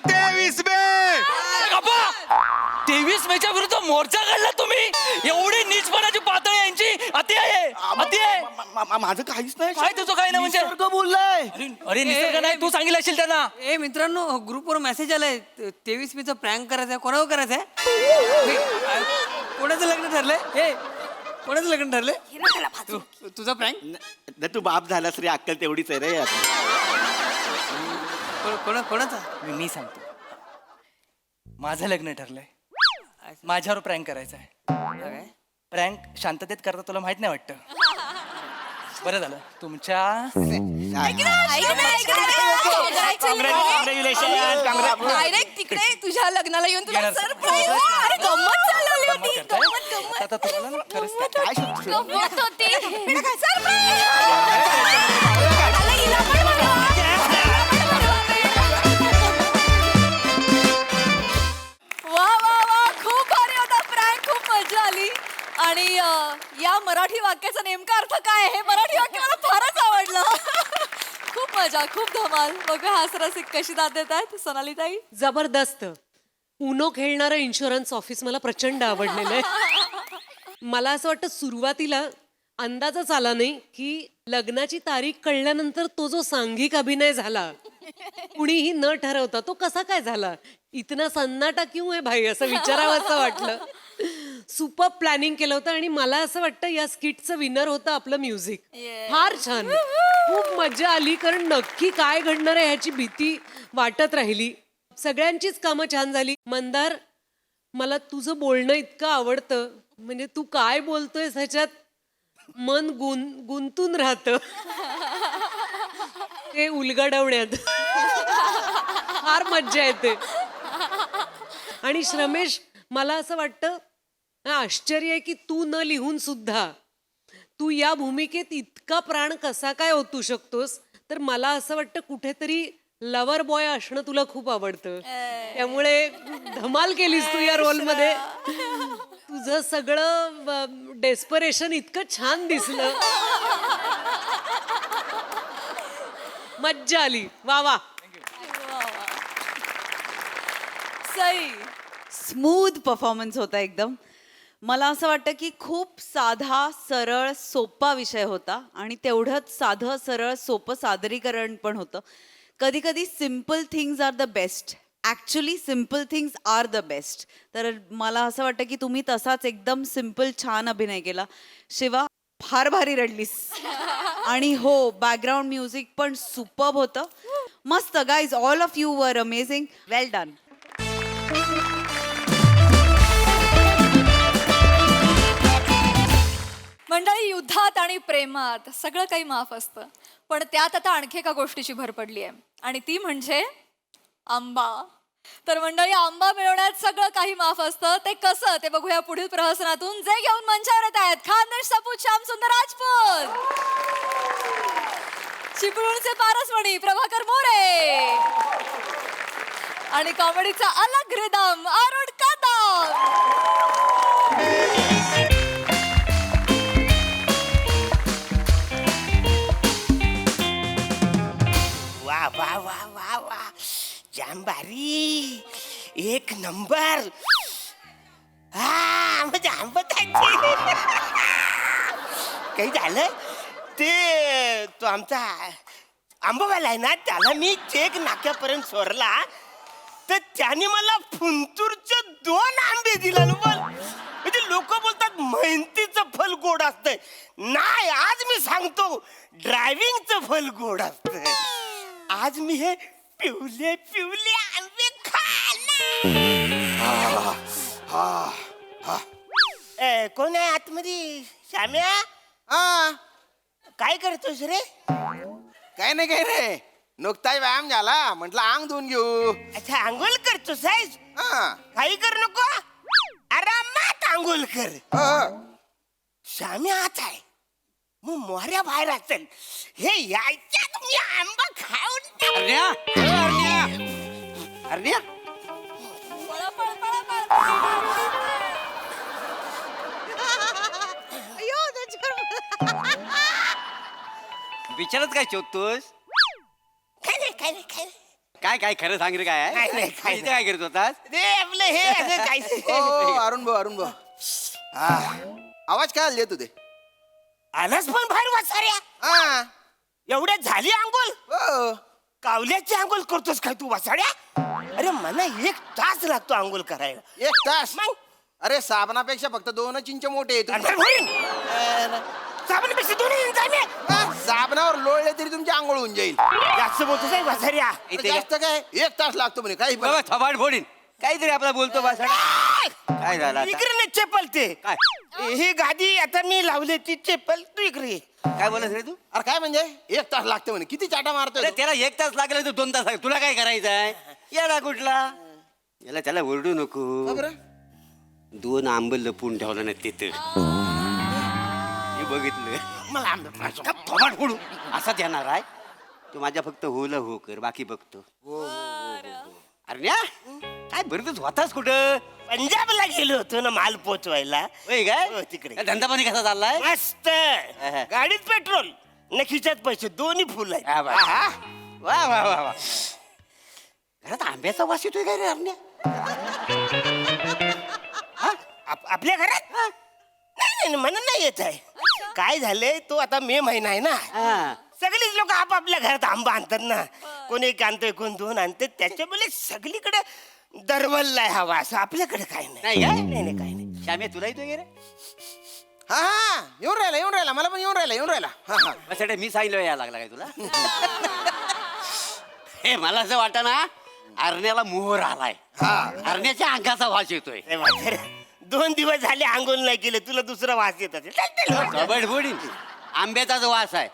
23 मे 23 मेच्या विरुद्ध मोर्चा काढला तुम्ही? एवढी नीचपणाची पातळी यांची अति आहे, अति आहे. माझं काहीच नाही. काय तुझं काही नाही म्हणजे? निसर्ग बोललाय. अरे निसर्ग नाही, तू सांगितलं असेल त्यांना. ए मित्रांनो, ग्रुपवर मेसेज आलाय 23 मेचा प्रँक करायचा आहे. कोणावर करायचा आहे? कोणाचं लग्न ठरलंय? हे कोणाचं लग्न ठरलंय? तुझा प्रँक? तू बाप झालास रे, अक्कल तेवढीच आहे रे यार. कोणाचा? मी सांगतो, माझं लग्न ठरलंय. माझ्यावर प्रँक करायचा आहे. प्रँक शांततेत करता तुला माहित नाही वाटतं? बरं झालं तुमच्या डायरेक्ट तिकडे तुझ्या लग्नाला येऊन तुला येणार. सरप्राईज. अरे गंमत चालवली होती. गंमत करताय? गंमत. आता तुम्हाला ना खरंच काय गंमत होती. वा वा वा, खूप भारी होता प्रँक, खूप मजा आली. आणि या मराठी वाक्याचा नेमका अर्थ काय आहे? हे मराठी वाक्य मला फारच आवडलं. खूप मजा, खूप धमाल. बघा हास रसिक कशी दाद देत आहेत सोनाली ताई. जबरदस्त. उनो खेळणारं इन्शुरन्स ऑफिस मला प्रचंड आवडलेलं आहे. मला असं वाटतं सुरुवातीला अंदाजच आला नाही की लग्नाची तारीख कळल्यानंतर तो जो सांघिक अभिनय झाला, कुणीही न ठरवता तो कसा काय झाला? इतना सन्नाटा क्यों आहे भाई, असं विचारावं असं वाटलं. सुपर प्लॅनिंग केलं होतं आणि मला असं वाटतं या स्किटचं विनर होतं आपलं म्युझिक. फार छान, खूप मजा आली. कारण नक्की काय घडणार आहे ह्याची भीती वाटत राहिली. सगळ्यांचीच कामं छान झाली. मंदार, मला तुझं बोलणं इतकं आवडतं, म्हणजे तू काय बोलतोयस ह्याच्यात मन गुंतून राहतं. ते उलगडवण्यात फार मज्जा येते. आणि श्रमेश, मला असं वाटतं आश्चर्य आहे की तू न लिहून सुद्धा तू या भूमिकेत इतका प्राण कसा काय ओतू शकतोस. तर मला असं वाटतं कुठेतरी लवर बॉय असणं तुला खूप आवडतं. त्यामुळे धमाल केलीस तू या रोलमध्ये. तुझं सगळं डेस्परेशन इतकं छान दिसलं. मज्जा आली. वा वा. सई, स्मूथ परफॉर्मन्स होता एकदम. मला असं वाटतं की खूप साधा सरळ सोपा विषय होता आणि तेवढंच साधं सरळ सोपं सादरीकरण पण होतं. कधी कधी simple things are the best. Actually simple things are the best. तर मला असं वाटतं की तुम्ही तसाच एकदम सिम्पल छान अभिनय केला. शिवा, फार भारी रडलीस. आणि हो, बॅकग्राऊंड म्युझिक पण सुपर्ब होतं. मस्त guys, all of you were amazing. Well done. मंडळी, युद्धात आणि प्रेमात सगळं काही माफ असतं, पण त्यात आता आणखी एका गोष्टीची भर पडली आहे आणि ती म्हणजे आंबा. तर मंडळी, आंबा मिळवण्यात सगळं काही माफ असतं. ते कसं ते बघूया पुढील प्रहसनातून. जे घेऊन मंचावर येत आहेत खानदेश सपूत श्याम सुंदर राजपूत, चिपळूणचे पारसमणी प्रभाकर मोरे आणि कॉमेडीचा अलग रिदम अरुण कदम. वा वा वा वा वा, जांबारी एक नंबर. हा म्हणजे आंबताची काही झालं ते तो आमचा आंबावाला आहे ना, त्याला मी चेक नाक्यापर्यंत सोडला तर त्याने मला फुंतूरचे 2 आंबे दिला ना. बोल, म्हणजे लोक बोलतात मेहनतीचं फल गोड असतंय. नाही, आज मी सांगतो ड्रायव्हिंगचं फल गोड असतंय. आज मी हे पिवले पिवले आंबे कोण आहे आतमध्ये? श्याम्या, हा, काय करतोस रे? काय नाही काय रे, नुकताच व्यायाम झाला, म्हटलं अंग धुवून घेऊ. अच्छा, आंघोळ करतोस आहेस? हा, काही करू नको, आरामात आंघोळ कर. श्याम्या आत आहे, मग मोहऱ्या बाहेर असेल. हे यायच्यात मी आंबा खाऊन अरण्या, विचारत काय शोधतोस? काय नाही काय नाही काय नाही. काय काय खरं सांग रे, काय आहे? काय नाही, काय इथे काय करत होतास? ते आपलं हे असं काय ओ अरुण भाऊ, हा, आवाज काय देत होते? आलास पण बाहेर वाचाऱ्या. हा, एवढ्या झाली आंघोळ? हो. कावल्याची आंघोळ करतोस काय तू वासाड्या? अरे मला 1 तास लागतो आंघोळ करायला. 1 तास? मग अरे साबणापेक्षा फक्त 2 इंच मोठे आहेत. साबणापेक्षा 2 इंच आहे मी. साबणावर लोळले तरी तुमची आंघोळ होऊन जाईल. जास्त बोलतोस आहे वासाऱ्या. जास्त काय 1 तास लागतो म्हणे, काही बाबा थबाड फोडीन, काहीतरी आपला बोलतो बा. काय झालं आता? इकडे नाही चप्पल ते. काय ही गादी आता मी लावली ती चप्पल तू इकडे ये. काय बोलत रे तू? अरे काय म्हणजे 1 तास लागतो म्हणे, किती चाटा मारतोय अरे तू? त्याला 1 तास लागला तर 2 तास लागले. तुला काय करायचं आहे? येडा कुठला? याला त्याला ओरडू नको. का बरं? 2 आंब लपून ठेवलं ना तिथं. हे बघितलं मला आंबे पाहिजे. थोबाड फोडू असाच येणार आहे. तू माझ्या फक्त होला हो कर, बाकी बघतो. अरे काय बरं तू होतास कुठं? पंजाबला गेलो होतो ना माल पोचवायला. होय काय? हो, तिकडे. काय धंदा पाणी कसा चाललाय? मस्त. गाडीत पेट्रोल न खिशात पैसे, दोन्ही फुल आहे. हा, वा वा वा वा वा. घरात आंब्याचा वास येतोय काय रे अरण्या? आपल्या घरात नाही नाही म्हणून नाही येत आहे. काय झालंय, तो आता मे महिना आहे ना, सगळीच लोक आपापल्या घरात आंबा आणतात ना. कोण 1 आणतंय, कोण 2 आणते, त्याच्यामुळे सगळीकडे दरवललाय हवा. असं आपल्याकडे काय नाही. नाही काय? नाही नाही काय नाही. श्याम्या तुला येतोय रे? हा हा, येऊन राहिला मला पण येऊन राहिला. हा हा, त्यासाठी मी सांगितलं यायला लागला काय तुला? हे मला असं वाटतं ना, अरण्याला मोहर आलाय. अरण्याच्या अंगाचा वास येतोय. 2 दिवस झाले आंघोळ नाही केले, तुला दुसरा वास येत असेल. कबड फोडीन. आंब्याचा जो वास आहे,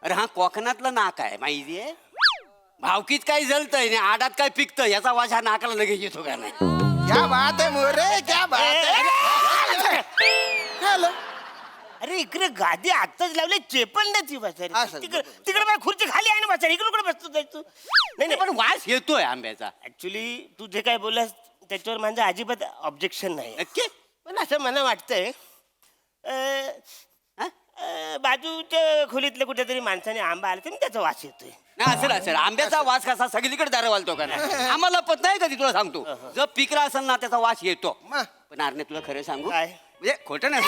अरे हा कोकणातला नाक आहे माहितीये. भावकीत काही जळतंय नाही, आडात काय पिकतं, याचा वास हा नाकाला लगेच येतो का नाही? क्या बात आहे मोरे, क्या बात आहे. अरे इकडे गादी आत्ताच लावले, चेपल नाही ती बसारी. असं. तिकडे माझी खुर्ची खाली आहे ना बसारी, इकडे बसतो जायचो. नाही नाही पण वास येतोय आंब्याचा. ऍक्च्युली तू जे काय बोललास त्याच्यावर माझं अजिबात ऑब्जेक्शन नाही. नक्की? पण असं मला वाटतंय बाजूच्या खोलीतल्या कुठेतरी माणसाने आंबा आला तरी त्याचा वास येतोय. नाही असेल आंब्याचा वास कसा सगळीकडे दारा वालतो का नाही? आम्हाला पत नाही कधी, तुला सांगतो. जर पिकला असेल ना त्याचा वास येतो. पण अरण्या तुला खरं सांगू, काय? म्हणजे खोटं नाही.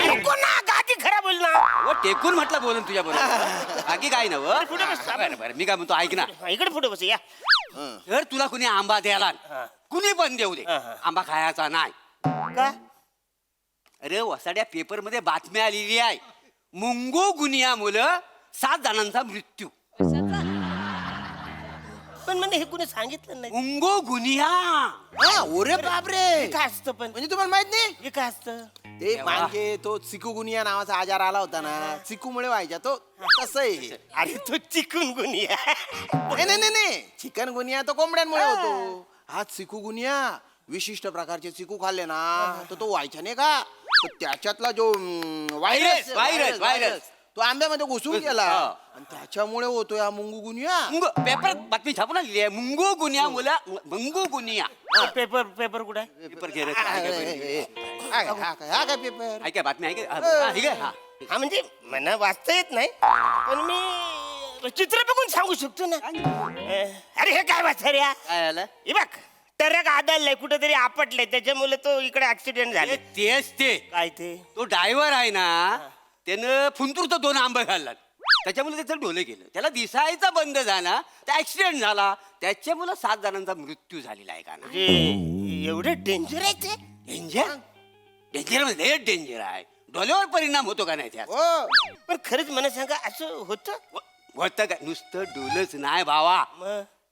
नको ना, गादी खराब होईल ना. हो टेकून म्हटलं बोलून तुझ्या बरोबर, बाकी काय नव. बरं मी काय म्हणतो ऐक ना, इकडे पुढे बस या. जर तुला कुणी आंबा द्याला, कुणी पण देऊ दे, आंबा खायचा नाही. का? अरे वसाड्या पेपर मध्ये बातमी आलेली आहे, मुंगो गुनिया मुलं 7 जणांचा मृत्यू. पण मला हे कुणी सांगितलं नाही. मुंगो गुनिया. हा, ओरे बापरे. हे काय असतं पण? म्हणजे तुम्हाला माहित नाही हे काय असतं? ते म्हणजे तो चिकुगुनिया नावाचा आजार आला होता ना, चिकूमुळे व्हायचा तो, तसं आहे. अरे तो चिकून गुनिया. नाही चिकन गुनिया तो कोंबड्यांमुळे होतो. हा चिकुगुनिया विशिष्ट प्रकारचे चिकू खाल्ले ना तर तो व्हायचा नाही का, तर त्याच्यातला जो व्हायरस. तो आंब्यामध्ये घुसून गेला आणि त्याच्यामुळे होतो या मुंगुगुनिया. पेपर बातमी छापून आलेली आहे. मुंगो गुनिया मुला मुंगो गुनिया. पेपर कुठे आहे? पेपर घे रे. हा काय पेपर? ऐका बातमी ऐका. हा म्हणजे मला वाचता येत नाही पण मी चित्र बघून सांगू शकतो ना. अरे हे काय वाचा रे? काय आलं? हे बघ ट्रक आदळलाय कुठेतरी आपटलंय त्याच्यामुळे तो इकडे ऍक्सिडेंट झाले. तेच ते काय ते? तो ड्रायव्हर आहे ना त्यानं फुंतूरचं 2 आंबे खाल्लात त्याच्यामुळे त्याचं डोले गेलं. त्याला दिसायचा बंद झाला तर ऍक्सिडेंट झाला. त्याच्यामुळे 7 जणांचा मृत्यू झालेला आहे का ना. एवढं डेंजर आहे ते? डेंजर म्हणजे डेंजर आहे. डोल्यावर परिणाम होतो का नाही त्यात? पण खरंच मला सांगा असं होतं? होतं का? नुसतं डोलच नाही भावा.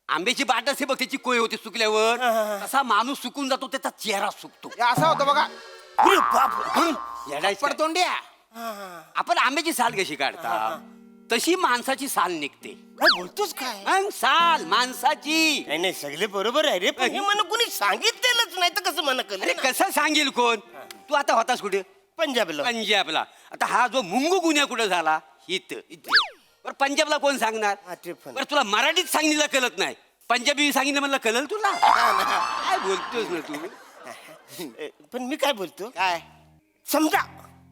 आंब्याची बाट असते बघ त्याची कोय होते सुकल्यावर तसा माणूस सुकून जातो त्याचा चेहरा सुकतो. असा होतो बघा. पडतोंड्या आपण आंब्याची साल कशी काढता तशी माणसाची साल निघते. काय बोलतोस काय? मग साल माणसाची. नाही सगळे बरोबर आहे रे पण हे मला कोणी सांगितलेलंच नाही तर कसं मला अरे कळलं? कसं सांगेल कोण? तू आता होतास कुठे? पंजाबला. पंजाबला. आता हा जो मुंगू गुन्हा कुठे झाला? इथे. बरं पंजाबला कोण सांगणार? बरं तुला मराठीत सांगितलं कळत नाही, पंजाबी सांगितलं म्हणलं कळल तुला? काय बोलतोस ना तू? पण मी काय बोलतो काय? समजा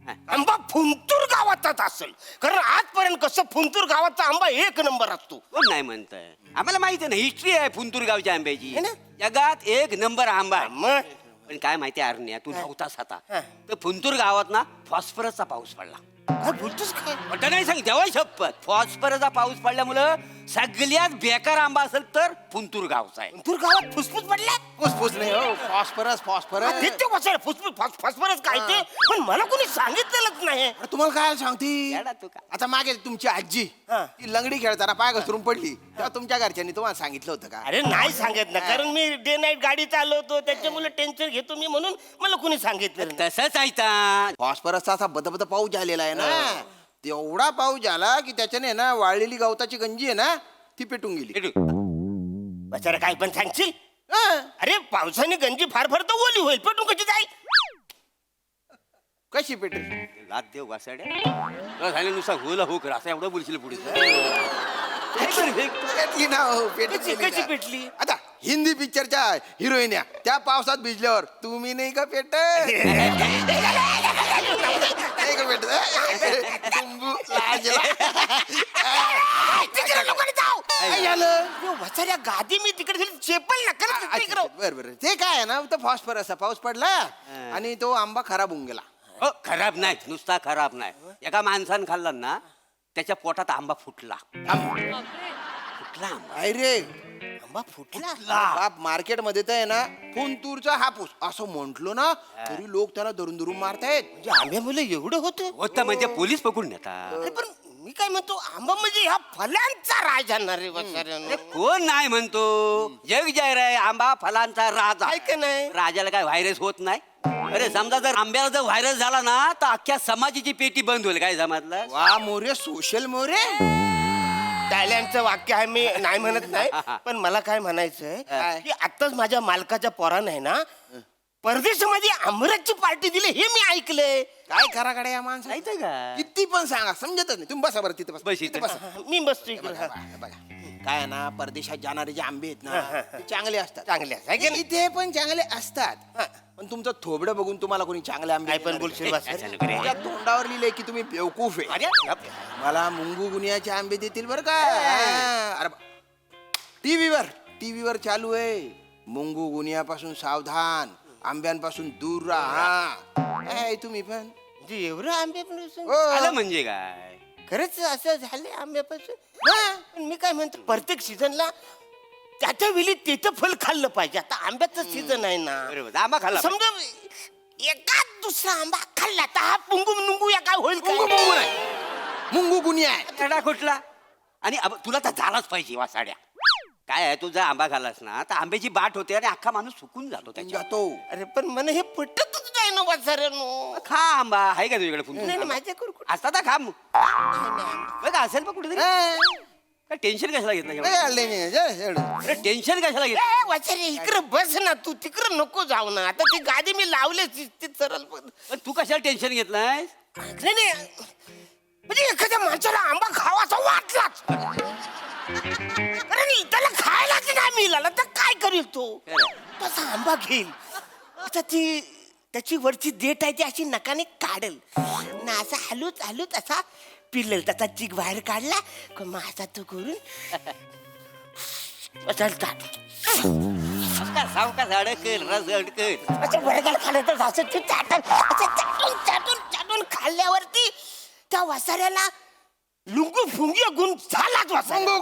आंबा फुंतूर गावातच असेल कारण आजपर्यंत कसं फुंतूर गावाचा आंबा 1 नंबर असतो. कोण नाही म्हणताय? आम्हाला माहिती आहे ना हिस्ट्री आहे फुंतूर गावच्या आंब्याची. जगात 1 नंबर आंबा आहे. मग पण काय माहिती अरण्या तू नव्हतास आता तर फुंतूर गावात ना फॉस्फरसचा पाऊस पडला. काय बोलतोस काय? मोठं नाही सांग देवा शपथ. फॉस्फरसचा पाऊस पडल्यामुळं सगळ्यात बेकार आंबा असेल तर फुंतूर गावचा आहे. फुंतूर गावात फुसफुस पडला? फुसफुस नाही हो, फॉस्फरस. फॉस्फरस काय ते? पण मला कोणी सांगितलेलंच नाही. तुम्हाला काय सांगती? येडा तू का? आता मागे तुमची आजी ती लंगडी खेळताना पाय घसरून पडली तेव्हा तुमच्या घरच्यांनी तुम्हाला सांगितलं होतं का? अरे नाही सांगत ना कारण मी डे नाईट गाडी चालवतो त्याच्यामुळे टेन्शन घेतो मी म्हणून मला कोणी सांगितलं नाही. तसंच आहे. फॉस्फरसचा असा बदबद पाऊस झालेला आहे ना, तेवढा पाऊस झाला की त्याच्याने ना वाळलेली गवताची गंजी आहे ना ती पेटून गेली. बचारा काय पण सांगशील? अरे पावसाने गंजी फार फार तर ओली होईल पेटून कशी जाईल? कशी पेटेल? लाद देव वासाड्या झाले नुसता होला हो कर असं एवढं बोलशील पुढे. पेटली ना हो, कशी पेटली? आता हिंदी पिक्चरच्या हिरोईन्या त्या पावसात भिजल्यावर तुम्ही नाही का पेट? नाही का पेट? वचाऱ्या गादी मी तिकडे चेपल ना बरोबर. ते काय आहे ना तर फॉस्फरसचा पाऊस पडला आणि तो आंबा खराब होऊन गेला. खराब नाही नुसता खराब नाही. एका माणसानं खाल्ला ना त्याच्या पोटात आंबा फुटला. फुटला आंबा. अरे आंबा फुटला? बाप मार्केटमध्ये तर आहे ना फुंतूरचा हापूस असं म्हंटलो ना तरी लोक त्याला धरून धरून मारतायत. म्हणजे आंब्यामुळे एवढं होतं म्हणजे पोलीस पकडून नेतात. पण मी काय म्हणतो आंबा म्हणजे ह्या फलांचा राज आणणार रे वचाऱ्यानं. कोण नाही म्हणतो? जग जाहीर आहे आंबा फलांचा राजा. काय का नाही? राजाला काय व्हायरस होत नाही? अरे समजा जर आंब्याला जर व्हायरस झाला ना तर अख्ख्या समाजाची पेटी बंद होईल. काय समजलं? वा मोरे सोशल मोरे. टायलंडचं वाक्य आहे मी नाही म्हणत नाही पण मला काय म्हणायचंय की आताच माझ्या मालकाच्या पोरानं आहे ना परदेशामध्ये आमरसची पार्टी दिली हे मी ऐकलंय. काय करा कडे या माणसं माहितीये का? किती पण सांगा समजतच नाही. तुम्ही बसा बरं तिथे बस. बस इथे. मी बसतो इकडे. बघा काय आहे ना परदेशात जाणारे जे आंबे आहेत ना ते चांगले असतात. चांगले आहे की नाही? इथे पण चांगले असतात पण तुमचं थोबडं बघून तुम्हाला कोणी चांगले आंबे काय पण बोलशील बस. त्या तोंडावर लिहिलंय की तुम्ही बेवकूफ आहे. मला मुंगू गुनियाचे आंबे देतील बरं का? अरे टीव्हीवर चालू आहे मुंगू गुनियापासून सावधान, आंब्यांपासून दूर राहा. तुम्ही पण म्हणजे एवढं आंब्यापासून आलं म्हणजे काय? खरंच असं झालं आंब्यापासून? पण मी काय म्हणतो प्रत्येक सीझनला त्याच्या वेळी त्याचं फल खाल्लं पाहिजे. आता आंब्याचं सीझन आहे ना. बरोबर आंबा खाल्ला. समजा एकाच दुसरा आंबा खाल्ला तर हा पुंगू नुंगू या काय होईल? मुंगू गुनिया आहे. थडा कुठला? आणि तुला तर झालाच पाहिजे वासाड्या. काय आहे, तू जर आंबा खाल्लास ना तर आंब्याची बाट होते आणि अख्खा माणूस सुकून जातो त्याच्यात. जातो. अरे पण मला हे पटतच नाही ना वाचाऱ्यानो. खा आंबा आहे का तुझ्याकडे नाही नाही, फुंकर माझ्याकडे कुठं असता तर खा मग. बघ असेल बघ कुठेतरी. काय टेन्शन कशाला घेतलं एवढं? अरे टेन्शन कशाला घेतलं? वाचारे इकडे बस ना तू, तिकडे नको जाऊ ना. आता ती गादी मी लावले सरळ. पण तू कशाला टेन्शन घेतलंय? नाही नाही, म्हणजे एखाद्या माणसाला आंबा खावासा वाटलाच, कारण त्याला खायलाच नाही मिळाला तर काय करेल तो? तसा आंबा घेईल. आता ती त्याची वरची देठ आहे ती अशी नकाने काढेल ना, असा हलूच हलूच असा पिलेल. त्याचा चिक बाहेर काढला का मग असा तो करून सावका अडकल रस अडकल असं वर्गाला खाल्लं तर असं ते चाटून चाटून चाटून खाल्ल्यावरती त्या वसाऱ्याला लुंगू फुंगी गुण झालाच. वसारा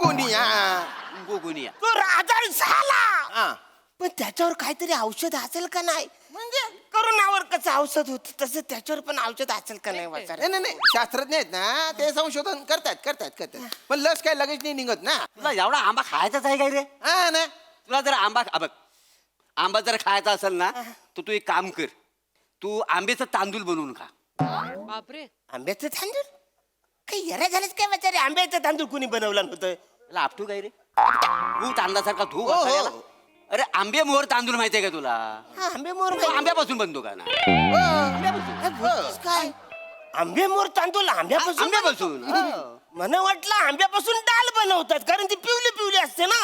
गोगुनिया तो आजार झाला. पण त्याच्यावर काहीतरी औषध असेल का नाही? म्हणजे करोनावर कसं औषध होत तसं त्याच्यावर पण औषध असेल का नाही? वसारा नाही नाही, शास्त्रज्ञ आहेत ना ते संशोधन करतात. पण लस काय लगेच नाही निघत ना. तुला एवढा आंबा खायचाच आहे काय रे? हा ना. तुला जर बघ आंबा जर खायचा असेल ना तर तू एक काम कर, तू आंब्याचं तांदूळ बनवून खा. बापरे, आंब्याचं तांदूळ काही येरा झालंच काय वसारे? आंब्याचं तांदूळ कोणी बनवलं नव्हतं? त्याला आपटू काय रे? तू तांदळासारखा तू वसाऱ्याला. अरे आंबे मोहर तांदूळ माहितीये का तुला? आंबे मोर तो आंब्यापासून बनतो का ना? काय आंबे मोर तांदूळ आंब्यापासून? आंब्यापासून मला वाटलं आंब्यापासून डाल बनवतात, कारण ती पिवली पिवली असते ना.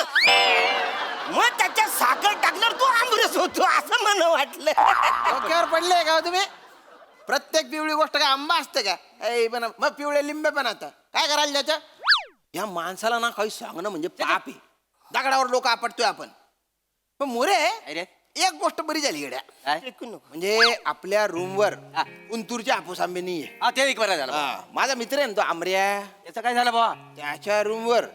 मग त्याच्यात साखर टाकल्यावर तो आंबरस होतो असं मला वाटलं. डोक्यावर पडले का हो तुम्ही? प्रत्येक पिवळी गोष्ट काय आंबा असते का? पण मग पिवळे लिंबे पण आता काय करायला त्याच्या? या माणसाला ना काही सांगणं म्हणजे पाप आहे. दगडावर लोक आपटतोय आपण. पण मोरे एक गोष्ट बरी झाली गड्या, म्हणजे आपल्या रूमवर उंतूरचे हापूस आंबे नाहीये. ते एक बरं झालं. माझा मित्र आहे ना तो आमऱ्या, त्याचं काय झालं बाबा? त्याच्या रूमवर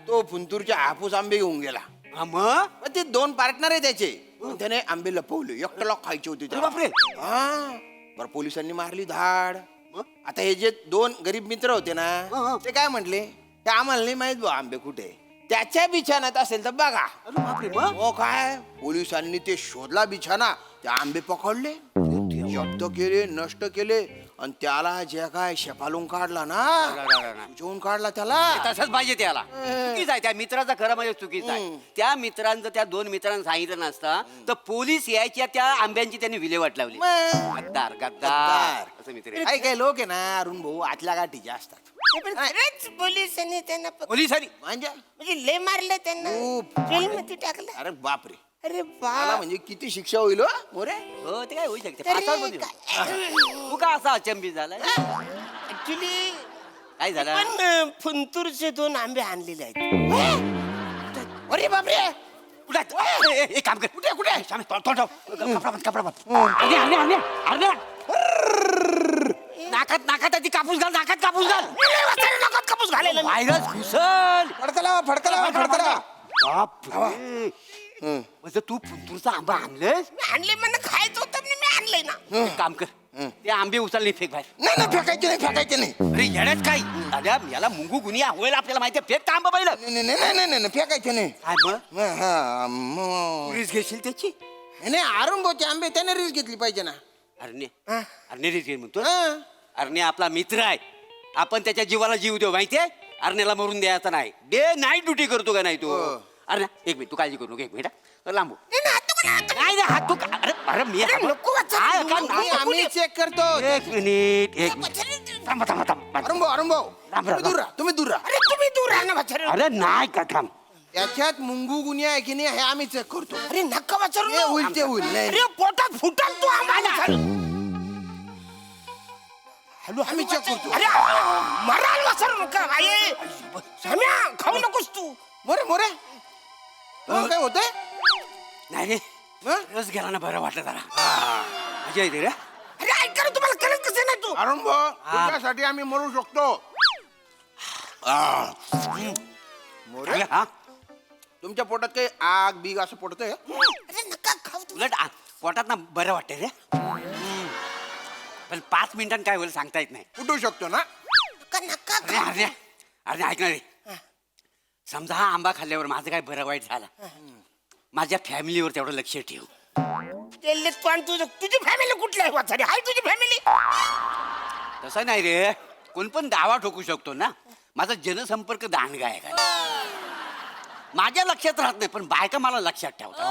तो फुंतूरचे हापूस आंबे घेऊन गेला. मग ते 2 पार्टनर आहे त्याचे. त्याने आंबे लपवले, एकट्याला खायचे होते त्याला. बापरे. बरं पोलिसांनी मारली धाड. आता हे जे 2 गरीब मित्र होते ना ते काय म्हटले, ते आम्हाला नाही माहित बा आंबे कुठे. त्याच्या बिछाण्यात असेल तर बघा. हो काय, पोलिसांनी ते शोधला बिछाना, ते आंबे पकडले, जप्त केले, नष्ट केले, आणि त्याला जे काय शेपालून काढला ना, जेवून काढला त्याला. तसंच पाहिजे त्याला. चुकीच आहे त्या मित्राचा, खरं म्हणजे चुकीच आहे. त्या मित्रांचं त्या 2 मित्रांना सांगितलं नसता तर पोलीस यायच्या त्या आंब्यांची त्यांनी विल्हेवाट लावली. गद्दार गद्दार असं मित्र. काही काही लोक आहे ना अरुण भाऊ आतल्या गाठीचे असतात. खरंच पोलिसांनी त्यांना पोलिसांनी म्हणजे लय मारलं त्यांना, जेलमध्ये टाकलं. अरे बापरे. अरे मला म्हणजे किती शिक्षा होईल हो मोरे. हो ते काय होऊ शकते. तू का असा अचंबित झाला? ऍक्च्युली काय झालं? पण फुंतूरचे 2 आंबे आणलेले आहेत. अरे बापरे. कुठे एक काम कर, कुठे कुठे कपडा नाकात नाकात आधी कापूस घाल, नाकात कापूस घाल. नाकात कापूस घालायला व्हायरस घुसल. फडकला. म्हणजे तू फुंतूरचा आंबा आणलंस? आणले मला खायचं होतं म्हणून मी आणलंय ना. एक काम कर, ते आंबे उचलले फेक बाहेर. नाही फेकायचे नाही. अरे येण्यात काय दादा, याला मुंगू गुनिया होईल आपल्याला माहिती. फेक का आंबा पाहिलं? नाही फेकायचे नाही. रिस्क घेशील त्याची? नाही अरुण भाऊचे आंबे त्याने रिस्क घेतली पाहिजे ना. अरणे रिस्क घे म्हणतो. अरणे आपला मित्र आहे, आपण त्याच्या जीवाला जीव देऊ माहितीये. अरण्याला मरून द्यायचा नाही. डे नाईट ड्युटी करतो का नाही तू? अरे एक मिनिट, तू काळजी करू नको. एक मिनिट लांबू. नाही हात तू. अरे अरे मी आम्ही चेक करतो. एक मिनिट अरुण भाऊ तुम्ही दूर राहा. अरे तुम्ही दूर राहा ना वाचारे. अरे नाही का थांब. त्याच्यात मुंगू गुन्हा आहे की नाही हे आम्ही चेक करतो. अरे नका वाचारू. होईल ते होईल. अरे पोटात फुटाल तू आम्हाला. हॅलो आम्ही चेक करतो. अरे मराल वाचारू नका. सम्या खाऊ नकोस तू. मोरे काय होतंय? नाही रे, रस गेला ना बरं वाटलं जरा. मजा येते रे. अरे ऐक रे, तुम्हाला कळत कसं नाही तू? अरुण भाऊ तुझ्यासाठी आम्ही मरू शकतो. मोरे तुमच्या पोटात काही आग बीग असं पडतंय? अरे नका खाऊ. उलट पोटात ना बरं वाटतंय रे. पण 5 मिनिटांनी काय होईल सांगता येत नाही. फुटू शकतो ना. नका अरे ऐक ना रे, समजा हा आंबा खाल्ल्यावर माझं काय बरं वाईट झालं, माझ्या फॅमिलीवर तेवढं लक्ष ठेव. पण तुझी फॅमिली कुठली आहे वाचारी? हाय तुझी फॅमिली? तसं नाही रे, कोण पण दावा ठोकू शकतो ना. माझा जनसंपर्क दांडगा आहे का? माझ्या लक्षात राहत नाही, पण बायका मला लक्षात ठेवतात.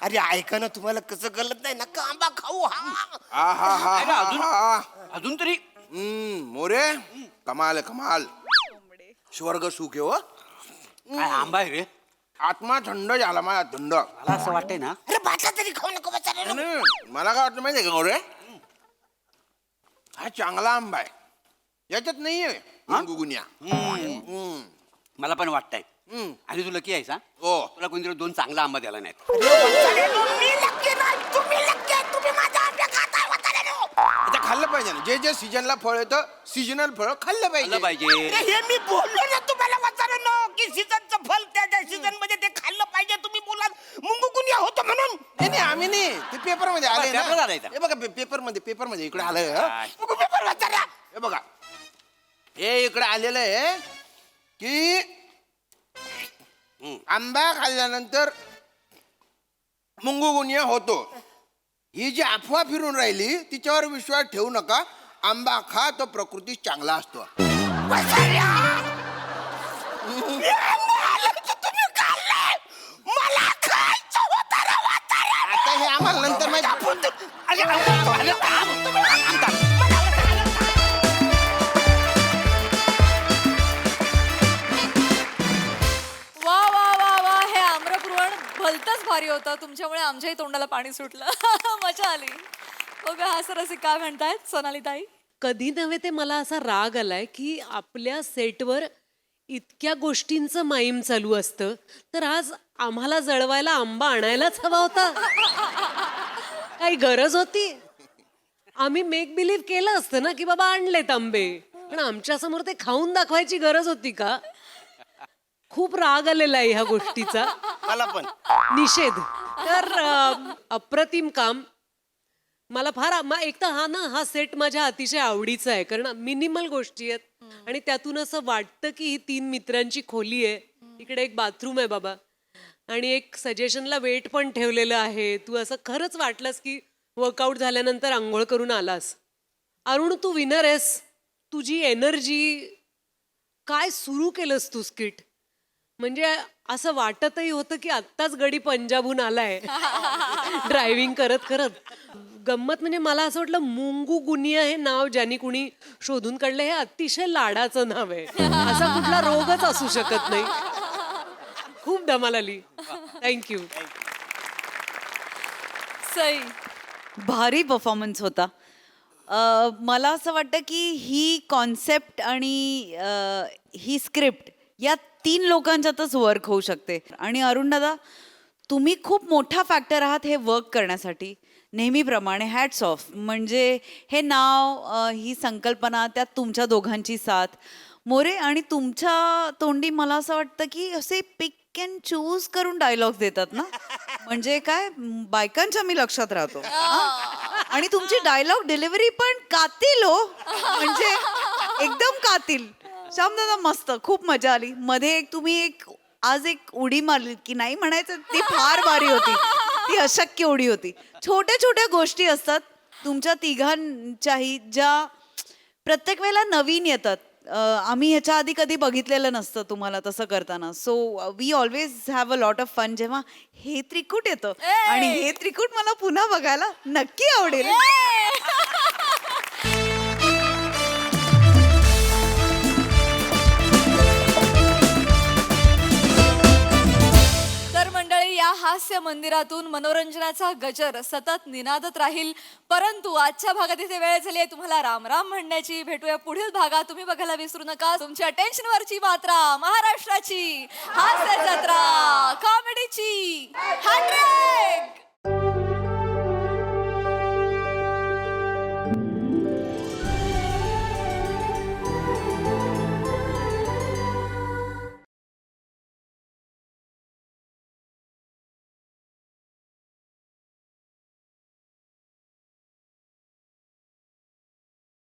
अरे ऐका ना, तुम्हाला कसं कळत नाही? नका आंबा खाऊ. नाही ना, अजून तरी मोरे कमाल कमाल, स्वर्ग सुख आहे हो. काय आंबा आहे रे? आत्मा थंड झाला माझा, थंड. मला असं वाटतंय ना, अरे भाता तरी खाऊ नको वाचारी. मला काय वाटतं माहितीये का मोरे, हा चांगला आंबा आहे, याच्यात नाहीये गुगुन्या. मला पण वाटतंय. आणि तू लकी आहेस हा? हो. तुला कोणतरी 2 चांगला आंबा द्यायला नाहीत. मी नक्की नाही, तुम्ही नक्की आहे. तुम्ही माझा आंबा खाताय वाचाऱ्यानो. आता खाल्लं पाहिजे ना, जे जे सीजनला फळ येतं, सीजनल फळ खाल्लं खाल्लं पाहिजे. पाहिजे. हे मी बोललो ना तुम्हाला वाचाऱ्यानो, की सीझनचं फल त्या सीझन मध्ये ते खाल्लं पाहिजे. तुम्ही बोलाल मुंगुकुनिया होतं म्हणून. नाही आम्ही नाही, ते पेपर मध्ये आले ना. पेपरला आलंय का? हे बघा पेपर मध्ये इकडे आलंय. पेपर वाचाऱ्या. हे बघा, हे इकडे आलेलं आहे की आंबा खाल्ल्यानंतर मुंगुगुनिया होतो. ही जी अफवा फिरून राहिली तिच्यावर विश्वास ठेवू नका. आंबा खा, तो प्रकृती चांगला असतो. आता हे आम्हाला नंतर माहिती. वा वा वा वा, हे आम्रपुरवण भलतंच भारी होतं. तुमच्यामुळे आमच्याही तोंडाला पाणी सुटलं. मजा आली. बघा हा रसिक काय म्हणतायत सोनाली ताई. कधी नव्हे ते मला असा राग आलाय की आपल्या सेटवर इतक्या गोष्टींचं माईम चालू असतं, तर आज आम्हाला जळवायला आंबा आणायलाच हवा होता. काही गरज होती? आम्ही मेक बिलीव्ह केलं असतं ना की बाबा आणलेत आंबे, पण आमच्या समोर ते खाऊन दाखवायची गरज होती का? खूप राग आलेला आहे ह्या गोष्टीचा. मला पण निषेध. तर अप्रतिम काम. मला फार एक तर हा सेट माझ्या अतिशय आवडीचा आहे, कारण मिनिमल गोष्टी आहेत आणि त्यातून असं वाटतं की ही 3 मित्रांची खोली आहे. इकडे एक बाथरूम आहे बाबा, आणि एक सजेशनला वेट पण ठेवलेलं आहे. तू असं खरंच वाटलंस की वर्कआउट झाल्यानंतर आंघोळ करून आलास. अरुण, तू विनर आहेस. तुझी एनर्जी, काय सुरू केलंस तू स्किट. म्हणजे असं वाटतही होतं की आत्ताच गडी पंजाबहून आलाय ड्रायव्हिंग करत करत. गंमत म्हणजे मला असं वाटलं मुंगू गुनिया हे नाव ज्यांनी कुणी शोधून काढलं हे अतिशय लाडाचं नाव आहे. असा कुठला रोगच असू शकत नाही. खूप धमाल आली. थँक्यू. सई, भारी परफॉर्मन्स होता. मला असं वाटतं की ही कॉन्सेप्ट आणि ही स्क्रिप्ट या 3 लोकांच्यातच वर्क होऊ शकते. आणि अरुण दादा, तुम्ही खूप मोठा फॅक्टर आहात हे वर्क करण्यासाठी. नेहमीप्रमाणे हॅट्स ऑफ. म्हणजे हे नाव, ही संकल्पना, त्यात तुमच्या दोघांची साथ. मोरे, आणि तुमच्या तोंडी मला असं वाटतं की असे पिक अँड चूज करून डायलॉग्स देतात ना, म्हणजे काय बायकांच्या मी लक्षात राहतो. आणि तुमची डायलॉग डिलिव्हरी पण कातील हो, म्हणजे एकदम कातील. श्यामदादा मस्त, खूप मजा आली. मध्ये तुम्ही आज एक उडी मारली की नाही म्हणायचं, ती फार भारी होती. ती अशक्य उडी होती. छोट्या छोट्या गोष्टी असतात तुमच्या तिघांच्याही, ज्या प्रत्येक वेळेला नवीन येतात. आम्ही ह्याच्या आधी कधी बघितलेलं नसतं तुम्हाला तसं करताना. So we always have a lot of fun जेव्हा हे त्रिकूट येतं. आणि हे त्रिकूट मला पुन्हा बघायला नक्की आवडेल. तर मंडळी, या हास्य मंदिरातून मनोरंजनाचा गजर सतत निनादत राहील. परंतु आजच्या भागात इथे वेळ झाली आहे तुम्हाला राम राम म्हणण्याची. भेटूया पुढील भागात. तुम्ही बघायला विसरू नका तुमच्या टेन्शनवरची मात्रा, महाराष्ट्राची हास्य जत्रा.